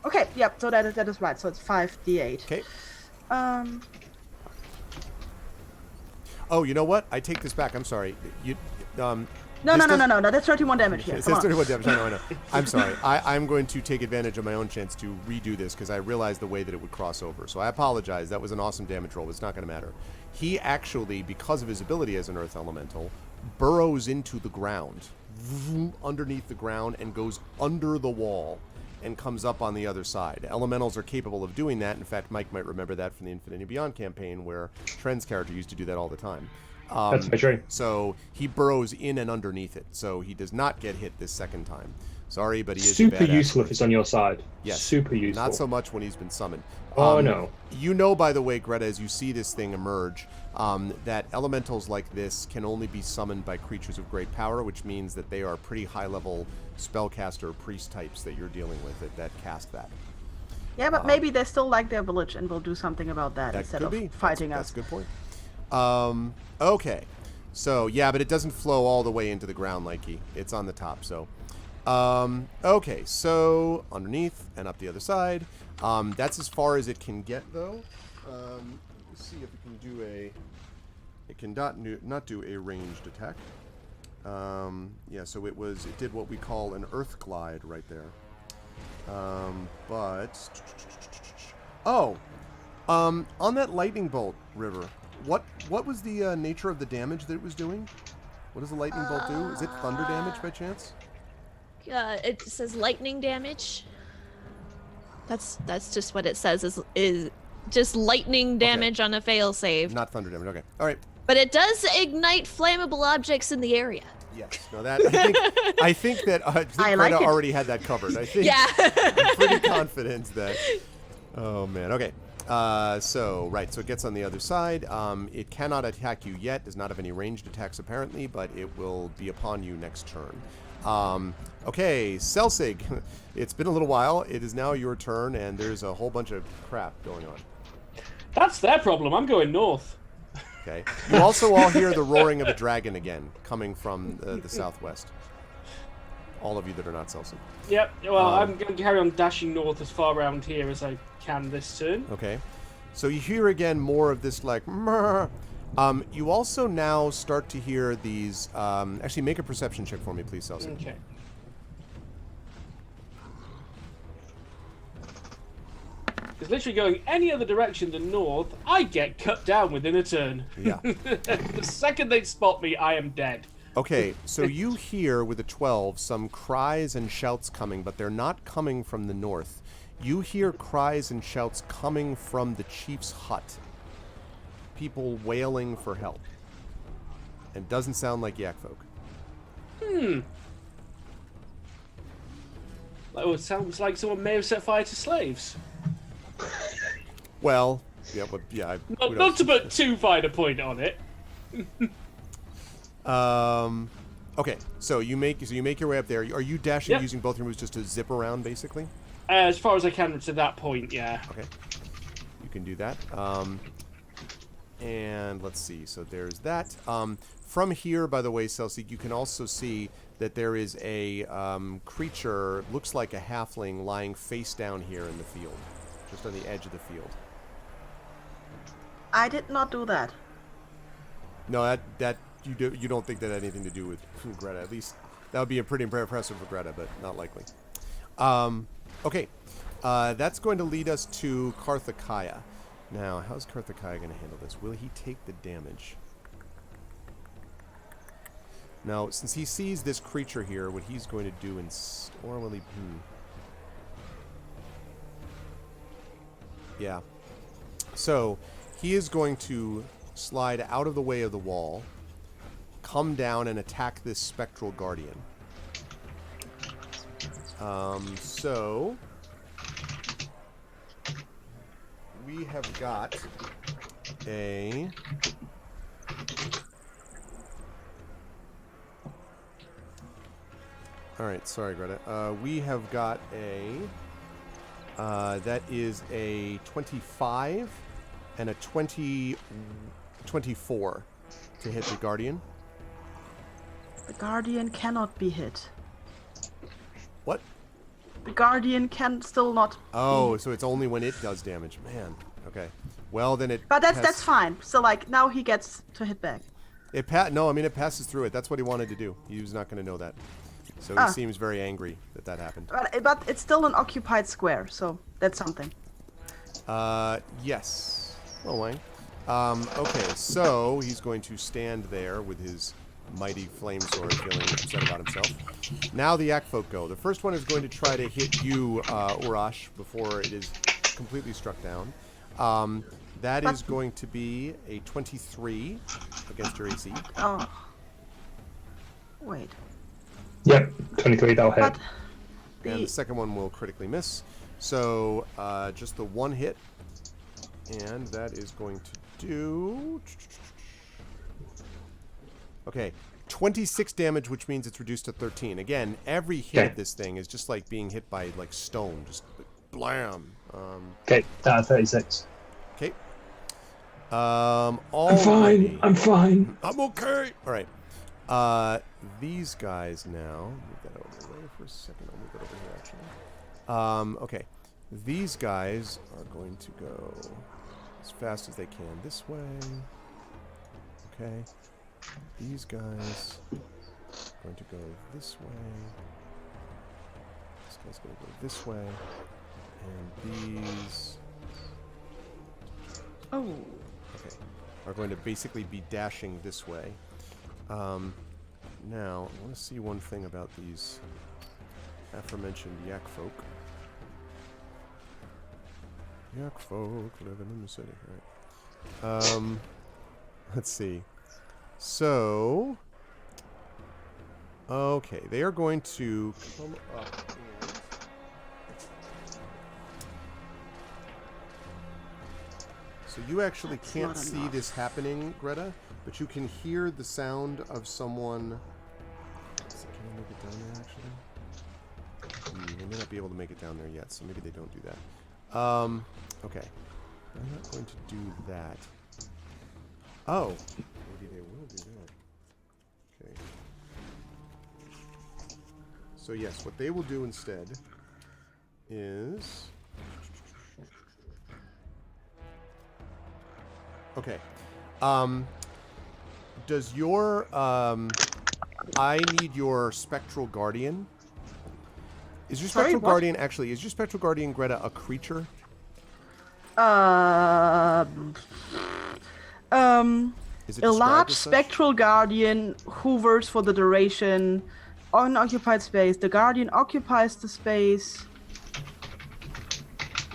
Okay, yep, so that is right. So it's 5d8. Okay. Oh, you know what? I take this back. I'm sorry. No, that's 31 damage here. It says 31 damage. I know. I'm sorry. I'm going to take advantage of my own chance to redo this because I realized the way that it would cross over. So I apologize. That was an awesome damage roll, but it's not going to matter. He actually, because of his ability as an earth elemental, burrows into the ground, underneath the ground, and goes under the wall and comes up on the other side. Elementals are capable of doing that. In fact, Mike might remember that from the Infinity Beyond campaign where Trent's character used to do that all the time. That's very true. So he burrows in and underneath it, so he does not get hit this second time. Sorry, but he is super a badass. useful if it's on your side. Yes. Super useful. Not so much when he's been summoned. Oh, no. You know, by the way, Greta, as you see this thing emerge, that elementals like this can only be summoned by creatures of great power, which means that they are pretty high-level spellcaster or priest types that you're dealing with that cast that. Yeah, but maybe they still like their village and will do something about that instead of fighting us. That's a good point. Okay. So, yeah, but it doesn't flow all the way into the ground, Likey. It's on the top, so... okay, so underneath and up the other side. That's as far as it can get, though. Let's see if it can do a... It can not do a ranged attack. Yeah, so it did what we call an earth glide right there. But... Oh! On that lightning bolt, River, what was the nature of the damage that it was doing? What does the lightning bolt do? Is it thunder damage by chance? It says lightning damage. That's just what it says is just lightning damage on a fail save. Not thunder damage. Okay. All right. But it does ignite flammable objects in the area. Yes. No, that I think Greta already had that covered. I think. Yeah. I'm pretty confident that. Oh man. Okay. So it gets on the other side. It cannot attack you yet. Does not have any ranged attacks apparently, but it will be upon you next turn. Okay, Celsig, it's been a little while. It is now your turn, and there's a whole bunch of crap going on. That's their problem. I'm going north. Okay. You also all hear the roaring of a dragon again, coming from the southwest. All of you that are not Celsig. Yep, well, I'm going to carry on dashing north as far around here as I can this turn. Okay. So you hear again more of this, like, murr. You also now start to hear these... actually, make a perception check for me, please, Celsig. Okay. Because literally going any other direction than north, I get cut down within a turn. Yeah. The second they spot me, I am dead. Okay, so you hear, with a 12, some cries and shouts coming, but they're not coming from the north. You hear cries and shouts coming from the chief's hut. People wailing for help. And doesn't sound like yak folk. Oh, it sounds like someone may have set fire to slaves. Well, yeah, but yeah. Not to put too fine a point on it. Okay, so you make your way up there. Are you dashing using both your moves just to zip around, basically? As far as I can to that point, yeah. Okay, you can do that. And let's see. So there's that. From here, by the way, Celsig, you can also see that there is a creature, looks like a halfling, lying face down here in the field, just on the edge of the field. I did not do that. No, that you don't think that had anything to do with Greta. At least that would be a pretty impressive for Greta, but not likely. Okay, that's going to lead us to Karthakaya. Now, how's Karthakaya going to handle this? Will he take the damage? Now, since he sees this creature here, what he's going to do or will he... Yeah. So, he is going to slide out of the way of the wall, come down and attack this spectral guardian. So... we have got a... Alright, sorry, Greta. We have got a... that is a 25 and a 24 to hit the Guardian. The Guardian cannot be hit. What? The Guardian can still not. Oh, so it's only when it does damage. Man. Okay. Well, then it... But that's fine. So, like, now he gets to hit back. It passes through it. That's what he wanted to do. He was not going to know that. So he seems very angry that happened. But it's still an occupied square, so that's something. Yes. Oh, Wang. Okay, so he's going to stand there with his mighty flame sword, feeling upset about himself. Now the Yak folk go. The first one is going to try to hit you, Urash, before it is completely struck down. That is going to be a 23 against your AC. Oh. Wait. Yep, 23, that'll hit. And the second one will critically miss. So just the one hit. And that is going to do... Okay, 26 damage, which means it's reduced to 13. Again, every hit of this thing is just like being hit by like stone. Just blam. Okay, down to 36. Okay. I'm fine. I'm fine. I'm okay. All right. These guys now. Move that out of the way for a second. I'll move that over here, actually. Okay. These guys are going to go as fast as they can this way. Okay. These guys are going to go this way. This guy's going to go this way. And these... Oh. Okay. Are going to basically be dashing this way. Now, I want to see one thing about these aforementioned yak folk. Yak folk living in the city. All right. Let's see. So, okay, they are going to come up and... So you actually can't see this happening, Greta, but you can hear the sound of someone... Can I make it down there, actually? They may not be able to make it down there yet, so maybe they don't do that. Okay. I'm not going to do that. Oh! Maybe they will do that. Okay. So yes, what they will do instead is... Okay. Does your... I need your Spectral Guardian. Is your Spectral Guardian... Actually, is your Spectral Guardian, Greta, a creature? Is it a large as Spectral Guardian hovers for the duration on occupied space. The Guardian occupies the space.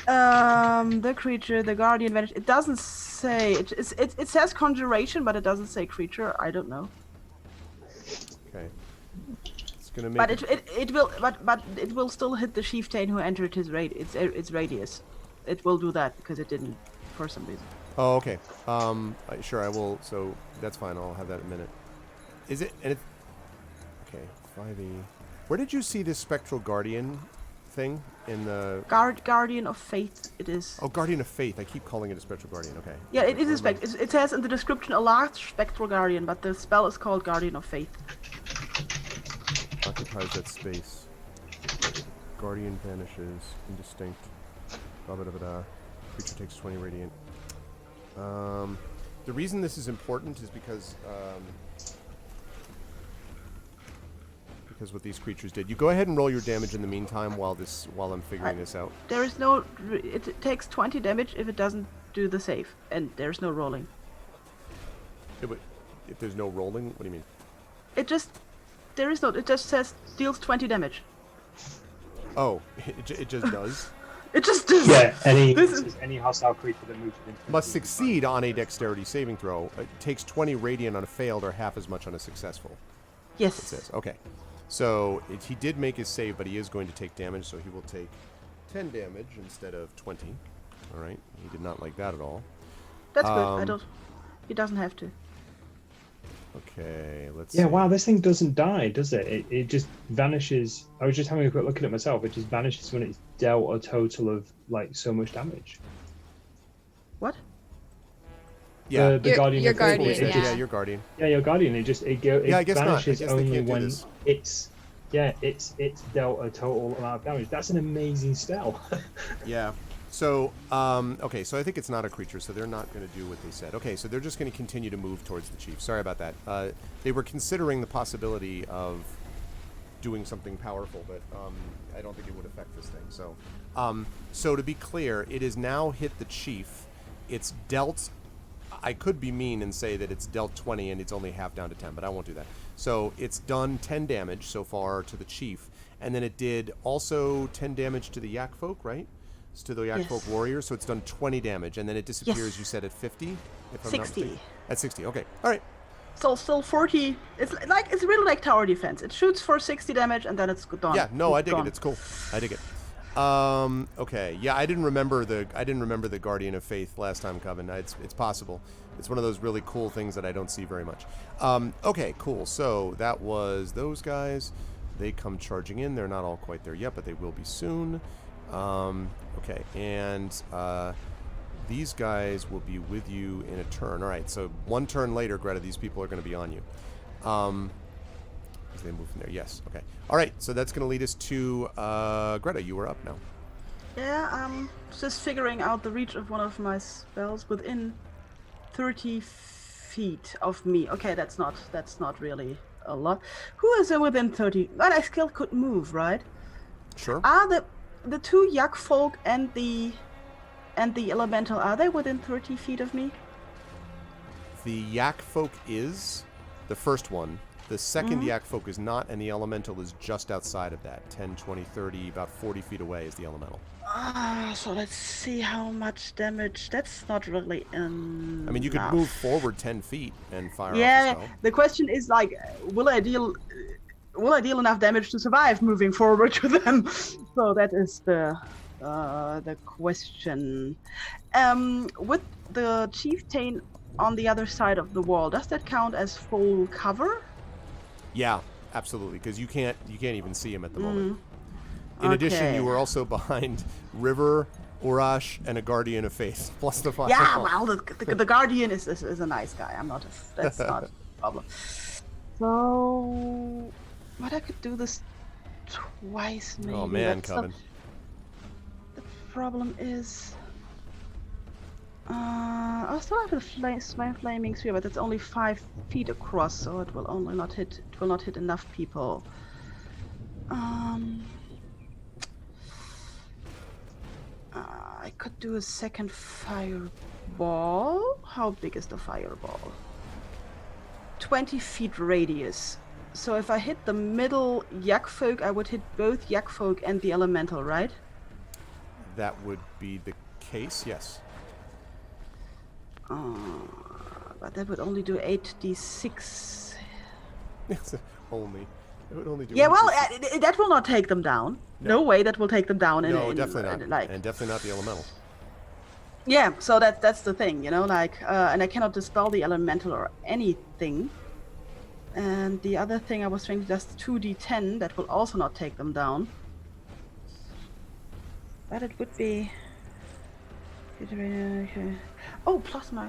The creature, the Guardian vanishes. It doesn't say... It says conjuration, but it doesn't say creature. I don't know. Okay. It's gonna make... But it will still hit the chieftain who entered its radius. It will do that because it didn't for some reason. Oh, okay. Sure, I will. So that's fine. I'll have that in a minute. Is it? And it. Okay, 5e. Where did you see this Spectral Guardian thing in the? Guardian of Faith. It is. Oh, Guardian of Faith. I keep calling it a Spectral Guardian. Okay. Yeah, it is a it says in the description a large Spectral Guardian, but the spell is called Guardian of Faith. Occupies that space. Guardian vanishes. Indistinct. Blah blah blah blah. Creature takes 20 radiant. The reason this is important is because what these creatures did. You go ahead and roll your damage in the meantime while I'm figuring this out. There is no. It takes 20 damage if it doesn't do the save, and there's no rolling. If there's no rolling, what do you mean? It just says deals 20 damage. Oh, it just does. It just does. Yeah, any hostile creature that moves within must succeed on a dexterity saving throw. It takes 20 radiant on a failed or half as much on a successful. Yes. It says. Okay. So he did make his save, but he is going to take damage, so he will take 10 damage instead of 20. All right. He did not like that at all. That's good. He doesn't have to. Okay, let's see. see. Wow, this thing doesn't die, does it? It just vanishes. I was just having a quick look at it myself. It just vanishes when it's dealt a total of, like, so much damage. What? Yeah, the Guardian. Your Guardian, yeah, your Guardian. Yeah, your Guardian. It vanishes only when it's dealt a total amount of damage. That's an amazing spell. Yeah. So, okay, so I think it's not a creature, so they're not going to do what they said. Okay, so they're just going to continue to move towards the chief. Sorry about that. They were considering the possibility of doing something powerful, but I don't think it would affect this thing. So, so to be clear, it has now hit the chief. It's dealt... I could be mean and say that it's dealt 20 and it's only half down to 10, but I won't do that. So it's done 10 damage so far to the chief, and then it did also 10 damage to the yak folk, right? To the yak folk warrior, so it's done 20 damage, and then it disappears, you said, at 50? If I'm 60. Not at 60, okay. All right. Still 40. It's really like tower defense. It shoots for 60 damage and then it's done. Yeah, no, I dig gone. it. It's cool. I dig it. Okay. Yeah, I didn't remember the Guardian of Faith last time, Coven. It's possible. It's one of those really cool things that I don't see very much. Okay, cool. So that was those guys. They come charging in. They're not all quite there yet, but they will be soon. Okay, and these guys will be with you in a turn. All right, so one turn later, Greta, these people are going to be on you. As they move from there. Yes, okay. All right, so that's going to lead us to Greta. You are up now. Yeah, I'm just figuring out the reach of one of my spells within 30 feet of me. Okay, that's not really a lot. Who is within 30? But I still could move, right? Sure. Are the two Yak folk and the elemental, are they within 30 feet of me? The Yak folk is the first one. The second Mm-hmm. Yak folk is not, and the elemental is just outside of that. 10, 20, 30, about 40 feet away is the elemental. So let's see how much damage. That's not really enough. I mean, you could move forward 10 feet and fire off a Yeah, spell. the question is like, will I deal enough damage to survive moving forward to them? So that is the question. With the chieftain on the other side of the wall, does that count as full cover? Yeah, absolutely, because you can't even see him at the moment. In addition, Okay. you were also behind River, Urash, and a Guardian of Faith, plus the fire. Yeah, well, the guardian is a nice guy. That's not a problem. So, but I could do this twice, maybe. Oh man, That's Coven. The problem is, I still have the flaming sphere, but it's only 5 feet across, so it will not hit enough people. I could do a second fireball. How big is the fireball? 20 feet radius. So if I hit the middle Yak folk, I would hit both Yak folk and the elemental, right? That would be the case, yes. But that would only do 8d6. Only. It would only do. Yeah, well, 1d6. that will not take them down. No way that will take them down. No, definitely not. And definitely not the elemental. Yeah, so that's the thing, and I cannot dispel the elemental or anything. And the other thing I was thinking, just 2d10, that will also not take them down. But it would be... Okay. Oh, plus my...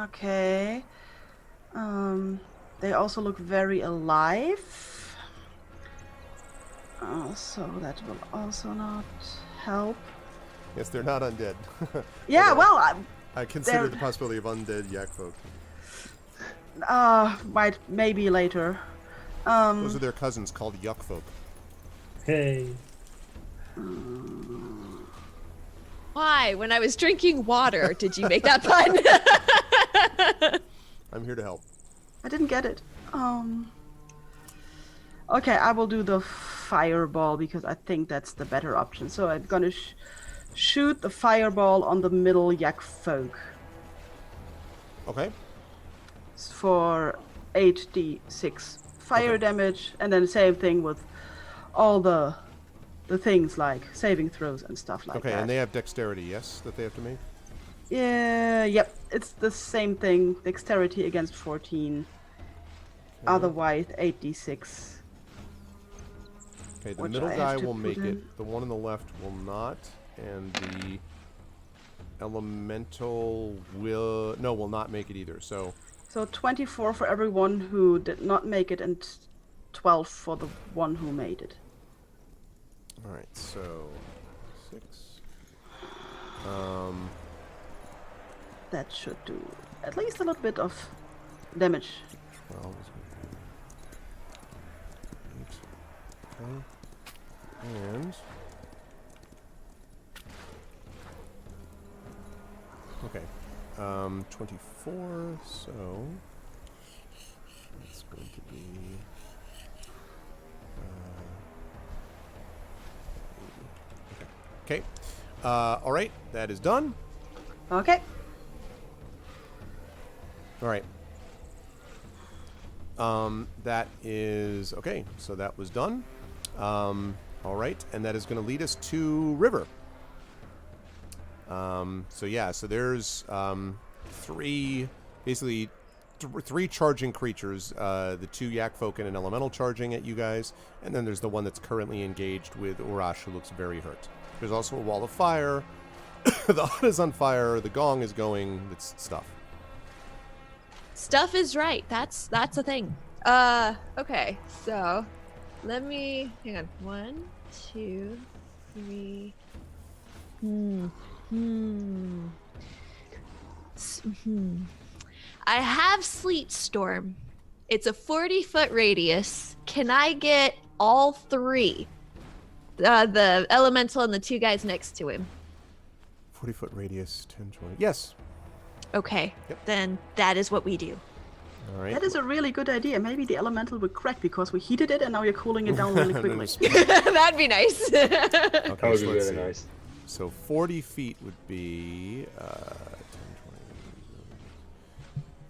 Okay. They also look very alive. So that will also not help. Yes, they're not undead. Yeah, Although well, I consider the possibility of undead Yak folk. maybe later. Those are their cousins called Yuck folk. Hey. Why? When I was drinking water, did you make that pun? I'm here to help. I didn't get it. Okay, I will do the fireball because I think that's the better option. So I'm gonna shoot the fireball on the middle Yak folk Okay. for 8d6 fire damage, and then same thing with all the things like saving throws and stuff like that. Okay, and they have dexterity, yes, that they have to make? Yeah, yep, it's the same thing. Dexterity against 14. Otherwise, 8d6. Okay, the Which middle I guy have to will put make it. in. The one on the left will not, and the elemental will not make it either. So So 24 for everyone who did not make it, and 12 for the one who made it. all right, so 6. That should do at least a little bit of damage. 12 is 8. Okay. And okay. 24, so it's going to be okay. All right, that is done. Okay. All right. That is okay. So that was done. All right, and that is going to lead us to River. So there's three charging creatures. The two yak folk and an elemental charging at you guys, and then there's the one that's currently engaged with Urash, who looks very hurt. There's also a wall of fire. The hut is on fire. The gong is going. It's stuff. Stuff is right. That's a thing. Okay. So, let me hang on. 1, 2, 3. I have Sleet Storm. It's a 40-foot radius. Can I get all three? The elemental and the two guys next to him. 40-foot radius, 10, 20. Yes. Okay. Yep. Then that is what we do. All right. That is a really good idea. Maybe the elemental will crack because we heated it and now you're cooling it down really quickly. That'd be nice. Okay, That would be let's really see. nice. So 40 feet would be 10,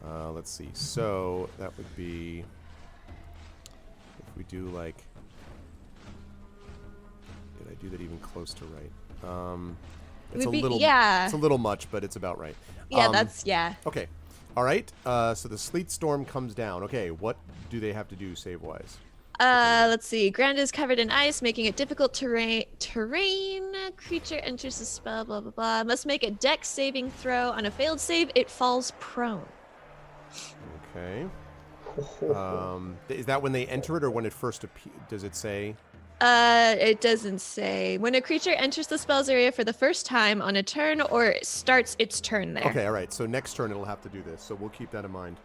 20. Let's see. So that would be if we do like. Did I do that even close to right? It's a little. Yeah. It's a little much, but it's about right. Yeah. Okay. All right. So the sleet storm comes down. Okay. What do they have to do save wise? Let's see. Ground is covered in ice, making it difficult terrain. Creature enters the spell, blah, blah, blah. Must make a dex saving throw. On a failed save, it falls prone. Okay. Is that when they enter it or when it first appears? Does it say? It doesn't say. When a creature enters the spell's area for the first time on a turn or it starts its turn there. Okay, all right. So next turn it'll have to do this. So we'll keep that in mind.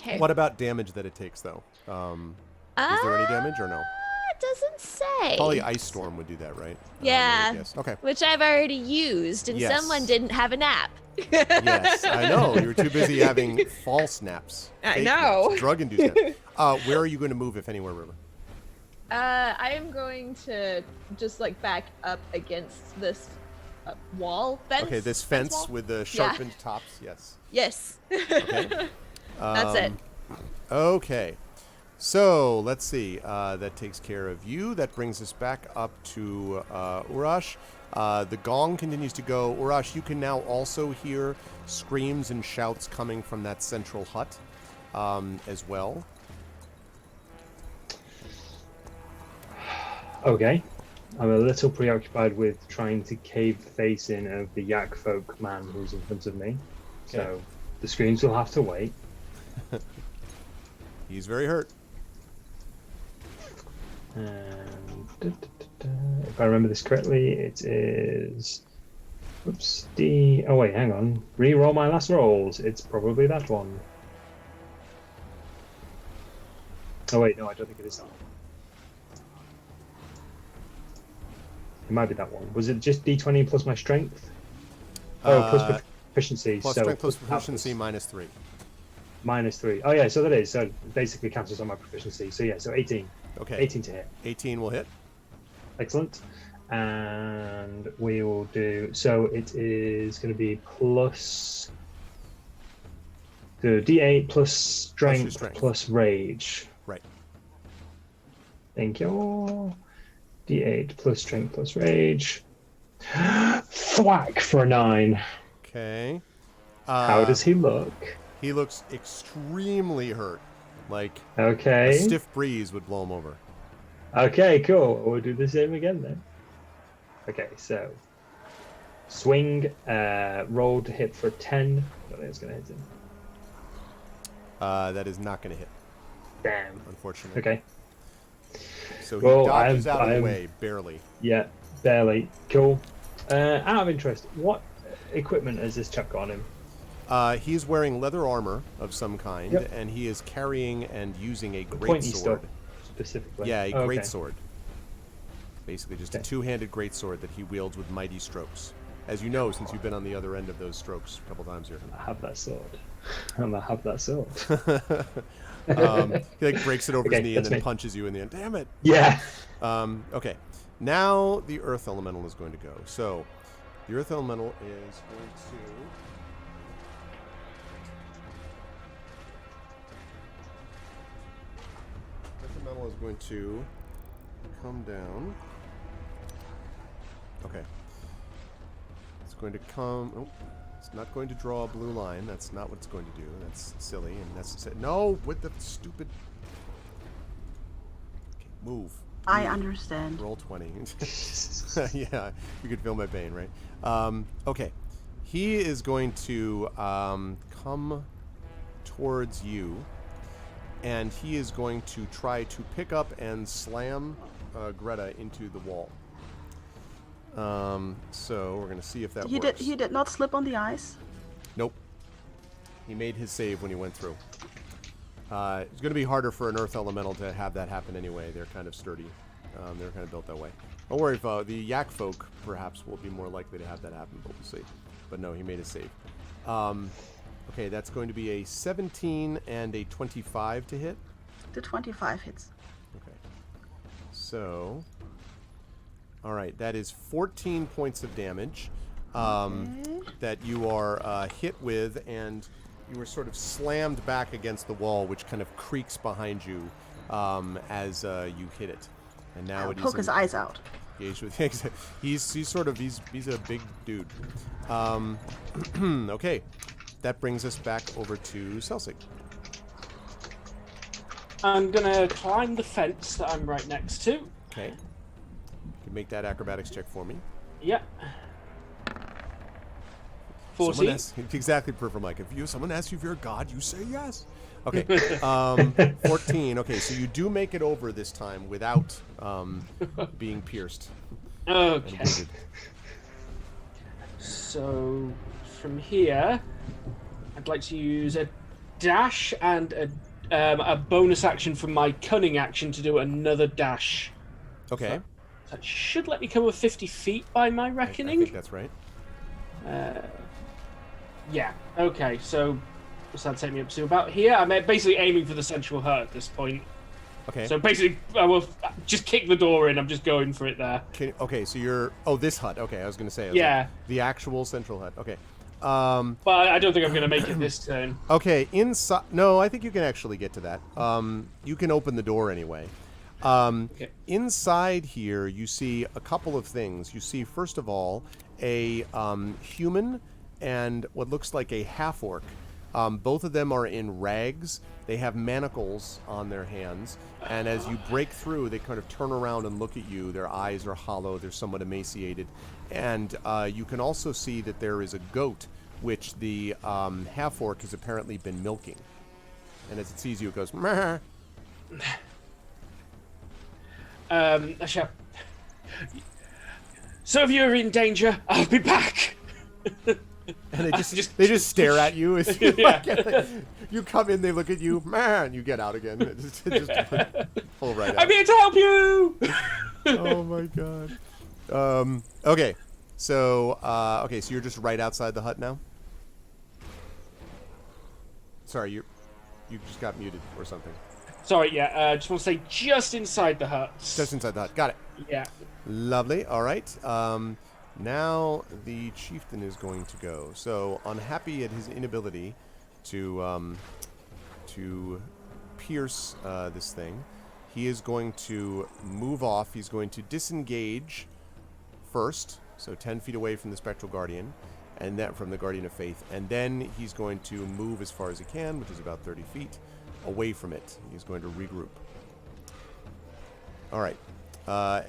Okay. What about damage that it takes, though? Is there any damage or no? It doesn't say. Probably Ice Storm would do that, right? Yeah. Yes. Okay. Which I've already used, and Yes. someone didn't have a nap. Yes, I know. You were too busy having false naps. I fake know. naps, drug-induced naps. Where are you going to move, if anywhere, River? I am going to just like back up against this wall fence. Okay, this fence wall? with the sharpened tops. Yes. Yes. Okay. That's it. Okay. So let's see. That takes care of you. That brings us back up to Urash. The gong continues to go. Urash, you can now also hear screams and shouts coming from that central hut as well. Okay. I'm a little preoccupied with trying to cave the face in of the yak folk man who's in front of me. Okay. So the screams will have to wait. He's very hurt. And if I remember this correctly, it is. Oops. Oh wait, hang on. Re-roll my last rolls. It's probably that one. Oh wait, no, I don't think it is that one. It might be that one. Was it just D20 plus my strength? Plus proficiency. Plus so strength plus proficiency -3. -3. Oh yeah, so that is. So it basically cancels on my proficiency. So yeah, so 18. Okay. 18 to hit. 18 will hit. Excellent. And we will do. So it is going to be plus. The D8 plus strength plus rage. Right. Thank you. D8 plus strength plus rage. Thwack for a 9. Okay. How does he look? He looks extremely hurt. Like Okay. a stiff breeze would blow him over. Okay, cool. We'll do the same again then. Okay, so swing, roll to hit for 10. I don't think it's going to hit him. That is not going to hit, Damn. unfortunately. Okay. So he Well, dodges out of the I'm- way, barely. Yeah, barely. Cool. Out of interest, what equipment has this chap got on him? He's wearing leather armor of some kind, Yep. and he is carrying and using a great Pointy sword. stuff, specifically. Yeah, a Oh, great okay. sword. Basically, just a Okay. two-handed great sword that he wields with mighty strokes. As you know, since you've been on the other end of those strokes a couple times here. I have that sword. And I have that sword. He like breaks it over his Okay, knee and that's then me. punches you in the end. Damn it! Yeah. Okay, now the earth elemental is going to go. So, The Earth Elemental is going to... Earth Elemental is going to come down. Okay. It's going to come... Oh, it's not going to draw a blue line. That's not what it's going to do. That's silly and necessary. No, with the stupid... Okay, move. I understand. Roll 20. Yeah, you could feel my pain, right? Okay. He is going to come towards you, and he is going to try to pick up and slam Greta into the wall. So we're going to see if that works. He did not slip on the ice? Nope. He made his save when he went through. It's going to be harder for an Earth Elemental to have that happen anyway. They're kind of sturdy. They're kind of built that way. Don't worry, the Yak folk perhaps will be more likely to have that happen, but we'll see. But no, he made a save. Okay, that's going to be a 17 and a 25 to hit. The 25 hits. Okay. So, all right, that is 14 points of damage that you are hit with, and you were sort of slammed back against the wall, which kind of creaks behind you as you hit it. And now poke his eyes out. He's a big dude. Okay, that brings us back over to Celsig. I'm gonna climb the fence that I'm right next to. Okay. You can make that acrobatics check for me. Yeah. 14. Exactly, Peripheral Mike. If someone asks you if you're a god, you say yes. Okay. 14. Okay, so you do make it over this time without being pierced. Okay. So from here, I'd like to use a dash and a bonus action from my cunning action to do another dash. Okay. So that should let me cover 50 feet by my reckoning. I think that's right. Yeah. Okay. So what's that take me up to? About here. I'm basically aiming for the central hut at this point. Okay. So basically, I will just kick the door in. I'm just going for it there. Okay, so you're... Oh, this hut. Okay, I was going to say. Yeah. Like, the actual central hut. Okay. But I don't think I'm going to make it this turn. Okay, inside... No, I think you can actually get to that. You can open the door anyway. Okay. Inside here, you see a couple of things. You see, first of all, a human and what looks like a half-orc. Both of them are in rags. They have manacles on their hands. And as you break through, they kind of turn around and look at you. Their eyes are hollow. They're somewhat emaciated. And you can also see that there is a goat, which the half-orc has apparently been milking. And as it sees you, it goes, meh. So if you're in danger, I'll be back. And they just stare at you as you, you come in, they look at you, man, you get out again. Just pull right out. I'm here to help you. Oh my god. Okay. So so you're just right outside the hut now? Sorry, you just got muted or something. Sorry, yeah, just want to say just inside the hut. Just inside the hut. Got it. Yeah. Lovely. All right. Now the chieftain is going to go. So unhappy at his inability to pierce this thing, he is going to move off. He's going to disengage first, so 10 feet away from the Spectral Guardian, and then from the Guardian of Faith, and then he's going to move as far as he can, which is about 30 feet, away from it. He's going to regroup. All right.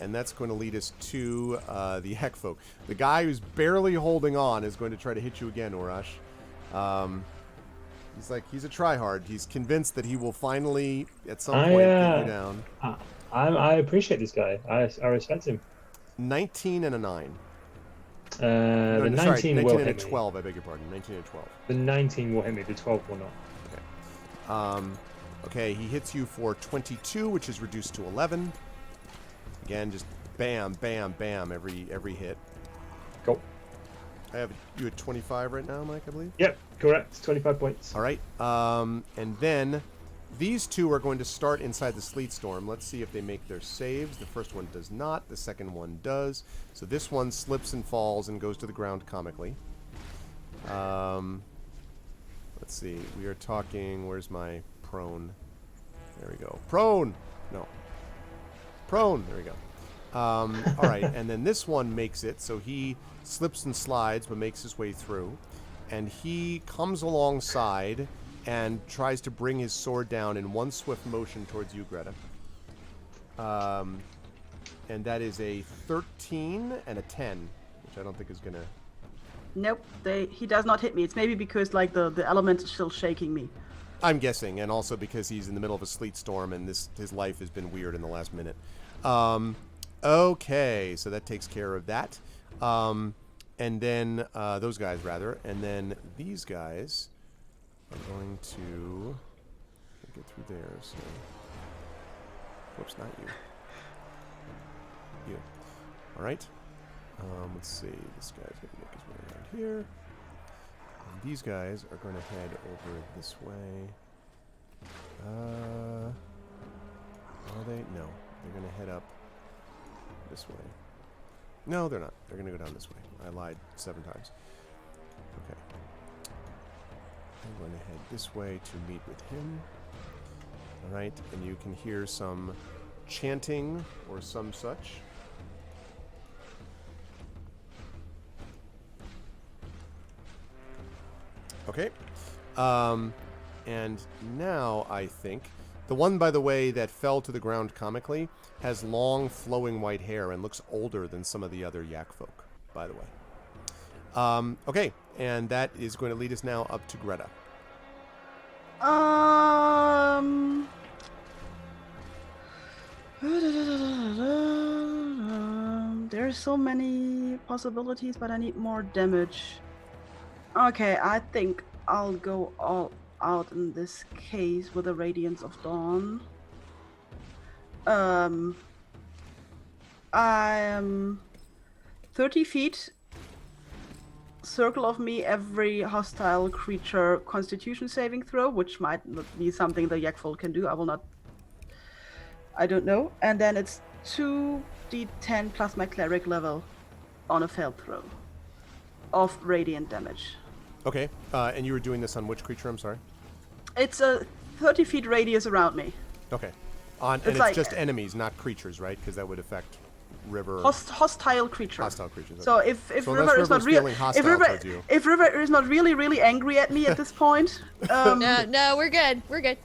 And that's going to lead us to the Heck folk. The guy who's barely holding on is going to try to hit you again, Urash. He's a tryhard. He's convinced that he will finally, at some point, get you down. I appreciate this guy. I respect him. 19 and a 9. The 19 19 will and hit a 12, I beg your pardon. 19 and 12. The 19 will hit me. The 12 will not. Okay. Okay, he hits you for 22, which is reduced to 11. Again, just bam, bam, bam, every hit. Go. I have you at 25 right now, Mike, I believe? Yep, correct. 25 points. All right. And then these two are going to start inside the sleet storm. Let's see if they make their saves. The first one does not. The second one does. So this one slips and falls and goes to the ground comically. Let's see. We are talking... Where's my prone? There we go. Prone! No. Prone! There we go. All right. And then this one makes it. So he slips and slides but makes his way through. And he comes alongside and tries to bring his sword down in one swift motion towards you, Greta. And that is a 13 and a 10, which I don't think is going to... Nope, he does not hit me. It's maybe because like the element is still shaking me. I'm guessing, and also because he's in the middle of a sleet storm and his life has been weird in the last minute. Okay, so that takes care of that. And then those guys, rather. And then these guys are going to get through there. So, whoops, not you. You. All right. Let's see. This guy's going to make his way around here. And these guys are going to head over this way. Are they? No. They're going to head up this way. No, they're not. They're going to go down this way. I lied 7 times. Okay. I'm going to head this way to meet with him. All right. And you can hear some chanting or some such. Okay. And now I think the one, by the way, that fell to the ground comically has long flowing white hair and looks older than some of the other yak folk, by the way. Okay, and that is going to lead us now up to Greta. There's so many possibilities, but I need more damage. Okay, I think I'll go all out in this case with the Radiance of Dawn. I am 30 feet. Circle of me, every hostile creature Constitution saving throw, which might not be something the Yakfold can do. I don't know. And then it's 2d10 plus my cleric level on a failed throw of radiant damage. Okay, and you were doing this on which creature? I'm sorry. It's a 30 feet radius around me. Okay, and it's like, just enemies, not creatures, right? Because that would affect River. Hostile creature. Hostile creatures. Okay. So if River is not really if River is not really angry at me at this point. No, we're good. We're good.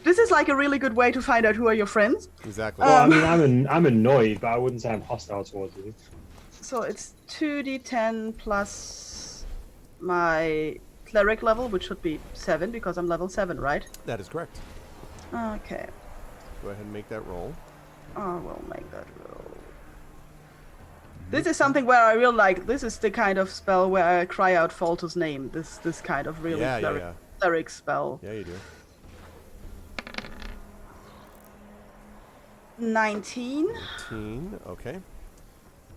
This is like a really good way to find out who are your friends. Exactly. Well, I mean, I'm annoyed, but I wouldn't say I'm hostile towards you. So it's 2d10 plus my cleric level, which should be 7 because I'm level 7, right? That is correct. Okay. Go ahead and make that roll. I will make that roll. This is something where I really like. This is the kind of spell where I cry out Falter's name. This kind of really cleric spell. Yeah, you do. 19. 19. Okay.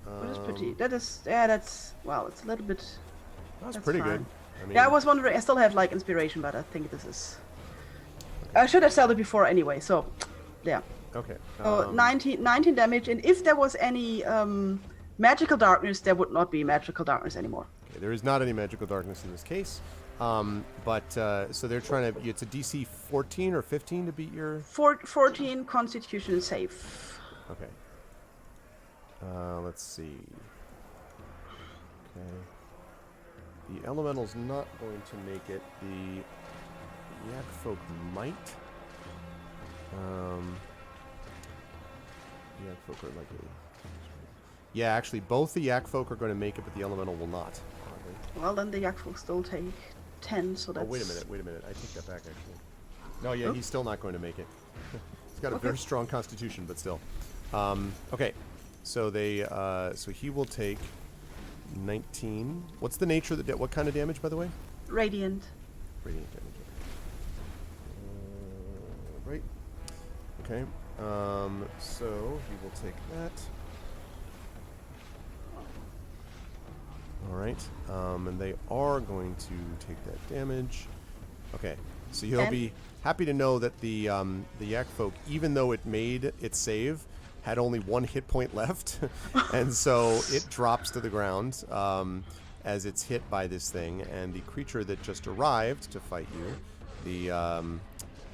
Which is pretty. That's well. It's a little bit. That's pretty fine. good. I mean, yeah, I was wondering. I still have like inspiration, but I think this is. I should have said it before anyway. So, yeah. Okay. 19 damage, and if there was any magical darkness, there would not be magical darkness anymore. Okay, there is not any magical darkness in this case. So they're trying to. It's a DC 14 or 15 to beat your. 14 Constitution save. Okay. Let's see. Okay. The elemental's not going to make it. The yak folk might. Yak folk are like a. Yeah, actually, both the yak folk are going to make it, but the elemental will not. Well, then the yak folk still take 10, so that's... Oh, wait a minute. I take that back, actually. No, yeah, he's still not going to make it. He's got a very strong constitution, but still. Okay, so so he will take 19. What's the nature of the... what kind of damage, by the way? Radiant. Radiant damage. Right. Okay. So he will take that. All right. And they are going to take that damage. Okay, so you'll be happy to know that the yak folk, even though it made its save, had only 1 hit point left, and so it drops to the ground as it's hit by this thing, and the creature that just arrived to fight you, the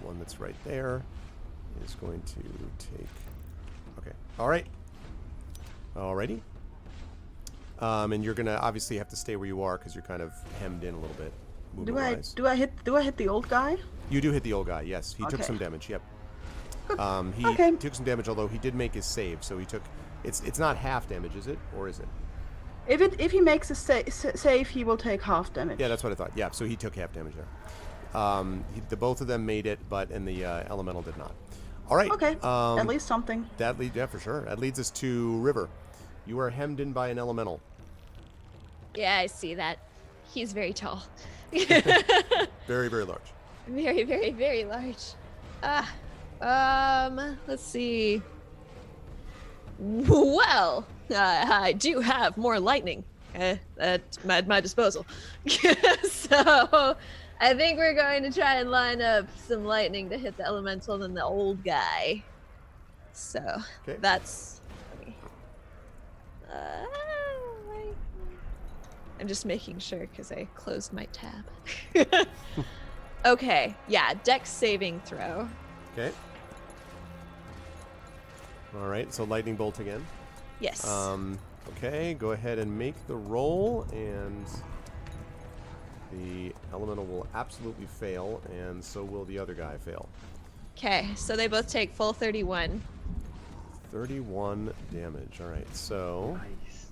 one that's right there, is going to take... Okay, all right. Alrighty. And you're gonna obviously have to stay where you are because you're kind of hemmed in a little bit. Do I hit the old guy? You do hit the old guy. Yes, he took Okay. some damage. Yep. Good. He Okay. took some damage, although he did make his save, so he took. It's not half damage, is it, or is it? If he makes a save, he will take half damage. Yeah, that's what I thought. Yeah, so he took half damage there. The both of them made it, and the elemental did not. All right. Okay. At least something. Yeah, for sure. That leads us to River. You are hemmed in by an elemental. Yeah, I see that. He's very tall. Very, very large. Very, very, very large. Let's see. Well, I do have more lightning at my disposal. So I think we're going to try and line up some lightning to hit the elemental and the old guy. So that's... I'm just making sure because I closed my tab. Okay, yeah, dex saving throw. Okay. All right, so lightning bolt again. Yes. Okay, go ahead and make the roll, and the elemental will absolutely fail, and so will the other guy fail. Okay, so they both take full 31. 31 damage. All right, so... Nice.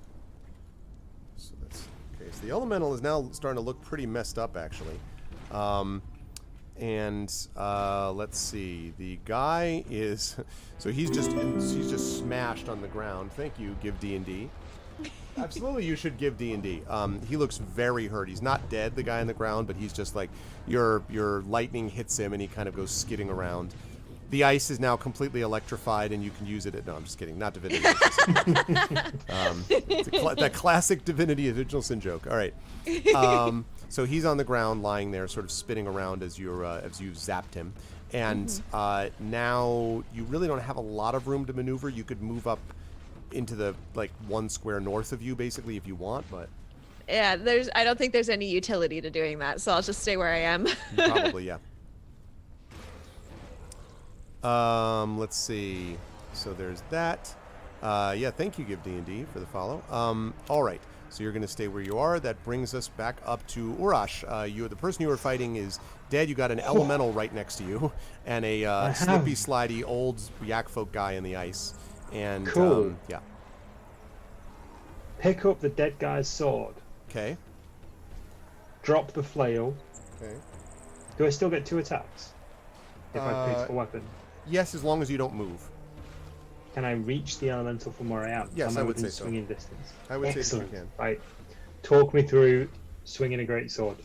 So that's... Okay, so the elemental is now starting to look pretty messed up, actually. Let's see. The guy is... So he's just smashed on the ground. Thank you, give D&D. Absolutely, you should give D&D. He looks very hurt. He's not dead, the guy on the ground, but he's just like... Your lightning hits him, and he kind of goes skidding around. The ice is now completely electrified, and you can use it. No, I'm just kidding. Not Divinity. It's that classic Divinity Original Sin joke. All right. So he's on the ground, lying there, sort of spinning around as you've zapped him. And now you really don't have a lot of room to maneuver. You could move up into the 1 square north of you, basically, if you want, but... Yeah, I don't think there's any utility to doing that, so I'll just stay where I am. Probably, yeah. Let's see. So there's that. Yeah, thank you, Give D&D, for the follow. All right. So you're going to stay where you are. That brings us back up to Urash. The person you were fighting is dead. You got an elemental right next to you, and a slippy, slidey, old yak folk guy in the ice. And cool. Yeah. Pick up the dead guy's sword. Okay. Drop the flail. Okay. Do I still get 2 attacks if I pick up a weapon? Yes, as long as you don't move. Can I reach the elemental from where I am? Yes, I would say swinging distance. I would say Excellent. you can. Right. Talk me through swinging a great sword.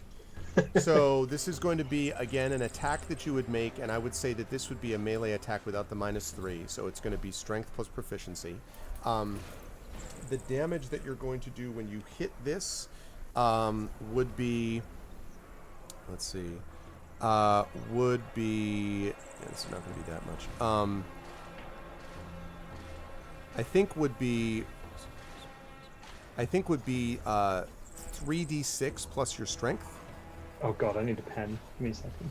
So this is going to be, again, an attack that you would make, and I would say that this would be a melee attack without the -3, so it's going to be strength plus proficiency. The damage that you're going to do when you hit this would be... Let's see... would be... It's not going to be that much. I think would be 3d6 plus your strength. Oh god, I need a pen. Give me a second.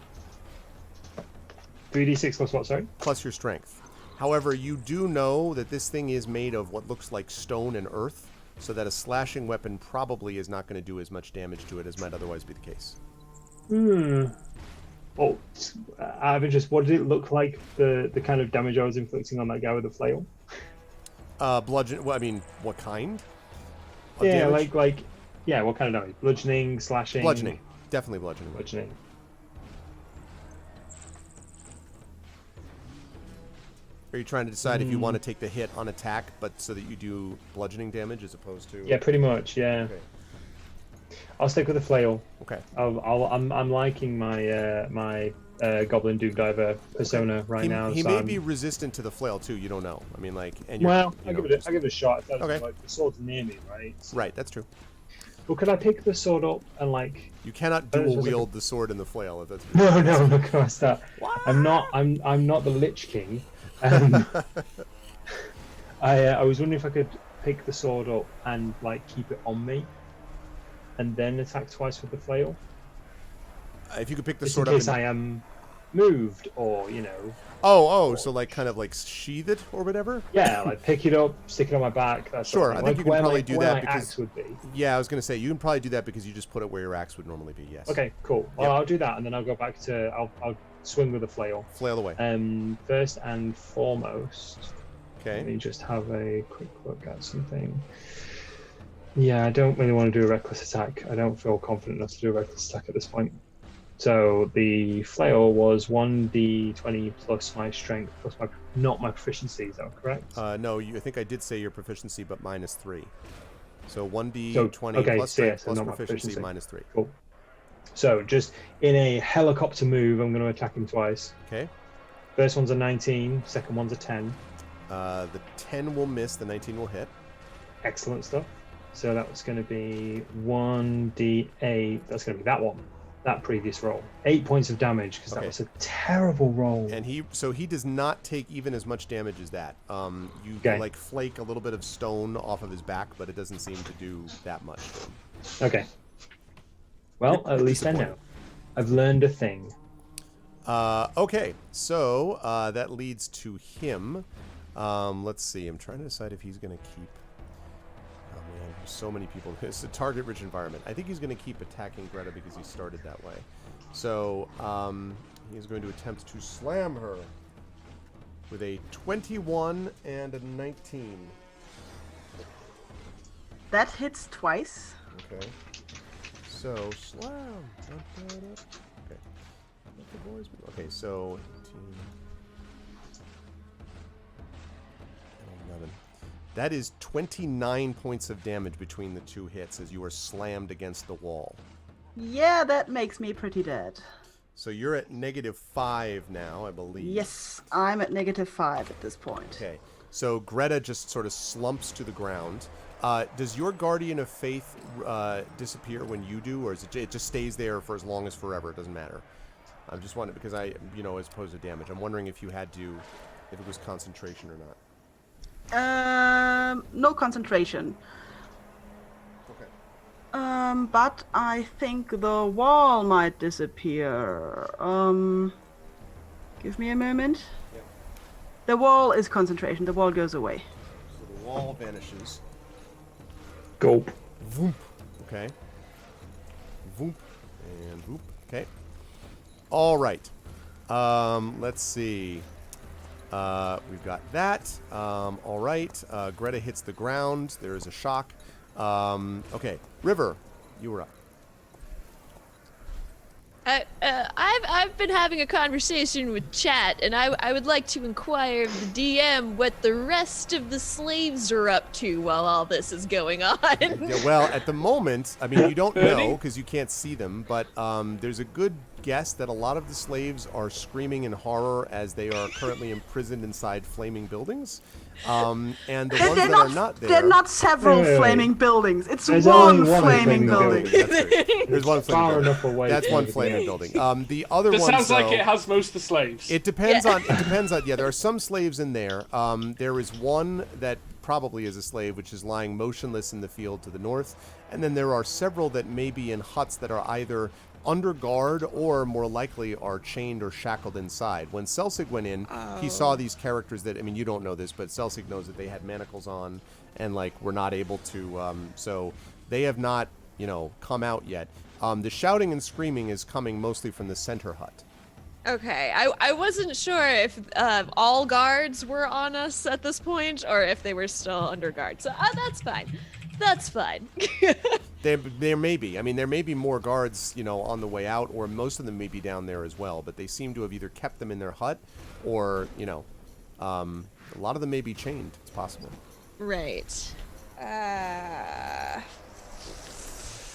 3d6 plus what, sorry? Plus your strength. However, you do know that this thing is made of what looks like stone and earth, so that a slashing weapon probably is not going to do as much damage to it as might otherwise be the case. Oh, out of interest, what did it look like, the kind of damage I was inflicting on that guy with the flail? Bludgeon. Well, I mean, what kind? Yeah, damage? Yeah, what kind of damage? Bludgeoning, slashing? Bludgeoning. Definitely bludgeoning. Bludgeoning. Are you trying to decide if you want to take the hit on attack, but so that you do bludgeoning damage as opposed to... Yeah, pretty much, yeah. Okay. I'll stick with the flail. Okay. I'm liking my my Goblin Doom Diver persona right now. He so may be resistant to the flail too. You don't know. I mean, and I'll give it a shot. Okay. The sword's near me, right? So. Right. That's true. Well, could I pick the sword up and like? You cannot I was dual just like- wield the sword and the flail. If that's No, look at that. I'm not the Lich King. I was wondering if I could pick the sword up and like keep it on me, and then attack twice with the flail. If you could pick the Just sword in up case and... I am moved, or so like kind of like sheath it or whatever. yeah, like pick it up, stick it on my back. That Sure, sort of I thing. think you can where probably do where that my because axe would be. Yeah, I was gonna say you can probably do that because you just put it where your axe would normally be. Yes. Okay, cool. Well, Yep. I'll do that, and then I'll go back to I'll swing with the flail. Flail away. First and foremost, let Okay. me just have a quick look at something. Yeah, I don't really want to do a reckless attack. I don't feel confident enough to do a reckless attack at this point. So the flail was 1d20 plus my strength plus not my proficiency. Is that correct? No, I think I did say your proficiency, but -3. So 1d20 okay, plus so strength yes, plus not my proficiency proficiency. -3. Cool. So just in a helicopter move, I'm going to attack him twice. Okay. First one's a 19. Second one's a 10. The 10 will miss. The 19 will hit. Excellent stuff. So that was going to be 1d8. That's going to be that one. That previous roll. 8 points of damage because that was a terrible roll. And he does not take even as much damage as that. You like flake a little bit of stone off of his back, but it doesn't seem to do that much to him. Okay. Well, at least I know. I've learned a thing. Okay, so that leads to him. Let's see. I'm trying to decide if he's going to keep... Oh, man, there's so many people. It's a target-rich environment. I think he's going to keep attacking Greta because he started that way. So he's going to attempt to slam her with a 21 and a 19. That hits twice. Okay. So, slam. Okay. Let the boys move. Okay, so 18 and 11. That is 29 points of damage between the two hits as you are slammed against the wall. Yeah, that makes me pretty dead. So you're at -5 now, I believe. Yes, I'm at -5 at this point. Okay. So Greta just sort of slumps to the ground. Does your Guardian of Faith disappear when you do, or is it just stays there for as long as forever? It doesn't matter. I'm just wondering because as opposed to damage, I'm wondering if it was concentration or not. No concentration. Okay. But I think the wall might disappear. Give me a moment. Yep. The wall is concentration. The wall goes away. So the wall vanishes. Gulp. Voomp. Okay. Voomp. And voop. Okay. All right. Let's see. We've got that. All right. Greta hits the ground. There is a shock. Okay. River, you were up. I've been having a conversation with chat, and I would like to inquire of the DM what the rest of the slaves are up to while all this is going on. Yeah, well, at the moment, I mean, you don't know because you can't see them, but there's a good guess that a lot of the slaves are screaming in horror as they are currently imprisoned inside flaming buildings. And the ones that are not there... They're not several Wait. flaming buildings. It's There's one only one flaming flaming building. building. That's right. There's one flaming Far building. enough away. That's from one everything flaming else. building. The other That ones, sounds like though, it has most of the slaves. It depends on. It depends on. Yeah, there are some slaves in there. There is one that probably is a slave, which is lying motionless in the field to the north, and then there are several that may be in huts that are either under guard or more likely are chained or shackled inside. When Celsig went in, he saw these characters that, I mean, you don't know this, but Celsig knows that they had manacles on and like were not able to. So they have not, come out yet. The shouting and screaming is coming mostly from the center hut. Okay, I wasn't sure if all guards were on us at this point, or if they were still under guard. So that's fine. That's fine. There may be. I mean, there may be more guards, on the way out, or most of them may be down there as well. But they seem to have either kept them in their hut, or a lot of them may be chained. It's possible. Right. All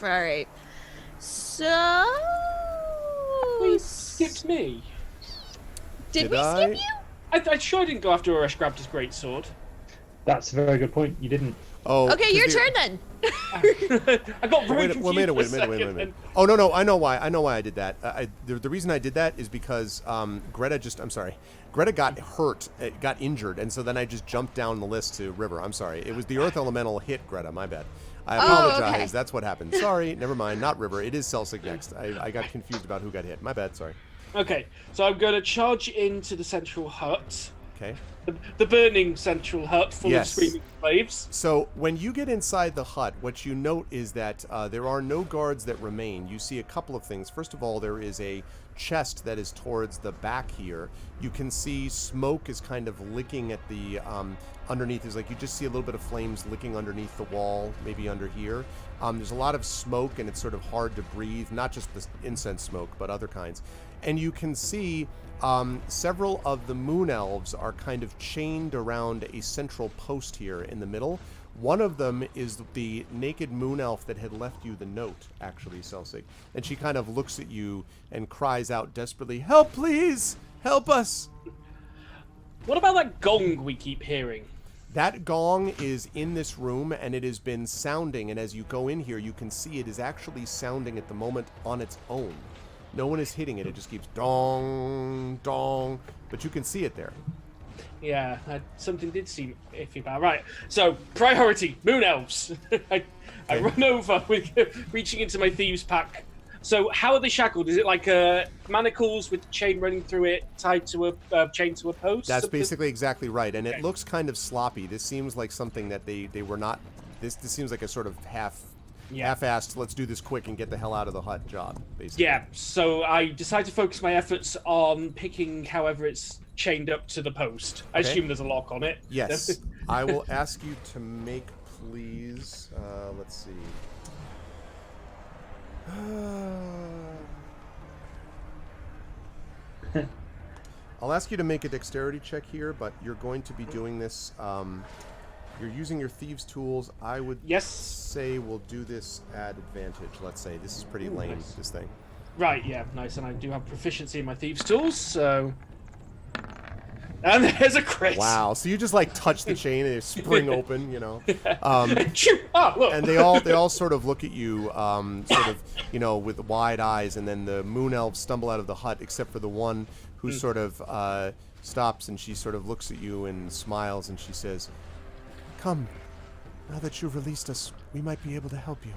right. So. We skipped me. Did we I? skip you? I sure didn't go after Uresh grabbed his great sword. That's a very good point. You didn't. Oh. Okay, your turn then. I got very confused. Wait a for minute. second. Oh no, I know why. I know why I did that. The reason I did that is because Greta got hurt, got injured, and so then I just jumped down the list to River. I'm sorry. It was the Earth Elemental hit Greta. My bad. I apologize. Okay. That's what happened. Sorry. Never mind. Not River. It is Celsic next. I got confused about who got hit. My bad. Sorry. Okay, so I'm going to charge into the central hut. Okay. The burning central hut full of screaming slaves. So when you get inside the hut, what you note is that there are no guards that remain. You see a couple of things. First of all, there is a chest that is towards the back here. You can see smoke is kind of licking at the underneath. Is like you just see a little bit of flames licking underneath the wall, maybe under here. There's a lot of smoke, and it's sort of hard to breathe. Not just the incense smoke, but other kinds. And you can see several of the moon elves are kind of chained around a central post here in the middle. One of them is the naked moon elf that had left you the note, actually, Celsic. And she kind of looks at you and cries out desperately, "Help, please! Help us!" What about that gong we keep hearing? That gong is in this room, and it has been sounding, and as you go in here, you can see it is actually sounding at the moment on its own. No one is hitting it. It just keeps dong, dong, but you can see it there. Yeah, something did seem iffy about. Right, so priority, moon elves. I run over with reaching into my thieves pack. So how are they shackled? Is it like manacles with the chain running through it, tied to a chain to a post? That's basically exactly right, and it looks kind of sloppy. This seems like something that they were not. This seems like a sort of half-assed, let's do this quick and get the hell out of the hut job, basically. Yeah, so I decided to focus my efforts on picking however it's chained up to the post. I assume there's a lock on it. Yes. I will ask you to make, please, let's see. I'll ask you to make a dexterity check here, but you're going to be doing this, you're using your thieves' tools. I would say we'll do this at advantage, let's say. This is pretty lame, nice. this thing. Right, yeah, nice. And I do have proficiency in my thieves' tools, so... And there's a crit. Wow, so you just like touch the chain and it spring open, you know. Look. And they all sort of look at you, sort of, you know, with wide eyes, and then the moon elves stumble out of the hut, except for the one who sort of stops, and she sort of looks at you and smiles, and she says, "Come, now that you've released us, we might be able to help you."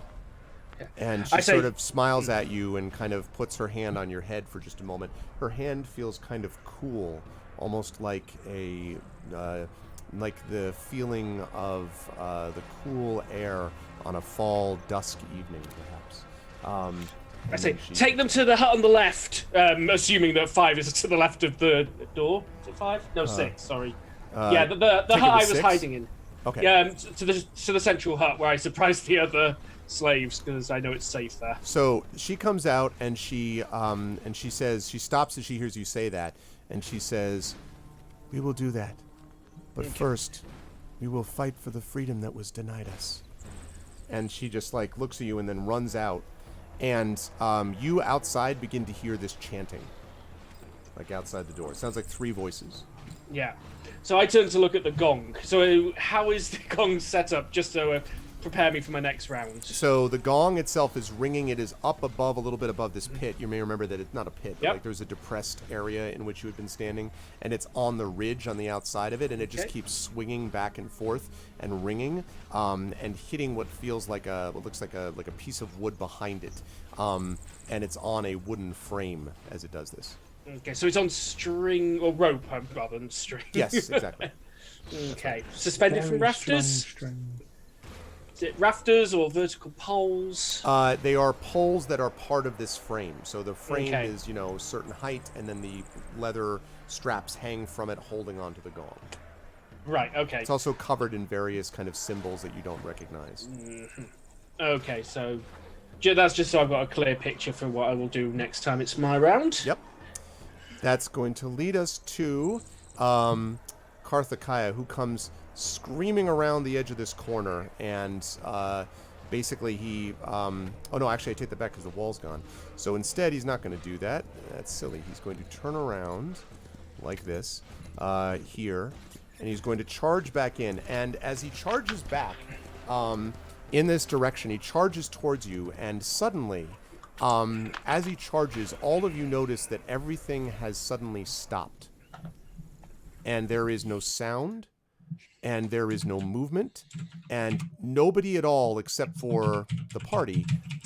And she sort of smiles at you and kind of puts her hand on your head for just a moment. Her hand feels kind of cool, almost like like the feeling of the cool air on a fall dusk evening, perhaps. I say, take them to the hut on the left, assuming that 5 is to the left of the door. Is it 5? No, 6, sorry. Yeah, the hut I was hiding in. Okay. Yeah, to the central hut where I surprised the other slaves because I know it's safe there. So she comes out and she says, she stops as she hears you say that, and she says, "We will do that, but first, we will fight for the freedom that was denied us." And she just like looks at you and then runs out, and you outside begin to hear this chanting, like outside the door. It sounds like 3 voices. Yeah. So I turn to look at the gong. So how is the gong set up, just so prepare me for my next round? So the gong itself is ringing. It is up above, a little bit above this pit. You may remember that it's not a pit, but like there's a depressed area in which you had been standing, and it's on the ridge on the outside of it, and it just keeps swinging back and forth and ringing, and hitting what feels like what looks like a piece of wood behind it, and it's on a wooden frame as it does this. Okay, so it's on string or rope rather than string. Yes, exactly. Okay, suspended from rafters. Is it rafters or vertical poles? They are poles that are part of this frame. So the frame is, you know, certain height, and then the leather straps hang from it, holding onto the gong. Right. Okay. It's also covered in various kind of symbols that you don't recognize. Mm-hmm. Okay, so that's just so I've got a clear picture for what I will do next time it's my round. Yep. That's going to lead us to Karthikeya, who comes screaming around the edge of this corner, and basically he... oh no, actually I take that back because the wall's gone. So instead he's not going to do that. That's silly. He's going to turn around like this here, and he's going to charge back in. And as he charges back in this direction, he charges towards you, and suddenly, as he charges, all of you notice that everything has suddenly stopped. And there is no sound, and there is no movement, and nobody at all, except for the party,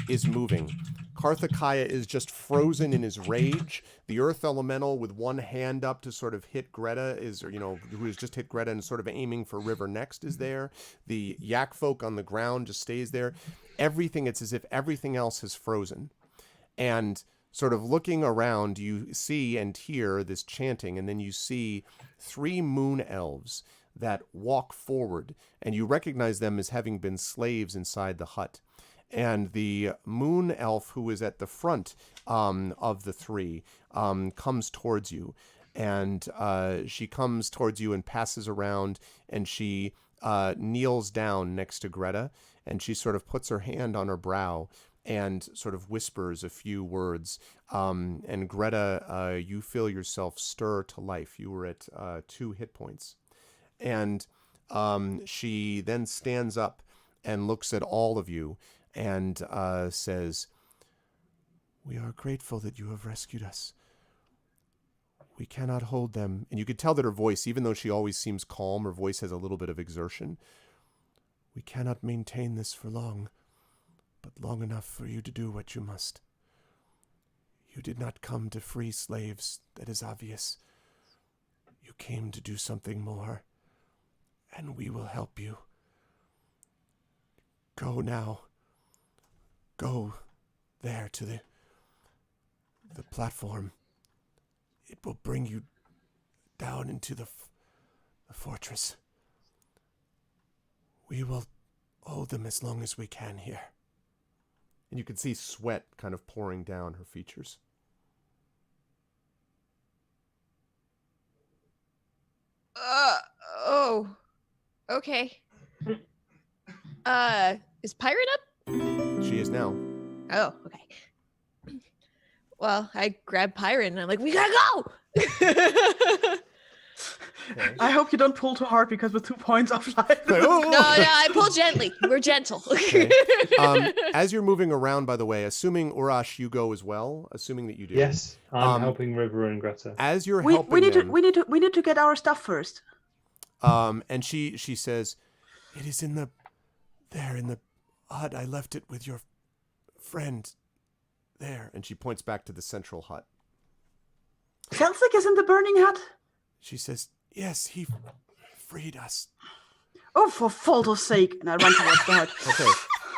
is moving. Karthikeya is just frozen in his rage. The Earth Elemental, with one hand up to sort of hit Greta, who has just hit Greta and sort of aiming for River next, is there. The Yak folk on the ground just stays there. Everything, it's as if everything else has frozen. And sort of looking around, you see and hear this chanting, and then you see 3 moon elves that walk forward, and you recognize them as having been slaves inside the hut. And the moon elf who is at the front of the 3 comes towards you. And she comes towards you and passes around, and she kneels down next to Greta, and she sort of puts her hand on her brow and sort of whispers a few words. And Greta, you feel yourself stir to life. You were at 2 hit points. And she then stands up and looks at all of you and says, "We are grateful that you have rescued us. We cannot hold them." And you could tell that her voice, even though she always seems calm, her voice has a little bit of exertion. "We cannot maintain this for long, but long enough for you to do what you must. You did not come to free slaves, that is obvious. You came to do something more, and we will help you. Go now. Go there to the platform. It will bring you down into the fortress. We will hold them as long as we can here." And you can see sweat kind of pouring down her features. Oh. Okay. Is Pirate up? She is now. Oh, okay. Well, I grab Pirate and I'm like, we gotta go! Okay. I hope you don't pull too hard, because with 2 points of life. Oh! No, I pull gently. We're gentle. Okay. As you're moving around, by the way, assuming Urash, you go as well, assuming that you do. Yes, I'm helping River and Greta. As you're we helping need them, we need to get our stuff first. and she says, "It is in the hut. I left it with your friend there." And she points back to the central hut. Celsic is in the burning hut? She says, "Yes, he freed us." Oh, for Faldo's sake. And I run towards the hut. Okay.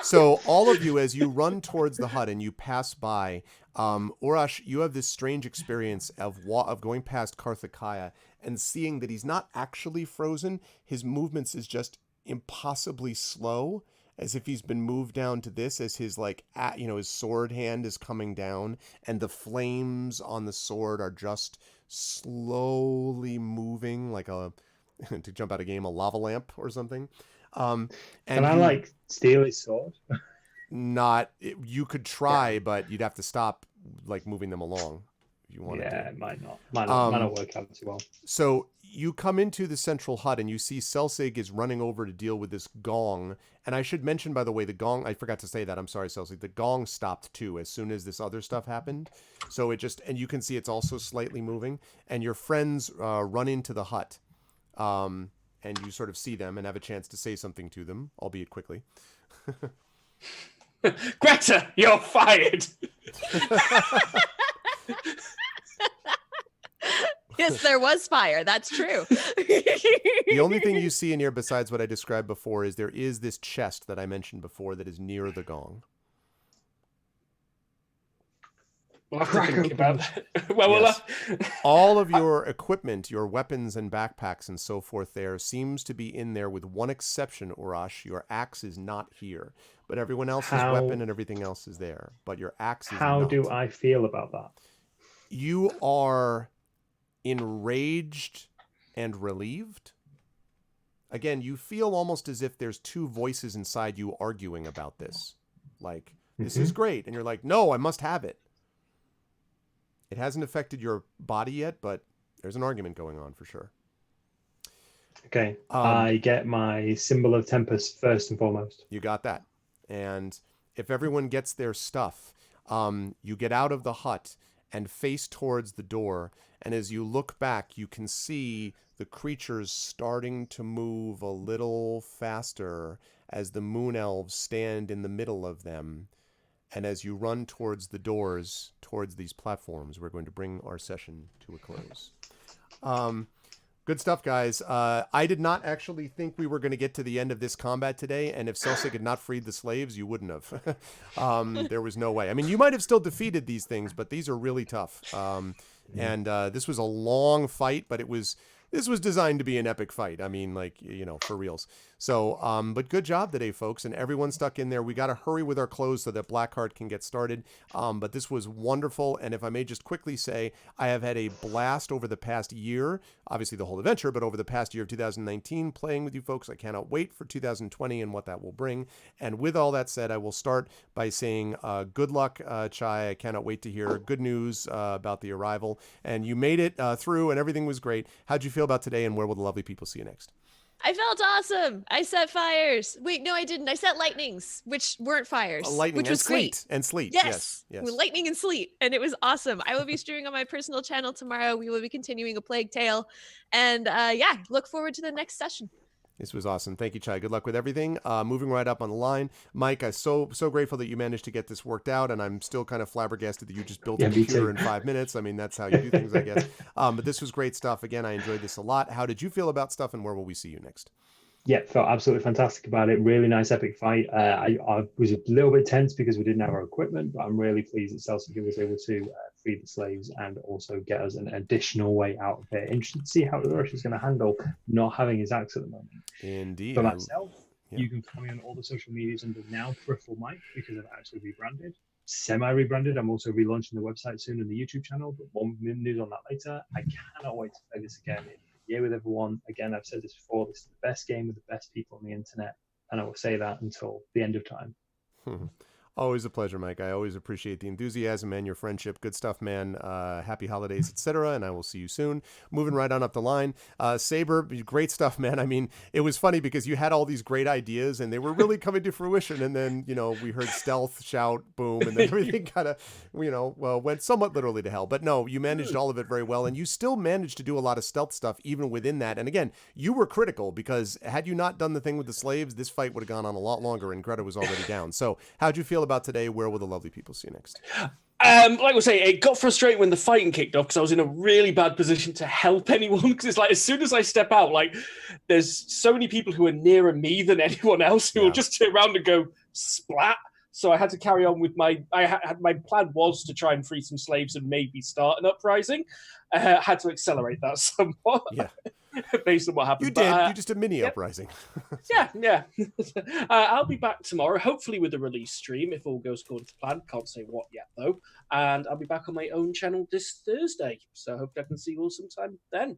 So all of you, as you run towards the hut and you pass by, Urash, you have this strange experience of going past Karthikeya and seeing that he's not actually frozen. His movements is just impossibly slow, as if he's been moved down to this, as his his sword hand is coming down, and the flames on the sword are just slowly moving, like to jump out of game, a lava lamp or something. And Can I steal his sword? You could try, but you'd have to stop moving them along if you wanted to. Yeah, it might not work out too well. So you come into the central hut and you see Celsig is running over to deal with this gong. And I should mention, by the way, the gong, I forgot to say that. I'm sorry, Celsig. The gong stopped too as soon as this other stuff happened. So and you can see it's also slightly moving. And your friends run into the hut. And you sort of see them and have a chance to say something to them, albeit quickly. Greta, you're fired! Yes, there was fire. That's true. The only thing you see in here besides what I described before is there is this chest that I mentioned before that is near the gong. We'll have to think about that. Yes. All of your equipment, your weapons and backpacks and so forth there seems to be in there, with one exception, Urash. Your axe is not here. But everyone else's weapon and everything else is there. But your axe is not. How do I feel about that? You are enraged and relieved. Again, you feel almost as if there's 2 voices inside you arguing about this. This is great. And you're like, no, I must have it. It hasn't affected your body yet, but there's an argument going on for sure. Okay. I get my symbol of Tempest first and foremost. You got that. And if everyone gets their stuff, you get out of the hut and face towards the door. And as you look back, you can see the creatures starting to move a little faster as the moon elves stand in the middle of them. And as you run towards the doors, towards these platforms, we're going to bring our session to a close. Good stuff, guys. I did not actually think we were going to get to the end of this combat today, and if Celsic had not freed the slaves, you wouldn't have. There was no way. I mean, you might have still defeated these things, but these are really tough. And this was a long fight, but this was designed to be an epic fight. I mean, like, you know, for reals. So, but good job today, folks, and everyone stuck in there. We got to hurry with our close so that Blackheart can get started. But this was wonderful, and if I may just quickly say, I have had a blast over the past year, obviously the whole adventure, but over the past year of 2019 playing with you folks. I cannot wait for 2020 and what that will bring. And with all that said, I will start by saying good luck, Chai. I cannot wait to hear good news about the arrival. And you made it through, and everything was great. How'd you feel about today, and where will the lovely people see you next? I felt awesome. I set fires. Wait, no, I didn't. I set lightnings, which weren't fires, Lightning which was and great. sleet. And sleet. Yes. Yes. Lightning and sleet. And it was awesome. I will be streaming on my personal channel tomorrow. We will be continuing A Plague Tale. And yeah, look forward to the next session. This was awesome. Thank you, Chai. Good luck with everything. Moving right up on the line, Mike, I'm so grateful that you managed to get this worked out, and I'm still kind of flabbergasted that you just built a computer in 5 minutes. I mean, that's how you do things, I guess. But this was great stuff. Again, I enjoyed this a lot. How did you feel about stuff, and where will we see you next? Yeah, felt absolutely fantastic about it. Really nice epic fight. I was a little bit tense because we didn't have our equipment, but I'm really pleased that Celsius was able to free the slaves and also get us an additional way out of here. Interested to see how the Rush is going to handle not having his axe at the moment. Indeed. For myself, you can follow me on all the social medias under now Peripheral Mike because I've actually rebranded. Semi-rebranded. I'm also relaunching the website soon and the YouTube channel, but more news on that later. I cannot wait to play this again. Yeah, with everyone. Again, I've said this before, this is the best game with the best people on the internet, and I will say that until the end of time. Always a pleasure, Mike. I always appreciate the enthusiasm and your friendship. Good stuff, man. Happy holidays, etc. And I will see you soon. Moving right on up the line. Saber, great stuff, man. I mean, it was funny because you had all these great ideas and they were really coming to fruition. And then, you know, we heard stealth, shout, boom, and then everything kind of, you know, well, went somewhat literally to hell. But no, you managed all of it very well. And you still managed to do a lot of stealth stuff even within that. And again, you were critical because had you not done the thing with the slaves, this fight would have gone on a lot longer and Greta was already down. So how'd you feel about today? Where will the lovely people see you next? Like we say, it got frustrating when the fighting kicked off because I was in a really bad position to help anyone. Because it's like as soon as I step out, like there's so many people who are nearer me than anyone else who will just turn around and go splat. So I had to carry on with my plan was to try and free some slaves and maybe start an uprising. Had to accelerate that somewhat. Yeah. Based on what happened. You did. You just a mini uprising. Yeah. I'll be back tomorrow, hopefully with a release stream if all goes according to plan. Can't say what yet though. And I'll be back on my own channel this Thursday. So I hope I can see you all sometime then.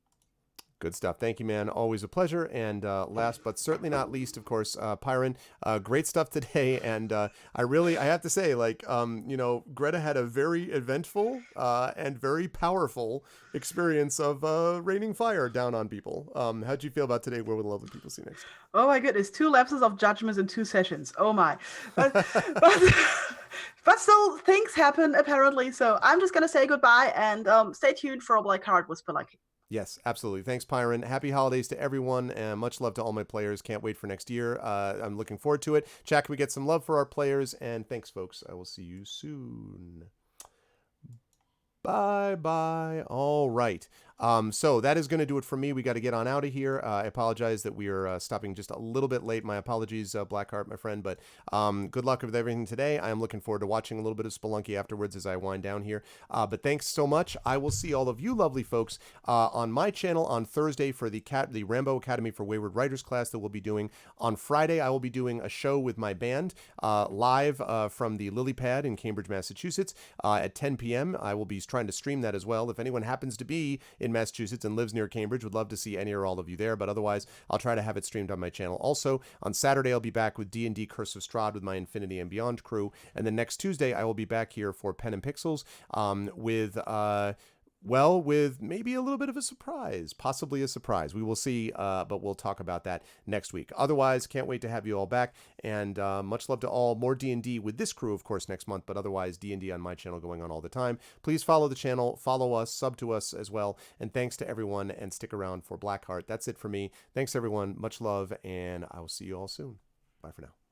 Good stuff. Thank you, man. Always a pleasure. And last but certainly not least, of course, Pyron, great stuff today. And I have to say, like, you know, Greta had a very eventful and very powerful experience of raining fire down on people. How'd you feel about today? Where will the lovely people see next? Oh my goodness, 2 lapses of judgments in 2 sessions. Oh my. But still, things happen apparently. So I'm just gonna say goodbye and stay tuned for Blackheart with Spelunky. Yes, absolutely. Thanks, Pyron. Happy holidays to everyone, and much love to all my players. Can't wait for next year. I'm looking forward to it. Chat, can we get some love for our players? And thanks, folks. I will see you soon. Bye-bye. All right. So that is going to do it for me. We got to get on out of here. I apologize that we are stopping just a little bit late. My apologies, Blackheart, my friend, but good luck with everything today. I am looking forward to watching a little bit of Spelunky afterwards as I wind down here. But thanks so much. I will see all of you lovely folks on my channel on Thursday for the Rambo Academy for Wayward Writers class that we'll be doing. On Friday, I will be doing a show with my band live from the Lily Pad in Cambridge, Massachusetts at 10 p.m. I will be trying to stream that as well. If anyone happens to be in Massachusetts and lives near Cambridge, would love to see any or all of you there, but otherwise I'll try to have it streamed on my channel. Also on Saturday I'll be back with D&D Curse of Strahd with my Infinity and Beyond crew, and then next Tuesday I will be back here for Pen and Pixels with well, with maybe a little bit of a surprise, possibly a surprise. We will see, but we'll talk about that next week. Otherwise, can't wait to have you all back, and much love to all. More D&D with this crew, of course, next month, but otherwise D&D on my channel going on all the time. Please follow the channel, follow us, sub to us as well, and thanks to everyone, and stick around for Blackheart. That's it for me. Thanks, everyone. Much love, and I will see you all soon. Bye for now.